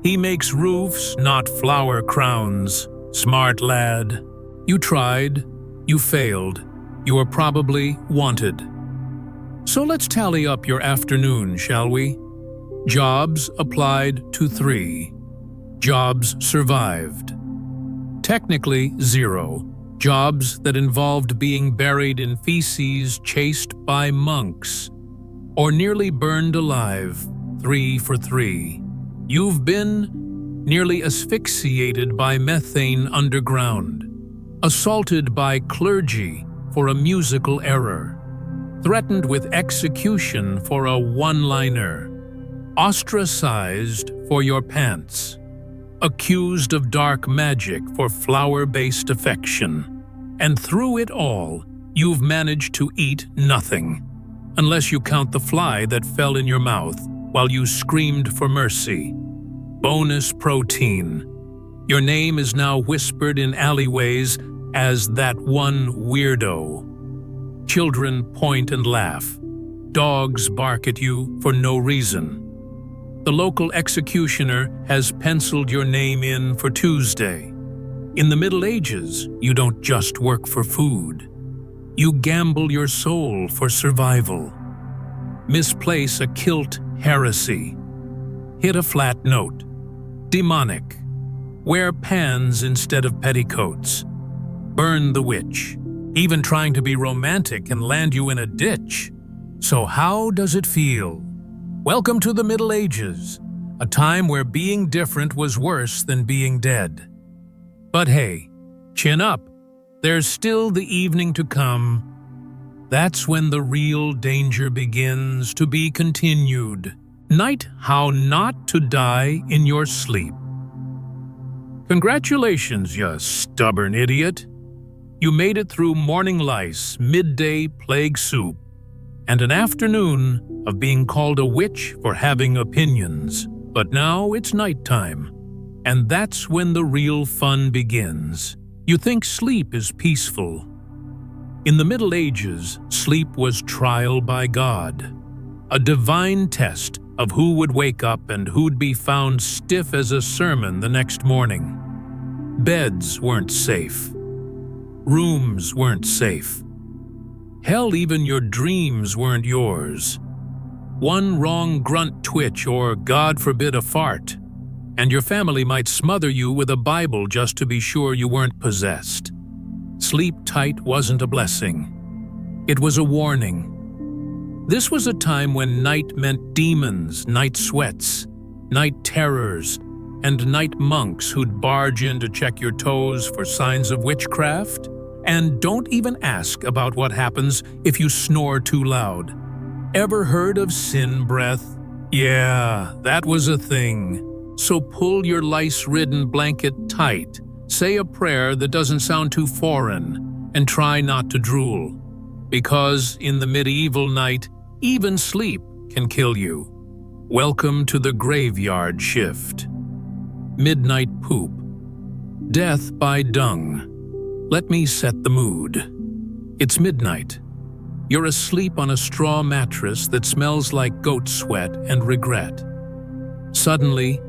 Speaker 1: He makes roofs, not flower crowns. Smart lad. You tried. You failed. You were probably wanted. So let's tally up your afternoon, shall we? Jobs applied to 3. Jobs survived. Technically 0. Jobs that involved being buried in feces chased by monks. Or nearly burned alive, 3 for 3. You've been nearly asphyxiated by methane underground. Assaulted by clergy for a musical error, threatened with execution for a one-liner, ostracized for your pants, accused of dark magic for flower-based affection, and through it all, you've managed to eat nothing, unless you count the fly that fell in your mouth while you screamed for mercy. Bonus protein. Your name is now whispered in alleyways as that one weirdo. Children point and laugh. Dogs bark at you for no reason. The local executioner has penciled your name in for Tuesday. In the Middle Ages, you don't just work for food. You gamble your soul for survival. Misplace a kilt heresy. Hit a flat note. Demonic. Wear pans instead of petticoats. Burn the witch. Even trying to be romantic can land you in a ditch. So how does it feel? Welcome to the Middle Ages, a time where being different was worse than being dead. But hey, chin up. There's still the evening to come. That's when the real danger begins, to be continued. Night How Not to Die in Your Sleep. Congratulations, you stubborn idiot. You made it through morning lice, midday plague soup, and an afternoon of being called a witch for having opinions. But now it's nighttime, and that's when the real fun begins. You think sleep is peaceful. In the Middle Ages, sleep was trial by God, a divine test of who would wake up and who'd be found stiff as a sermon the next morning. Beds weren't safe. Rooms weren't safe. Hell, even your dreams weren't yours. One wrong grunt twitch or, God forbid, a fart, and your family might smother you with a Bible just to be sure you weren't possessed. Sleep tight wasn't a blessing. It was a warning. This was a time when night meant demons, night sweats, night terrors, and night monks who'd barge in to check your toes for signs of witchcraft. And don't even ask about what happens if you snore too loud. Ever heard of sin breath? Yeah, that was a thing. So pull your lice-ridden blanket tight, say a prayer that doesn't sound too foreign, and try not to drool. Because in the medieval night, even sleep can kill you. Welcome to the graveyard shift. Midnight poop. Death by dung. Let me set the mood. It's midnight. You're asleep on a straw mattress that smells like goat sweat and regret. Suddenly,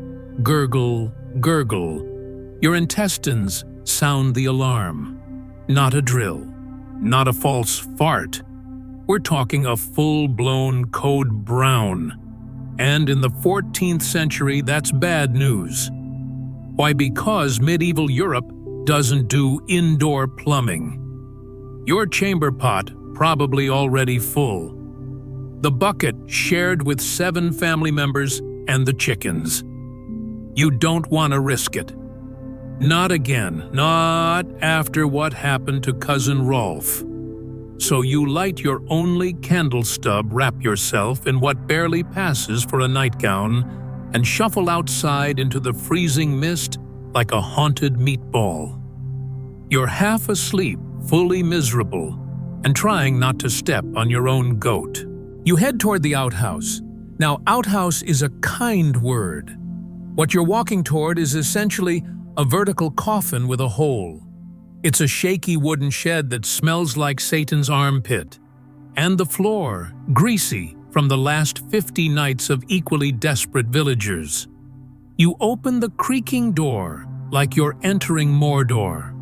Speaker 1: gurgle, gurgle. Your intestines sound the alarm. Not a drill. Not a false fart. We're talking a full-blown code brown. And in the 14th century, that's bad news. Why? Because medieval Europe doesn't do indoor plumbing. Your chamber pot probably already full. The bucket shared with 7 family members and the chickens. You don't want to risk it. Not again, not after what happened to Cousin Rolf. So you light your only candle stub, wrap yourself in what barely passes for a nightgown, and shuffle outside into the freezing mist like a haunted meatball. You're half asleep, fully miserable, and trying not to step on your own goat. You head toward the outhouse. Now, outhouse is a kind word. What you're walking toward is essentially a vertical coffin with a hole. It's a shaky wooden shed that smells like Satan's armpit, and the floor greasy from the last 50 nights of equally desperate villagers. You open the creaking door like you're entering Mordor.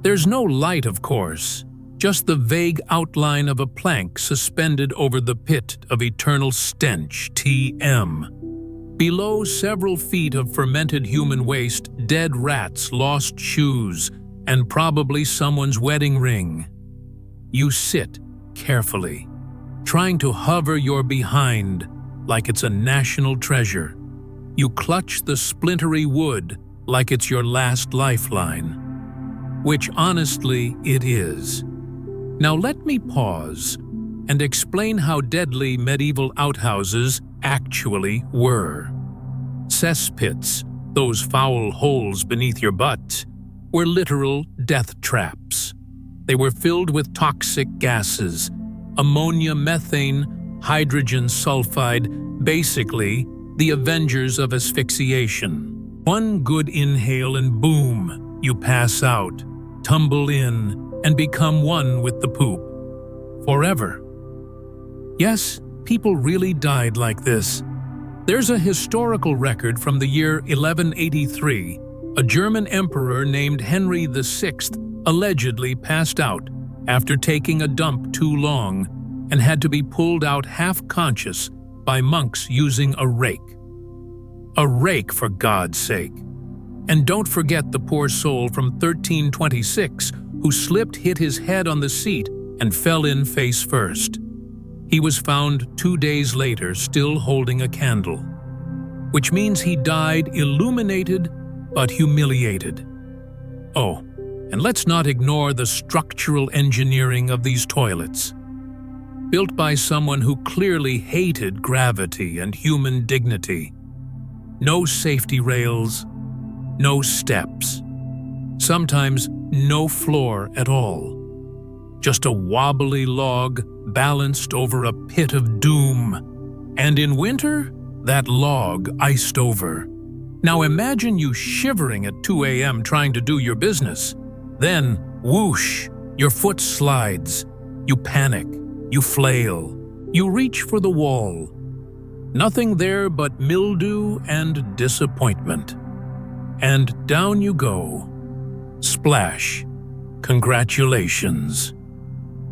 Speaker 1: There's no light, of course, just the vague outline of a plank suspended over the pit of eternal stench, TM. Below, several feet of fermented human waste, dead rats, lost shoes, and probably someone's wedding ring. You sit carefully, trying to hover your behind like it's a national treasure. You clutch the splintery wood like it's your last lifeline, which honestly it is. Now let me pause and explain how deadly medieval outhouses actually were. Cesspits, those foul holes beneath your butt, were literal death traps. They were filled with toxic gases, ammonia, methane, hydrogen sulfide, basically the Avengers of asphyxiation. One good inhale and boom, you pass out, tumble in, and become one with the poop. Forever. Yes, people really died like this. There's a historical record from the year 1183. A German emperor named Henry VI allegedly passed out after taking a dump too long and had to be pulled out half-conscious by monks using a rake. A rake, for God's sake. And don't forget the poor soul from 1326 who slipped, hit his head on the seat, and fell in face first. He was found 2 days later still holding a candle, which means he died illuminated but humiliated. Oh, and let's not ignore the structural engineering of these toilets. Built by someone who clearly hated gravity and human dignity. No safety rails, no steps. Sometimes no floor at all. Just a wobbly log balanced over a pit of doom. And in winter, that log iced over. Now imagine you shivering at 2 a.m. trying to do your business. Then, whoosh, your foot slides. You panic. You flail. You reach for the wall. Nothing there but mildew and disappointment. And down you go. Splash. Congratulations.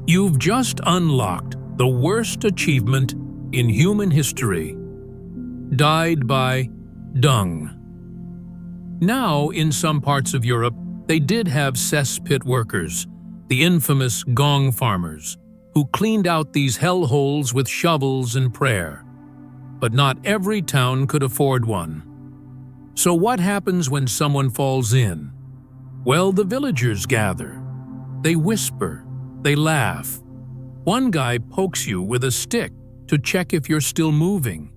Speaker 1: You've just unlocked the worst achievement in human history. Died by dung. Now, in some parts of Europe, they did have cesspit workers, the infamous gong farmers, who cleaned out these hellholes with shovels and prayer. But not every town could afford one. So what happens when someone falls in? Well, the villagers gather. They whisper. They laugh. One guy pokes you with a stick to check if you're still moving.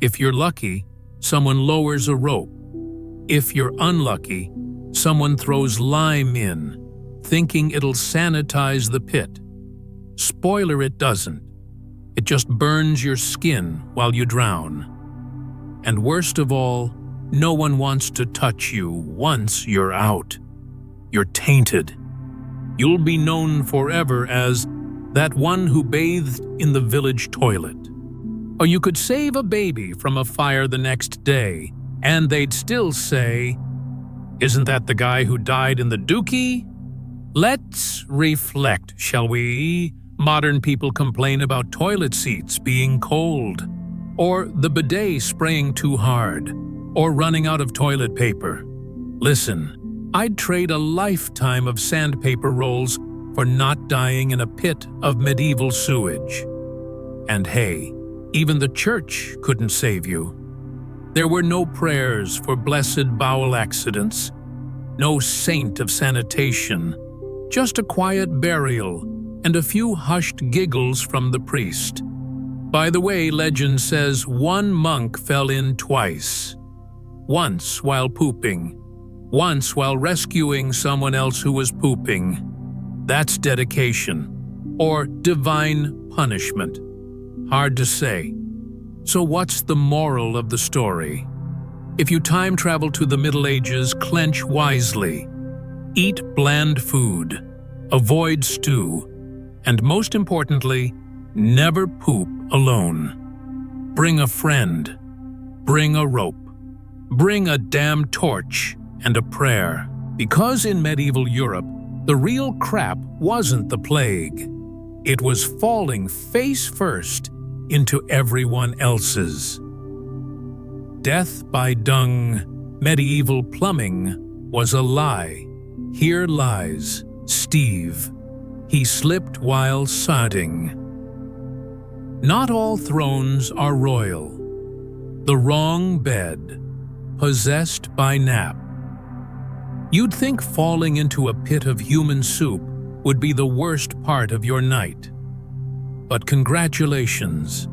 Speaker 1: If you're lucky, someone lowers a rope. If you're unlucky, someone throws lime in, thinking it'll sanitize the pit. Spoiler, it doesn't. It just burns your skin while you drown. And worst of all, no one wants to touch you once you're out. You're tainted. You'll be known forever as that one who bathed in the village toilet. Or you could save a baby from a fire the next day, and they'd still say, "Isn't that the guy who died in the dookie?" Let's reflect, shall we? Modern people complain about toilet seats being cold, or the bidet spraying too hard, or running out of toilet paper. Listen, I'd trade a lifetime of sandpaper rolls for not dying in a pit of medieval sewage. And hey, even the church couldn't save you. There were no prayers for blessed bowel accidents, no saint of sanitation, just a quiet burial and a few hushed giggles from the priest. By the way, legend says one monk fell in twice. Once while pooping, once while rescuing someone else who was pooping. That's dedication, or divine punishment. Hard to say. So what's the moral of the story? If you time travel to the Middle Ages, clench wisely. Eat bland food. Avoid stew. And most importantly, never poop alone. Bring a friend. Bring a rope. Bring a damn torch and a prayer. Because in medieval Europe, the real crap wasn't the plague. It was falling face first into everyone else's. Death by dung, medieval plumbing, was a lie. Here lies Steve. He slipped while sodding. Not all thrones are royal. The wrong bed, possessed by nap. You'd think falling into a pit of human soup would be the worst part of your night. But congratulations.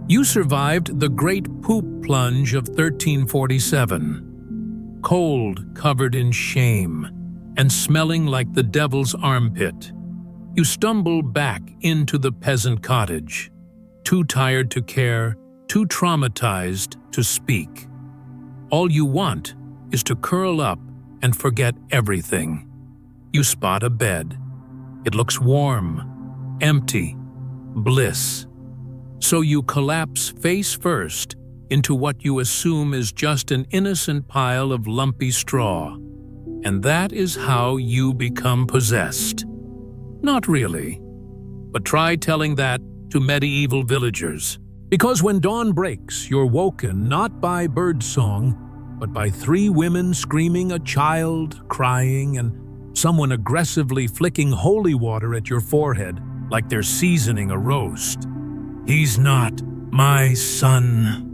Speaker 1: You survived the Great Poop Plunge of 1347. Cold, covered in shame, and smelling like the devil's armpit. You stumble back into the peasant cottage, too tired to care, too traumatized to speak. All you want is to curl up and forget everything. You spot a bed. It looks warm, empty, bliss. So you collapse face first into what you assume is just an innocent pile of lumpy straw. And that is how you become possessed. Not really. But try telling that to medieval villagers.
Speaker 2: Because when dawn breaks, you're woken not by birdsong, but by 3 women screaming, a child crying, and someone aggressively flicking holy water at your forehead like they're seasoning a roast.
Speaker 1: "He's not my son."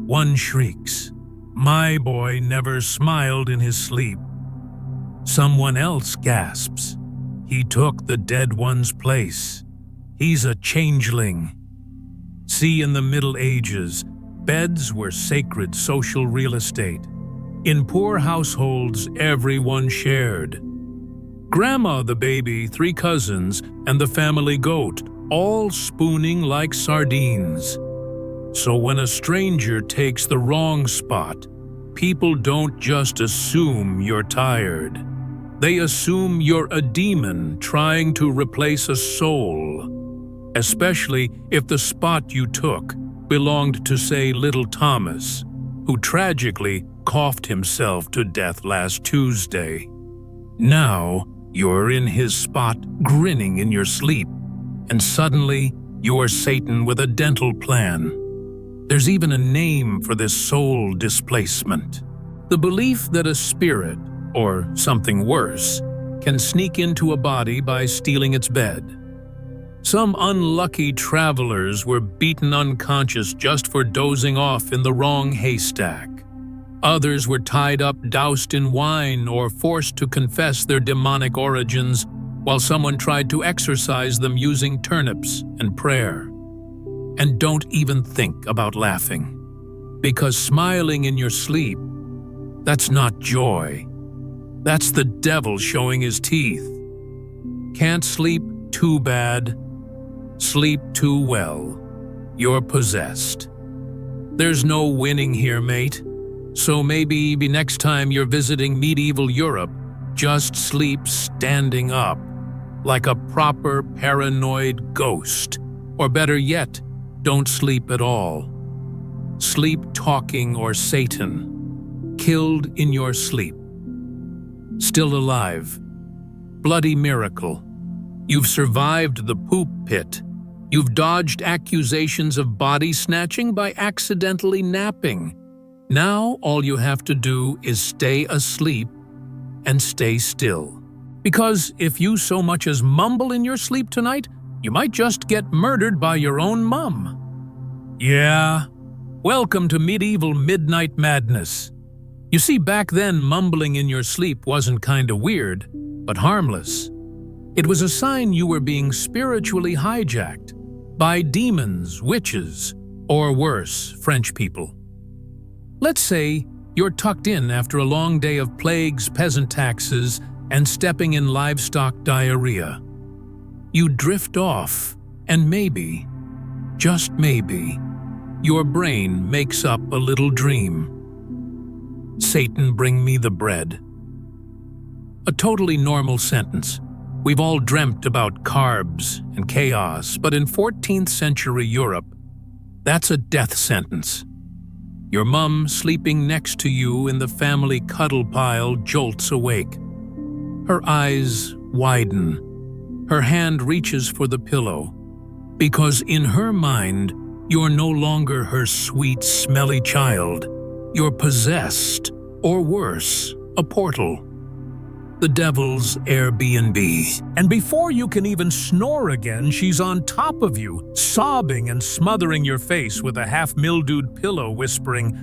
Speaker 1: One shrieks, "My boy never smiled in his sleep." Someone else gasps, "He took the dead one's place. He's a changeling." See, in the Middle Ages, beds were sacred social real estate. In poor households, everyone shared. Grandma, the baby, 3 cousins, and the family goat, all spooning like sardines. So when a stranger takes the wrong spot, people don't just assume you're tired. They assume you're a demon trying to replace a soul, especially if the spot you took belonged to, say, little Thomas, who tragically coughed himself to death last Tuesday. Now you're in his spot, grinning in your sleep, and suddenly you're Satan with a dental plan. There's even a name for this soul displacement. The belief that a spirit, or something worse, can sneak into a body by stealing its bed. Some unlucky travelers were beaten unconscious just for dozing off in the wrong haystack. Others were tied up, doused in wine, or forced to confess their demonic origins while someone tried to exorcise them using turnips and prayer. And don't even think about laughing, because smiling in your sleep, that's not joy. That's the devil showing his teeth. Can't sleep? Too bad. Sleep too well. You're possessed. There's no winning here, mate. So maybe next time you're visiting medieval Europe, just sleep standing up, like a proper paranoid ghost. Or better yet, don't sleep at all. Sleep talking or Satan. Killed in your sleep. Still alive. Bloody miracle. You've survived the poop pit. You've dodged accusations of body snatching by accidentally napping. Now all you have to do is stay asleep and stay still. Because if you so much as mumble in your sleep tonight, you might just get murdered by your own mum. Yeah, welcome to medieval midnight madness. You see, back then, mumbling in your sleep wasn't kinda weird, but harmless. It was a sign you were being spiritually hijacked by demons, witches, or worse, French people. Let's say you're tucked in after a long day of plagues, peasant taxes, and stepping in livestock diarrhea. You drift off, and maybe, just maybe, your brain makes up a little dream. Satan, bring me the bread. A totally normal sentence. We've all dreamt about carbs and chaos, but in 14th century Europe, that's a death sentence. Your mum, sleeping next to you in the family cuddle pile, jolts awake. Her eyes widen. Her hand reaches for the pillow, because in her mind, you're no longer her sweet, smelly child. You're possessed, or worse, a portal. The devil's Airbnb. And before you can even snore again, she's on top of you, sobbing and smothering your face with a half-mildewed pillow, whispering,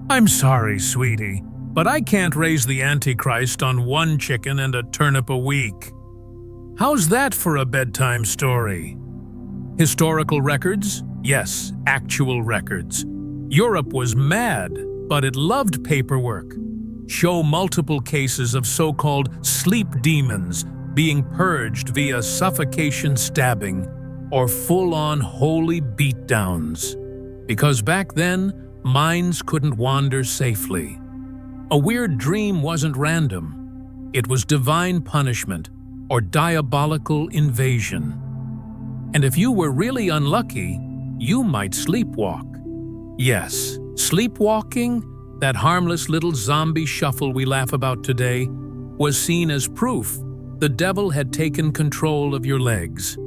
Speaker 1: "I'm sorry, sweetie, but I can't raise the Antichrist on 1 chicken and a turnip a week." How's that for a bedtime story? Historical records? Yes, actual records. Europe was mad, but it loved paperwork. Show multiple cases of so-called sleep demons being purged via suffocation stabbing or full-on holy beatdowns. Because back then, minds couldn't wander safely. A weird dream wasn't random. It was divine punishment or diabolical invasion. And if you were really unlucky, you might sleepwalk. Yes, Sleepwalking, that harmless little zombie shuffle we laugh about today, was seen as proof the devil had taken control of your legs.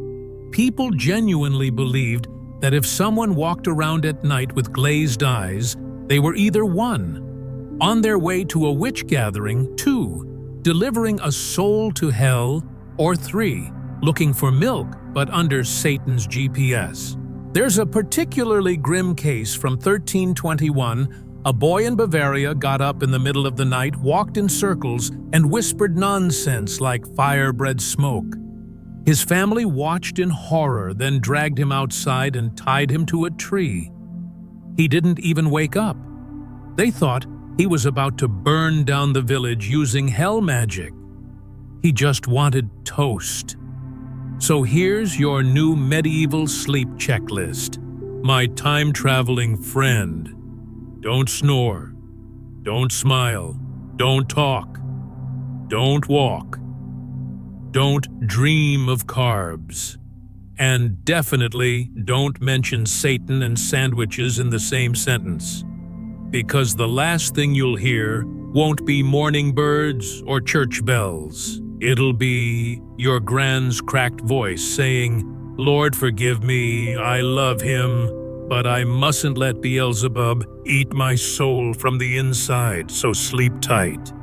Speaker 1: People genuinely believed that if someone walked around at night with glazed eyes, they were either 1, on their way to a witch gathering, 2, delivering a soul to hell, or 3, looking for milk but under Satan's GPS. There's a particularly grim case from 1321. A boy in Bavaria got up in the middle of the night, walked in circles, and whispered nonsense like fire-bred smoke. His family watched in horror, then dragged him outside and tied him to a tree. He didn't even wake up. They thought he was about to burn down the village using hell magic. He just wanted toast. So here's your new medieval sleep checklist. My time-traveling friend. Don't snore. Don't smile. Don't talk. Don't walk. Don't dream of carbs. And definitely don't mention Satan and sandwiches in the same sentence. Because the last thing you'll hear won't be morning birds or church bells. It'll be your grand's cracked voice saying, "Lord, forgive me, I love him, but I mustn't let Beelzebub eat my soul from the inside, so sleep tight."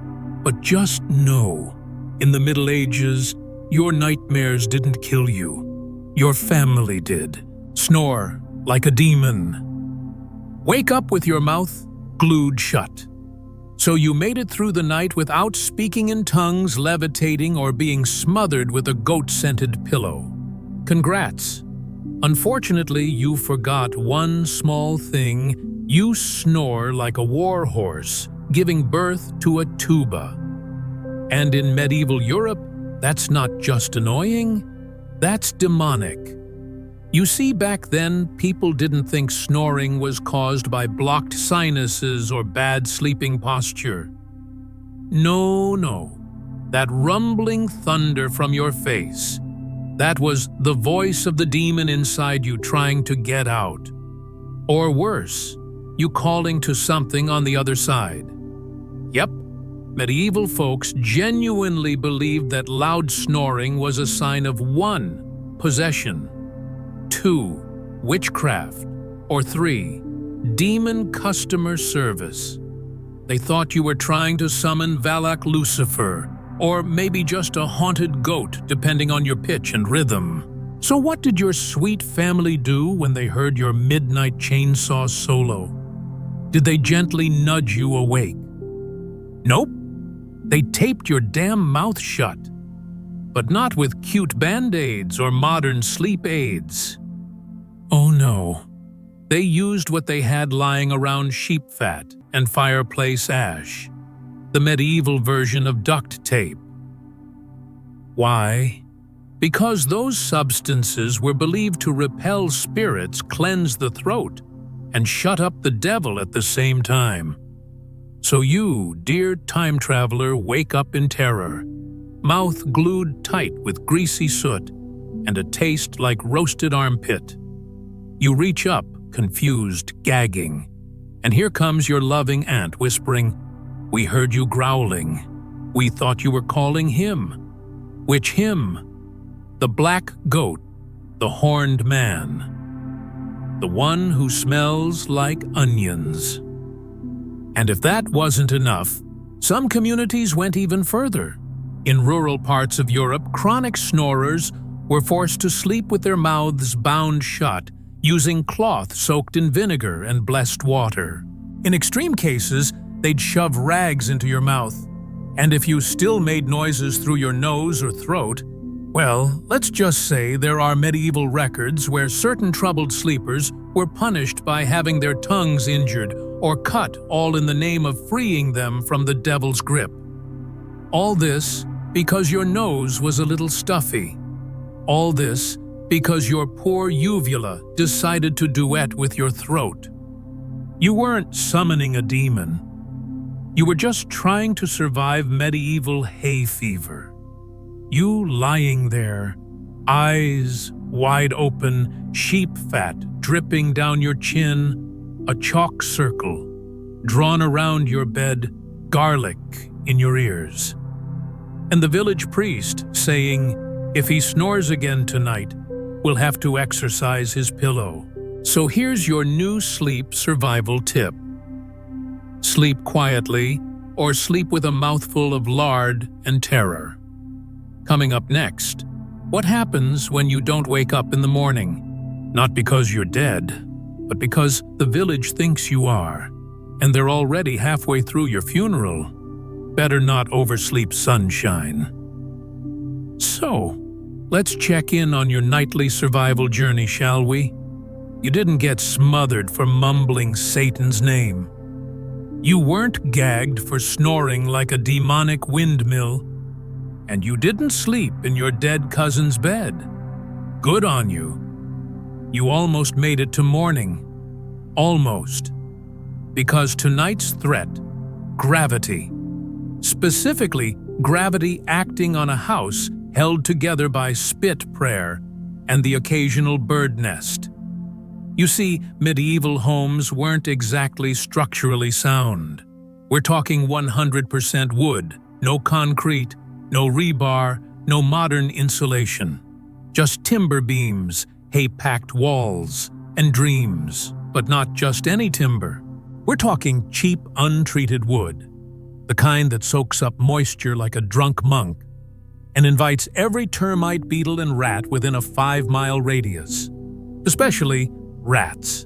Speaker 1: But just know, in the Middle Ages, your nightmares didn't kill you. Your family did. Snore like a demon. Wake up with your mouth glued shut. So you made it through the night without speaking in tongues, levitating, or being smothered with a goat-scented pillow. Congrats. Unfortunately, you forgot one small thing. You snore like a war horse, giving birth to a tuba. And in medieval Europe, that's not just annoying, that's demonic. You see, back then, people didn't think snoring was caused by blocked sinuses or bad sleeping posture. No. That rumbling thunder from your face, that was the voice of the demon inside you trying to get out. Or worse, you calling to something on the other side. Yep, medieval folks genuinely believed that loud snoring was a sign of 1, possession, 2, witchcraft, or 3, demon customer service. They thought you were trying to summon Valak Lucifer, or maybe just a haunted goat, depending on your pitch and rhythm. So what did your sweet family do when they heard your midnight chainsaw solo? Did they gently nudge you awake? Nope. They taped your damn mouth shut. But not with cute band-aids or modern sleep aids. Oh no. They used what they had lying around: sheep fat and fireplace ash. The medieval version of duct tape. Why? Because those substances were believed to repel spirits, cleanse the throat, and shut up the devil at the same time. So you, dear time traveler, wake up in terror, mouth glued tight with greasy soot and a taste like roasted armpit. You reach up, confused, gagging, and here comes your loving aunt whispering, "We heard you growling. We thought you were calling him." Which him? The black goat, the horned man. The one who smells like onions. And if that wasn't enough, some communities went even further. In rural parts of Europe, chronic snorers were forced to sleep with their mouths bound shut, using cloth soaked in vinegar and blessed water. In extreme cases, they'd shove rags into your mouth. And if you still made noises through your nose or throat, well, let's just say there are medieval records where certain troubled sleepers were punished by having their tongues injured or cut, all in the name of freeing them from the devil's grip. All this because your nose was a little stuffy. All this because your poor uvula decided to duet with your throat. You weren't summoning a demon. You were just trying to survive medieval hay fever. You lying there, eyes wide open, sheep fat dripping down your chin, a chalk circle, drawn around your bed, garlic in your ears. And the village priest saying, if he snores again tonight, we'll have to exercise his pillow. So here's your new sleep survival tip. Sleep quietly or sleep with a mouthful of lard and terror. Coming up next, what happens when you don't wake up in the morning? Not because you're dead, but because the village thinks you are, and they're already halfway through your funeral. Better not oversleep sunshine. So, let's check in on your nightly survival journey, shall we? You didn't get smothered for mumbling Satan's name. You weren't gagged for snoring like a demonic windmill. And you didn't sleep in your dead cousin's bed. Good on you. You almost made it to morning. Almost. Because tonight's threat, gravity, specifically gravity acting on a house held together by spit prayer and the occasional bird nest. You see, medieval homes weren't exactly structurally sound. We're talking 100% wood, no concrete, no rebar, no modern insulation. Just timber beams, hay-packed walls, and dreams. But not just any timber. We're talking cheap, untreated wood. The kind that soaks up moisture like a drunk monk and invites every termite, beetle, and rat within a 5-mile radius. Especially rats.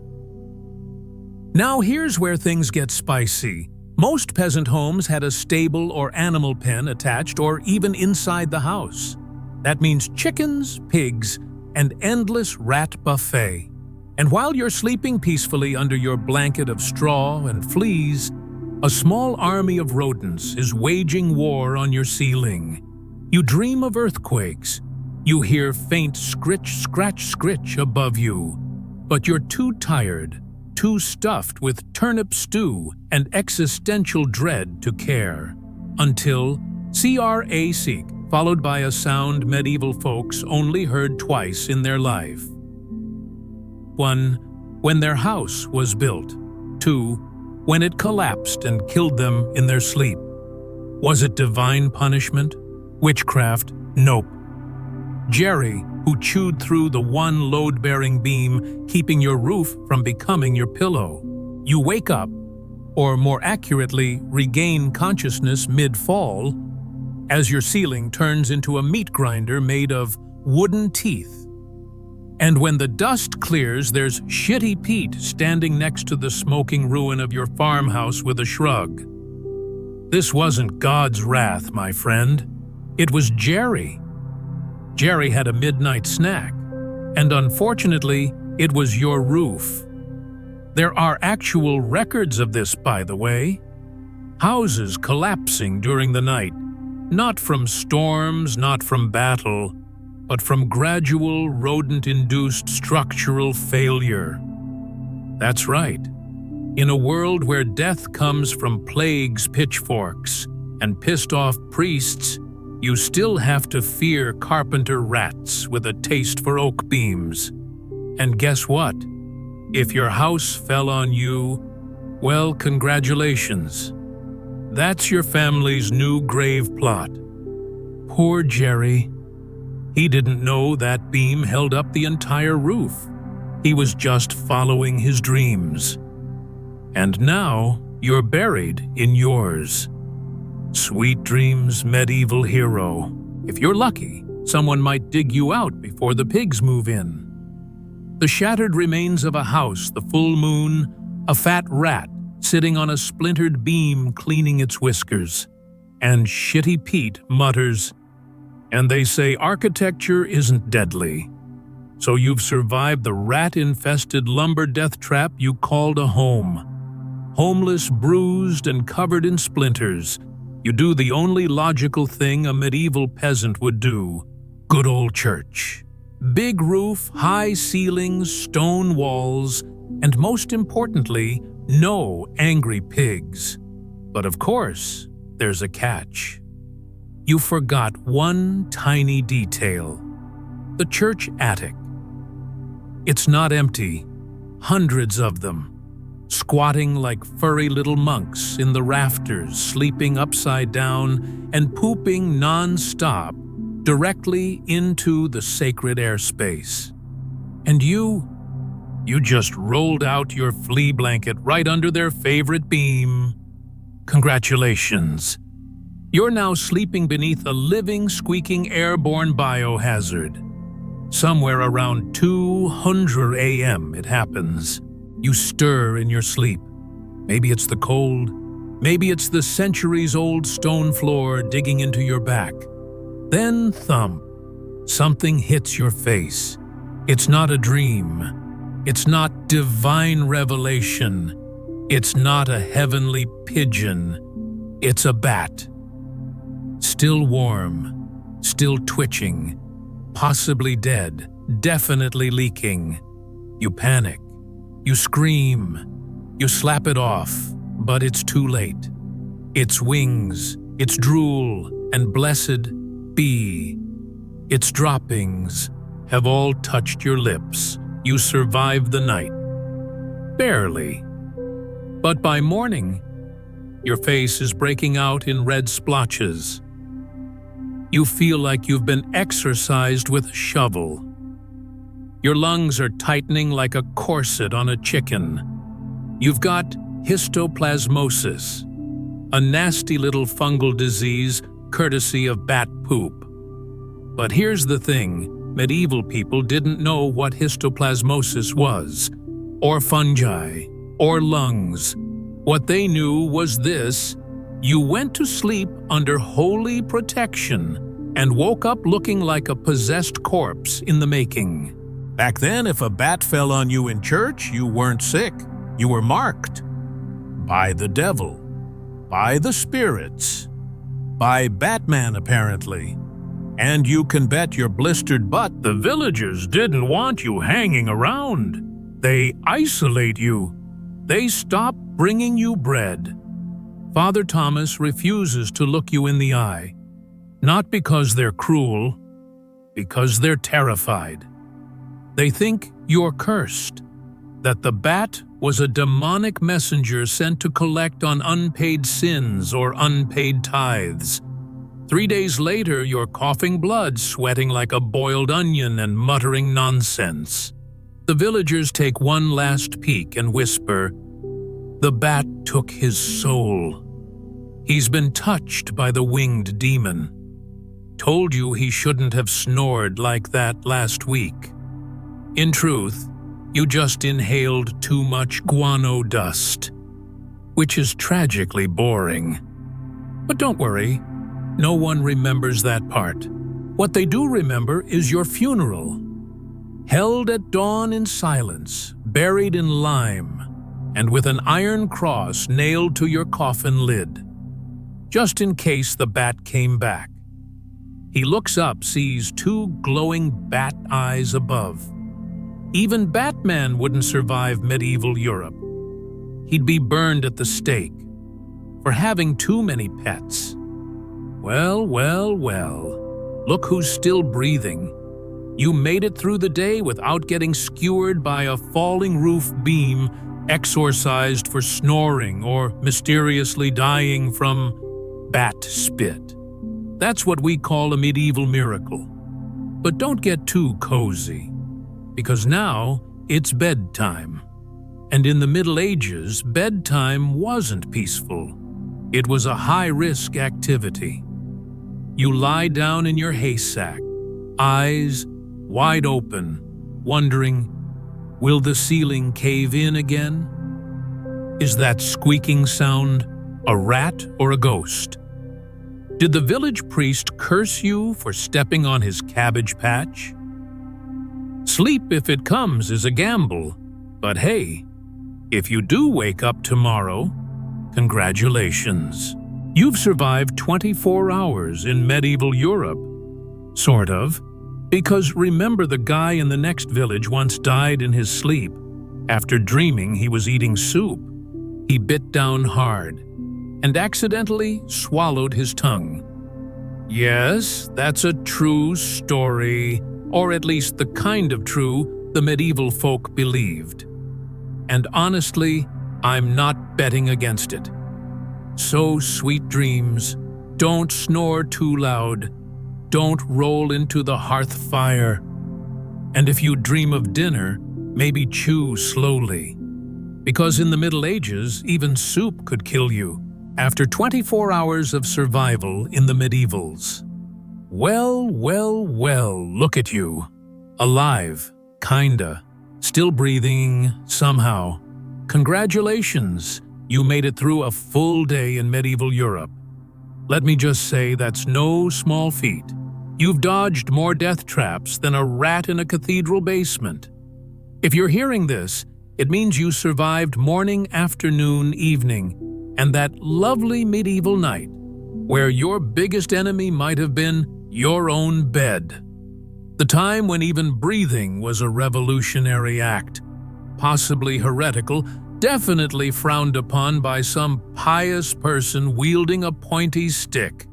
Speaker 1: Now here's where things get spicy. Most peasant homes had a stable or animal pen attached or even inside the house. That means chickens, pigs, and endless rat buffet. And while you're sleeping peacefully under your blanket of straw and fleas, a small army of rodents is waging war on your ceiling. You dream of earthquakes. You hear faint scritch, scratch, scritch above you. But you're too tired, too stuffed with turnip stew and existential dread to care. Until CRAC, followed by a sound medieval folks only heard twice in their life. 1. When their house was built. 2. When it collapsed and killed them in their sleep. Was it divine punishment? Witchcraft? Nope. Jerry, who chewed through the one load-bearing beam, keeping your roof from becoming your pillow. You wake up, or more accurately, regain consciousness mid-fall, as your ceiling turns into a meat grinder made of wooden teeth. And when the dust clears, there's Shitty Pete standing next to the smoking ruin of your farmhouse with a shrug. This wasn't God's wrath, my friend. It was Jerry. Jerry had a midnight snack, and unfortunately, it was your roof. There are actual records of this, by the way. Houses collapsing during the night, not from storms, not from battle, but from gradual rodent-induced structural failure. That's right. In a world where death comes from plagues, pitchforks, and pissed-off priests, you still have to fear carpenter rats with a taste for oak beams. And guess what? If your house fell on you, well, congratulations. That's your family's new grave plot. Poor Jerry. He didn't know that beam held up the entire roof. He was just following his dreams. And now you're buried in yours. Sweet dreams, medieval hero. If you're lucky, someone might dig you out before the pigs move in. The shattered remains of a house, the full moon, a fat rat sitting on a splintered beam cleaning its whiskers. And Shitty Pete mutters, and they say architecture isn't deadly. So you've survived the rat-infested lumber death trap you called a home. Homeless, bruised, and covered in splinters, you do the only logical thing a medieval peasant would do. Good old church. Big roof, high ceilings, stone walls, and most importantly, no angry pigs. But of course, there's a catch. You forgot one tiny detail. The church attic. It's not empty. Hundreds of them. squatting like furry little monks in the rafters, sleeping upside down and pooping non-stop directly into the sacred airspace. And you just rolled out your flea blanket right under their favorite beam. Congratulations. You're now sleeping beneath a living, squeaking airborne biohazard. Somewhere around 200 a.m. it happens. You stir in your sleep. Maybe it's the cold. Maybe it's the centuries-old stone floor digging into your back. Then thump. Something hits your face. It's not a dream. It's not divine revelation. It's not a heavenly pigeon. It's a bat. Still warm, still twitching, possibly dead, definitely leaking. You panic. You scream. You slap it off, but it's too late. Its wings, its drool, and blessed be. Its droppings have all touched your lips. You survived the night. Barely. But by morning, your face is breaking out in red splotches. You feel like you've been exercised with a shovel. Your lungs are tightening like a corset on a chicken. You've got histoplasmosis, a nasty little fungal disease courtesy of bat poop. But here's the thing, medieval people didn't know what histoplasmosis was, or fungi, or lungs. What they knew was this: you went to sleep under holy protection and woke up looking like a possessed corpse in the making.
Speaker 2: Back then, if a bat fell on you in church, you weren't sick. You were marked. By the devil. By the spirits. By Batman, apparently. And you can bet your blistered butt the villagers didn't want you hanging around. They isolate you. They stop bringing you bread. Father Thomas refuses to look you in the eye, not because they're cruel, because they're terrified. They think you're cursed, that the bat was a demonic messenger sent to collect on unpaid sins or unpaid tithes. 3 days later, you're coughing blood, sweating like a boiled onion, and muttering nonsense. The villagers take one last peek and whisper, "The bat took his soul. He's been touched by the winged demon. Told you he shouldn't have snored like that last week." In truth, you just inhaled too much guano dust, which is tragically boring. But don't worry, no one remembers that part. What they do remember is your funeral. Held at dawn in silence, buried in lime, and with an iron cross nailed to your coffin lid, just in case the bat came back. He looks up, sees two glowing bat eyes above. Even Batman wouldn't survive medieval Europe. He'd be burned at the stake for having too many pets. Well, well, well, look who's still breathing. You made it through the day without getting skewered by a falling roof beam, exorcised for snoring, or mysteriously dying from bat spit. That's what we call a medieval miracle. But don't get too cozy, because now it's bedtime. And in the Middle Ages, bedtime wasn't peaceful. It was a high-risk activity. You lie down in your haystack, eyes wide open, wondering, will the ceiling cave in again? Is that squeaking sound a rat or a ghost? Did the village priest curse you for stepping on his cabbage patch? Sleep, if it comes, is a gamble. But hey, if you do wake up tomorrow, congratulations. You've survived 24 hours in medieval Europe. Sort of. Because remember, the guy in the next village once died in his sleep after dreaming he was eating soup. He bit down hard and accidentally swallowed his tongue. Yes, that's a true story, or at least the kind of true the medieval folk believed. And honestly,
Speaker 1: I'm not betting against it. So sweet dreams, don't snore too loud, don't roll into the hearth fire. And if you dream of dinner, maybe chew slowly. Because in the Middle Ages, even soup could kill you after 24 hours of survival in the medievals. Well, well, well, look at you. Alive, kinda, still breathing, somehow. Congratulations, you made it through a full day in medieval Europe. Let me just say that's no small feat. You've dodged more death traps than a rat in a cathedral basement. If you're hearing this, it means you survived morning, afternoon, evening, and that lovely medieval night, where your biggest enemy might have been your own bed. The time when even breathing was a revolutionary act, possibly heretical, definitely frowned upon by some pious person wielding a pointy stick.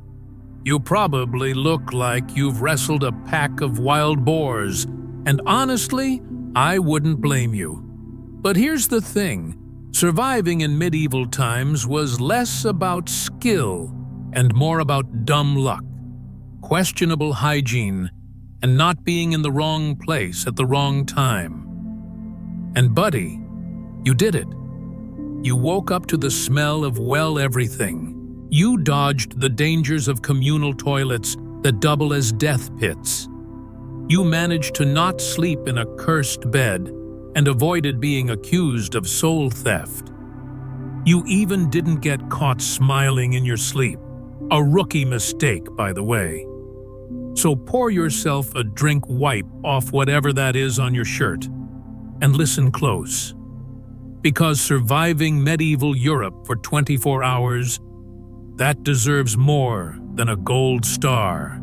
Speaker 1: You probably look like you've wrestled a pack of wild boars, and honestly, I wouldn't blame you. But here's the thing, surviving in medieval times was less about skill and more about dumb luck, questionable hygiene, and not being in the wrong place at the wrong time. And buddy, you did it. You woke up to the smell of well everything. You dodged the dangers of communal toilets that double as death pits. You managed to not sleep in a cursed bed and avoided being accused of soul theft. You even didn't get caught smiling in your sleep. A rookie mistake, by the way. So pour yourself a drink wipe off whatever that is on your shirt and listen close. Because surviving medieval Europe for 24 hours, that deserves more than a gold star.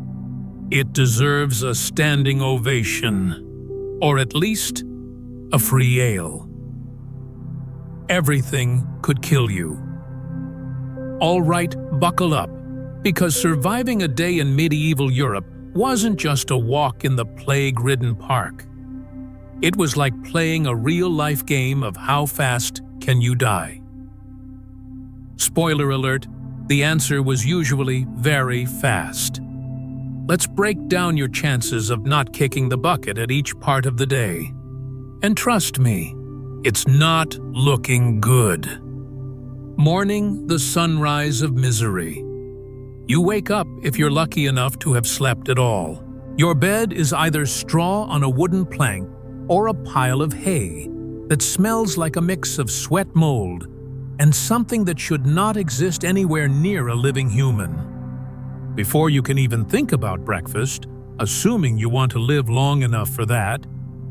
Speaker 1: It deserves a standing ovation, or at least a free ale. Everything could kill you. All right, buckle up, because surviving a day in medieval Europe wasn't just a walk in the plague-ridden park. It was like playing a real-life game of how fast can you die. Spoiler alert, the answer was usually very fast. Let's break down your chances of not kicking the bucket at each part of the day. And trust me, it's not looking good. Morning, the sunrise of misery. You wake up if you're lucky enough to have slept at all. Your bed is either straw on a wooden plank or a pile of hay that smells like a mix of sweat mold and something that should not exist anywhere near a living human. Before you can even think about breakfast, assuming you want to live long enough for that,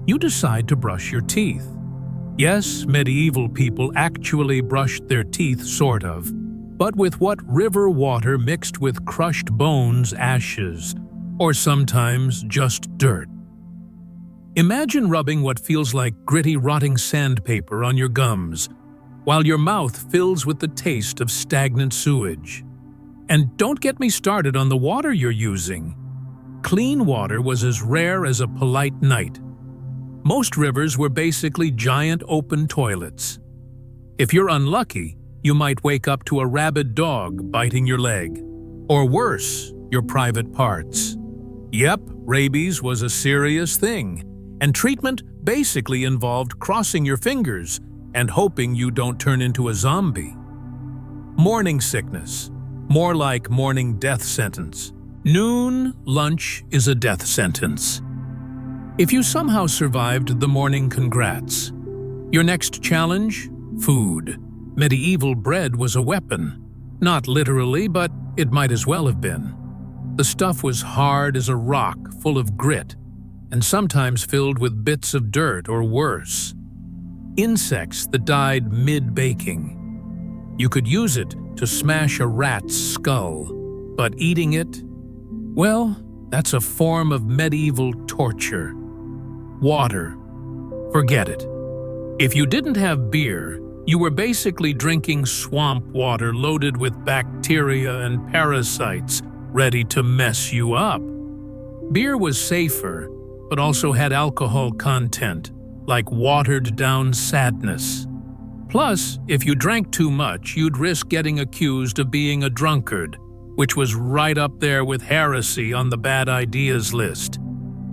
Speaker 1: you decide to brush your teeth. Yes, medieval people actually brushed their teeth, sort of, but with what river water mixed with crushed bones, ashes, or sometimes just dirt. Imagine rubbing what feels like gritty, rotting sandpaper on your gums, while your mouth fills with the taste of stagnant sewage. And don't get me started on the water you're using. Clean water was as rare as a polite night. Most rivers were basically giant open toilets. If you're unlucky, you might wake up to a rabid dog biting your leg. Or worse, your private parts. Yep, rabies was a serious thing, and treatment basically involved crossing your fingers and hoping you don't turn into a zombie. Morning sickness, more like morning death sentence. Noon lunch is a death sentence. If you somehow survived the morning, congrats. Your next challenge? Food. Medieval bread was a weapon. Not literally, but it might as well have been. The stuff was hard as a rock, full of grit, and sometimes filled with bits of dirt or worse. Insects that died mid-baking. You could use it to smash a rat's skull, but eating it, well, that's a form of medieval torture. Water. Forget it. If you didn't have beer, you were basically drinking swamp water loaded with bacteria and parasites ready to mess you up. Beer was safer, but also had alcohol content, like watered-down sadness. Plus, if you drank too much, you'd risk getting accused of being a drunkard, which was right up there with heresy on the bad ideas list.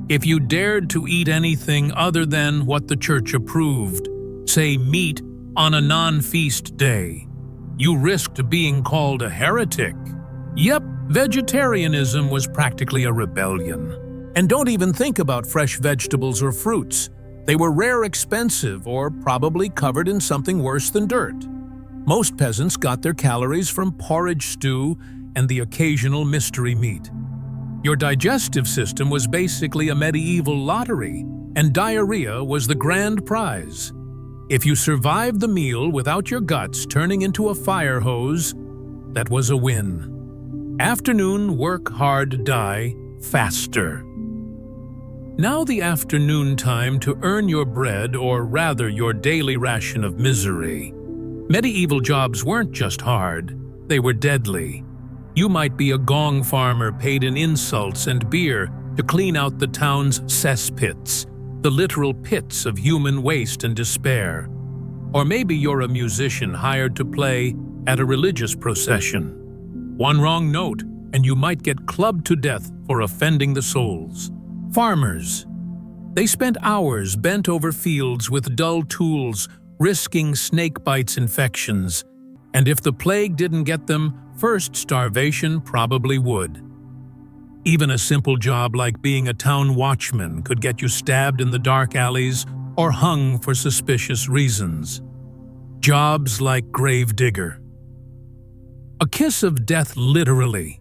Speaker 1: If you dared to eat anything other than what the church approved, say meat on a non-feast day, you risked being called a heretic. Yep, vegetarianism was practically a rebellion.
Speaker 2: And don't even think about fresh vegetables or fruits. They were rare, expensive, or probably covered in something worse than dirt. Most peasants got their calories from porridge stew and the occasional mystery meat. Your digestive system was basically a medieval lottery, and diarrhea was the grand prize. If you survived the meal without your guts turning into a fire hose, that was a win. Afternoon, work hard, die faster. Now the afternoon time to earn your bread, or rather your daily ration of misery. Medieval jobs weren't just hard, they were deadly. You might be a gong farmer paid in insults and beer to clean out the town's cesspits, the literal pits of human waste and despair. Or maybe you're a musician hired to play at a religious procession. One wrong note, and you might get clubbed to death for offending the souls. Farmers. They spent hours bent over fields with dull tools, risking snake bites infections. And if the plague didn't get them, first starvation probably would. Even a simple job like being a town watchman could get you stabbed in the dark alleys or hung for suspicious reasons. Jobs like grave digger. A kiss of death literally.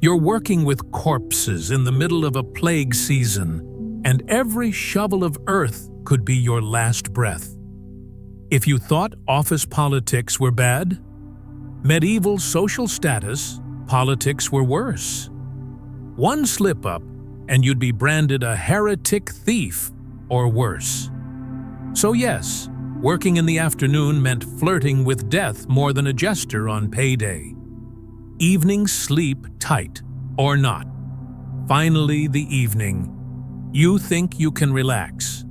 Speaker 2: You're working with corpses in the middle of a plague season, and every shovel of earth could be your last breath. If you thought office politics were bad, medieval social status, politics were worse. One slip-up, and you'd be branded a heretic thief or worse. So yes, working in the afternoon meant flirting with death more than a jester on payday. Evenings sleep tight, or not. Finally, the evening. You think you can relax.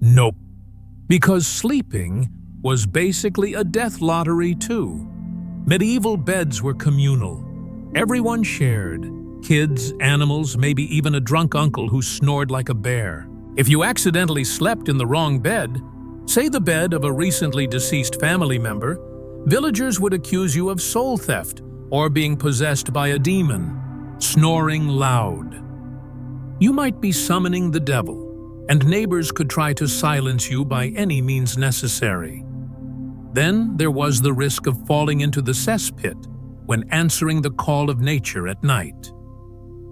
Speaker 2: Nope. Because sleeping was basically a death lottery too. Medieval beds were communal. Everyone shared. Kids, animals, maybe even a drunk uncle who snored like a bear. If you accidentally slept in the wrong bed, say the bed of a recently deceased family member, villagers would accuse you of soul theft or being possessed by a demon, snoring loud. You might be summoning the devil, and neighbors could try to silence you by any means necessary. Then there was the risk of falling into the cesspit when answering the call of nature at night.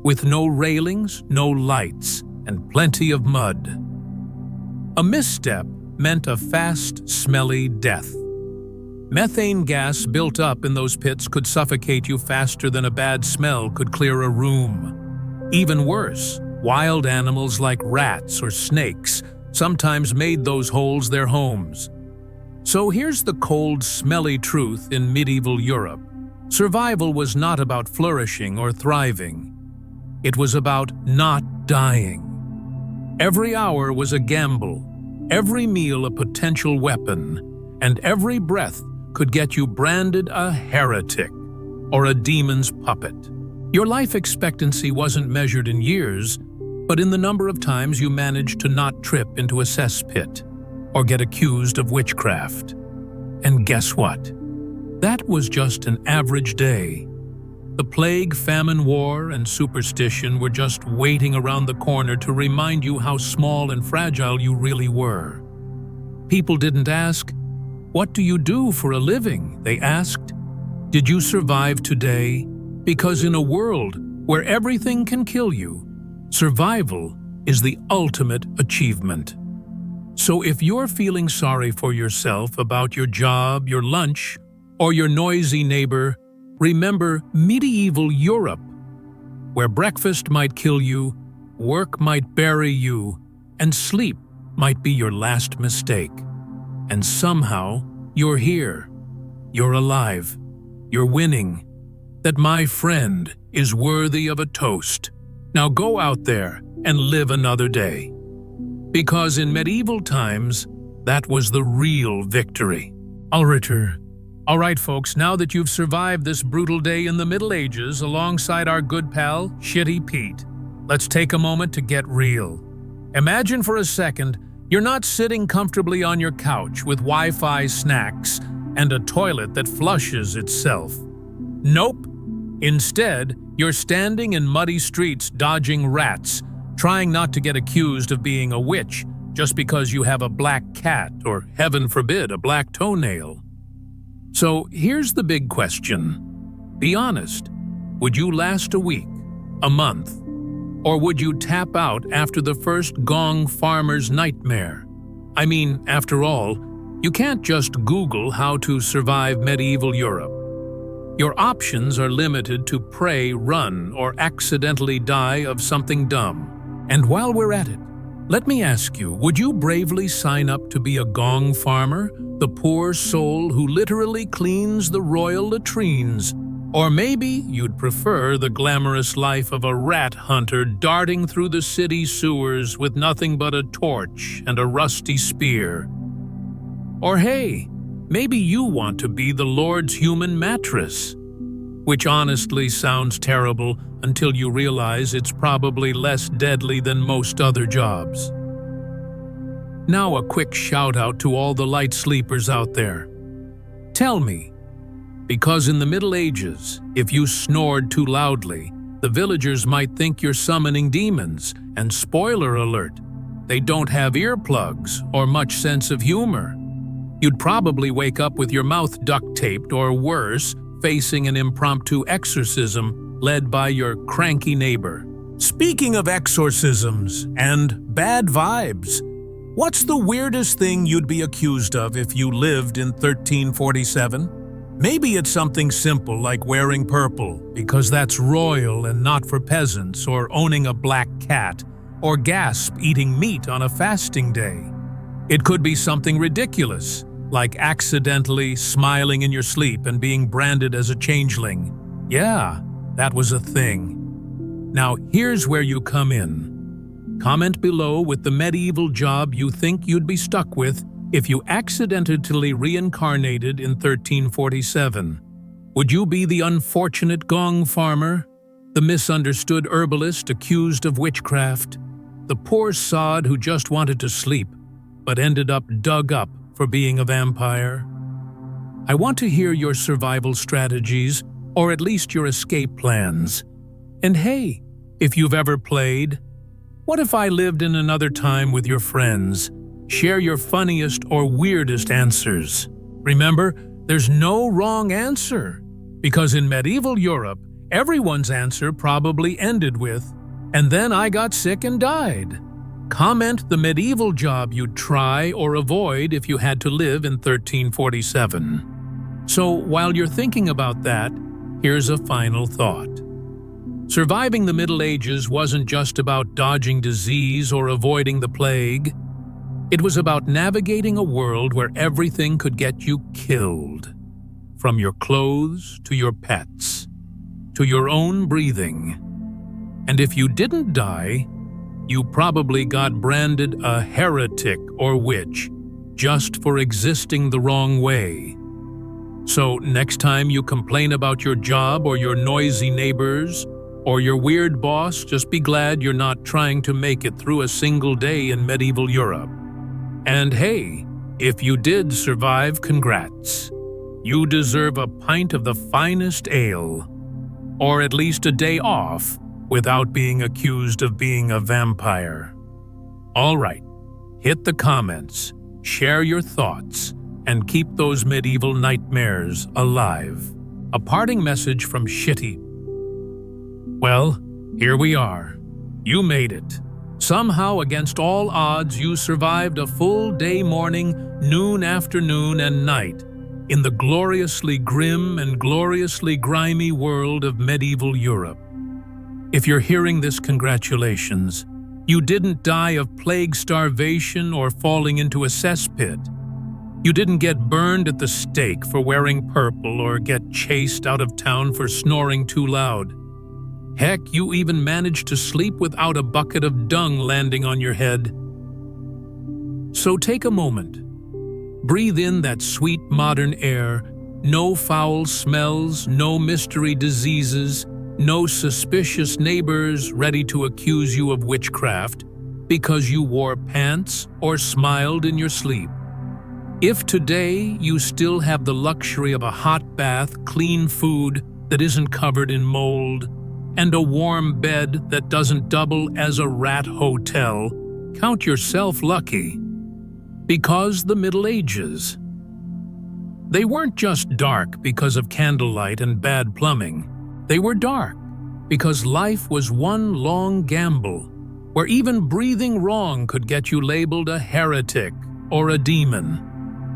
Speaker 2: With no railings, no lights, and plenty of mud. A misstep meant a fast, smelly death. Methane gas built up in those pits could suffocate you faster than a bad smell could clear a room. Even worse, wild animals like rats or snakes sometimes made those holes their homes. So here's the cold, smelly truth in medieval Europe. Survival was not about flourishing or thriving. It was about not dying. Every hour was a gamble, every meal a potential weapon, and every breath could get you branded a heretic or a demon's puppet. Your life expectancy wasn't measured in years, but in the number of times you managed to not trip into a cesspit or get accused of witchcraft. And guess what? That was just an average day. The plague, famine, war, and superstition were just waiting around the corner to remind you how small and fragile you really were. People didn't ask, "What do you do for a living?" They asked, "Did you survive today?" Because in a world where everything can kill you, survival is the ultimate achievement. So if you're feeling sorry for yourself about your job, your lunch, or your noisy neighbor, remember medieval Europe, where breakfast might kill you, work might bury you, and sleep might be your last mistake. And somehow, you're here. You're alive. You're winning. That, my friend, is worthy of a toast. Now go out there and live another day. Because in medieval times,
Speaker 1: That was the real victory. All right, folks, now that you've survived this brutal day in the Middle Ages alongside our good pal, Shitty Pete, let's take a moment to get real. Imagine for a second you're not sitting comfortably on your couch with Wi-Fi snacks and a toilet that flushes itself. Nope. Instead, you're standing in muddy streets dodging rats, trying not to get accused of being a witch just because you have a black cat or, heaven forbid, a black toenail. So here's the big question. Be honest. Would you last a week, a month, or would you tap out after the first gong farmer's nightmare? I mean, after all, you can't just Google how to survive medieval Europe. Your options are limited to pray, run, or accidentally die of something dumb. And while we're at it, let me ask you, would you bravely sign up to be a gong farmer, the poor soul who literally cleans the royal latrines? Or maybe you'd prefer the glamorous life of a rat hunter darting through the city sewers with nothing but a torch and a rusty spear. Or hey, maybe you want to be the Lord's human mattress, which honestly sounds terrible until you realize it's probably less deadly than most other jobs. Now a quick shout out to all the light sleepers out there. Tell me, because in the Middle Ages, if you snored too loudly, the villagers might think you're summoning demons, and spoiler alert, they don't have earplugs or much sense of humor. You'd probably wake up with your mouth duct-taped or worse, facing an impromptu exorcism led by your cranky neighbor. Speaking of exorcisms and bad vibes, what's the weirdest thing you'd be accused of if you lived in 1347? Maybe it's something simple like wearing purple, because that's royal and not for peasants, or owning a black cat, or gasp eating meat on a fasting day. It could be something ridiculous, like accidentally smiling in your sleep and being branded as a changeling. Yeah, that was a thing. Now here's where you come in. Comment below with the medieval job you think you'd be stuck with if you accidentally reincarnated in 1347. Would you be the unfortunate gong farmer? The misunderstood herbalist accused of witchcraft? The poor sod who just wanted to sleep, but ended up dug up for being a vampire? I want to hear your survival strategies, or at least your escape plans. And hey, if you've ever played, what if I lived in another time with your friends? Share your funniest or weirdest answers. Remember, there's no wrong answer, because in medieval Europe, everyone's answer probably ended with, "And then I got sick and died." Comment the medieval job you'd try or avoid if you had to live in 1347. So while you're thinking about that, here's a final thought. Surviving the Middle Ages wasn't just about dodging disease or avoiding the plague. It was about navigating a world where everything could get you killed. From your clothes to your pets, to your own breathing. And if you didn't die, you probably got branded a heretic or witch just for existing the wrong way. So next time you complain about your job or your noisy neighbors or your weird boss, just be glad you're not trying to make it through a single day in medieval Europe. And hey, if you did survive, congrats. You deserve a pint of the finest ale, or at least a day off without being accused of being a vampire. All right, hit the comments, share your thoughts, and keep those medieval nightmares alive. A parting message from Shitty. Well, here we are. You made it. Somehow, against all odds, you survived a full day, morning, noon, afternoon, and night in the gloriously grim and gloriously grimy world of medieval Europe. If you're hearing this, congratulations. You didn't die of plague starvation or falling into a cesspit. You didn't get burned at the stake for wearing purple or get chased out of town for snoring too loud. Heck, you even managed to sleep without a bucket of dung landing on your head. So take a moment, Breathe in that sweet modern air, no foul smells, no mystery diseases, no suspicious neighbors ready to accuse you of witchcraft because you wore pants or smiled in your sleep. If today you still have the luxury of a hot bath, clean food that isn't covered in mold, and a warm bed that doesn't double as a rat hotel, count yourself lucky. Because the Middle Ages. They weren't just dark because of candlelight and bad plumbing. They were dark because life was one long gamble, where even breathing wrong could get you labeled a heretic or a demon.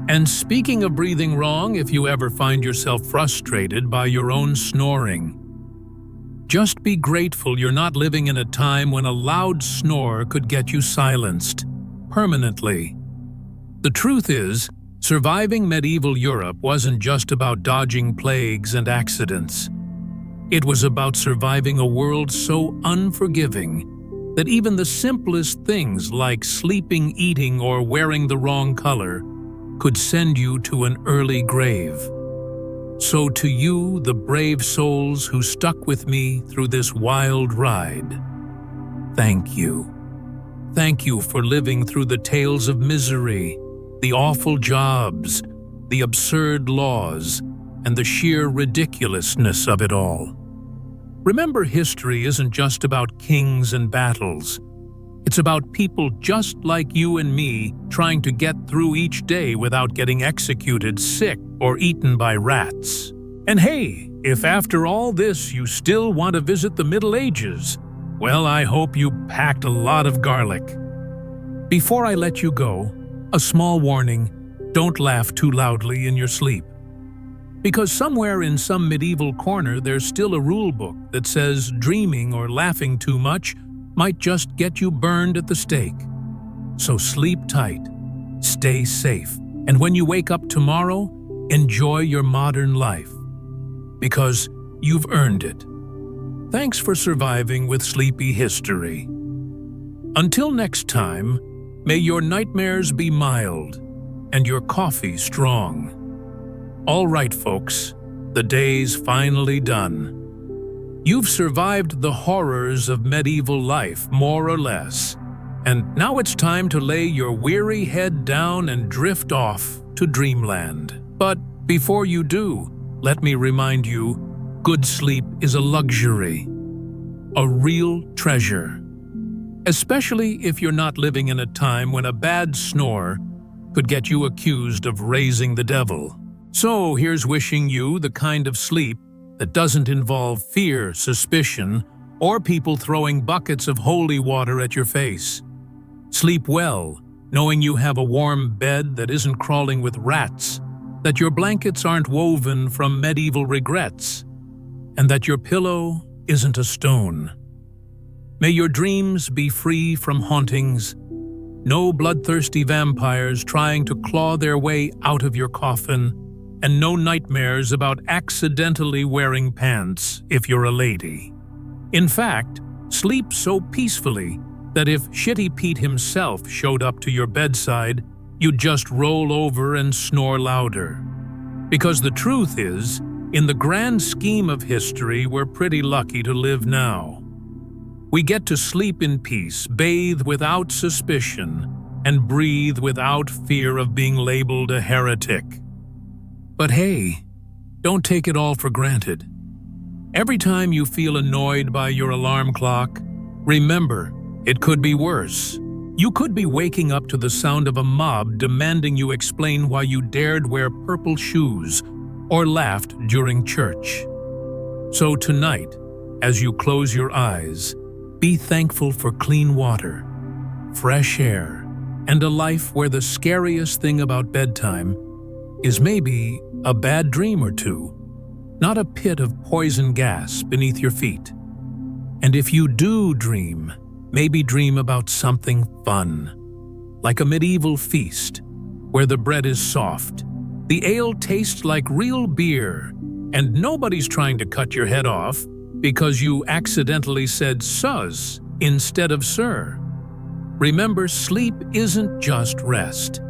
Speaker 1: And speaking of breathing wrong, if you ever find yourself frustrated by your own snoring, just be grateful you're not living in a time when a loud snore could get you silenced permanently. The truth is, surviving medieval Europe wasn't just about dodging plagues and accidents. It was about surviving a world so unforgiving that even the simplest things like sleeping, eating, or wearing the wrong color could send you to an early grave. So to you, the brave souls who stuck with me through this wild ride, thank you. Thank you for living through the tales of misery, the awful jobs, the absurd laws, and the sheer ridiculousness of it all. Remember, history isn't just about kings and battles. It's about people just like you and me trying to get through each day without getting executed, sick, or eaten by rats. And hey, if after all this you still want to visit the Middle Ages, well, I hope you packed a lot of garlic. Before I let you go, a small warning: don't laugh too loudly in your sleep. Because somewhere in some medieval corner there's still a rule book that says dreaming or laughing too much might just get you burned at the stake. So sleep tight, stay safe, and when you wake up tomorrow, enjoy your modern life. Because you've earned it. Thanks for surviving with Sleepy History. Until next time, may your nightmares be mild and your coffee strong. All right, folks, the day's finally done. You've survived the horrors of medieval life, more or less, and now it's time to lay your weary head down and drift off to dreamland. But before you do, let me remind you, good sleep is a luxury, a real treasure. Especially if you're not living in a time when a bad snore could get you accused of raising the devil. So here's wishing you the kind of sleep that doesn't involve fear, suspicion, or people throwing buckets of holy water at your face. Sleep well, knowing you have a warm bed that isn't crawling with rats, that your blankets aren't woven from medieval regrets, and that your pillow isn't a stone. May your dreams be free from hauntings, no bloodthirsty vampires trying to claw their way out of your coffin, and no nightmares about accidentally wearing pants if you're a lady. In fact, sleep so peacefully that if Shitty Pete himself showed up to your bedside, you'd just roll over and snore louder. Because the truth is, in the grand scheme of history, we're pretty lucky to live now. We get to sleep in peace, bathe without suspicion, and breathe without fear of being labeled a heretic. But hey, don't take it all for granted. Every time you feel annoyed by your alarm clock, remember, it could be worse. You could be waking up to the sound of a mob demanding you explain why you dared wear purple shoes or laughed during church. So tonight, as you close your eyes, be thankful for clean water, fresh air, and a life where the scariest thing about bedtime is maybe a bad dream or two, not a pit of poison gas beneath your feet. And if you do dream, maybe dream about something fun, like a medieval feast, where the bread is soft, the ale tastes like real beer, and nobody's trying to cut your head off because you accidentally said "sus" instead of "sir." Remember, sleep isn't just rest.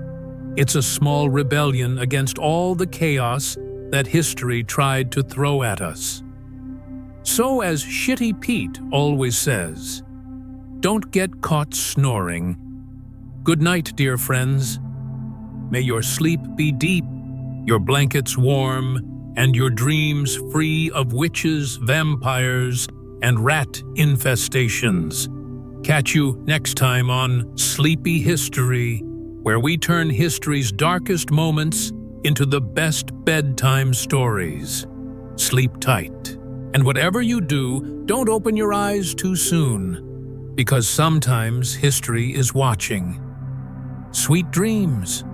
Speaker 1: It's a small rebellion against all the chaos that history tried to throw at us. So, as Shitty Pete always says, don't get caught snoring. Good night, dear friends. May your sleep be deep, your blankets warm, and your dreams free of witches, vampires, and rat infestations. Catch you next time on Sleepy History, where we turn history's darkest moments into the best bedtime stories. Sleep tight. And whatever you do, don't open your eyes too soon, because sometimes history is watching. Sweet dreams.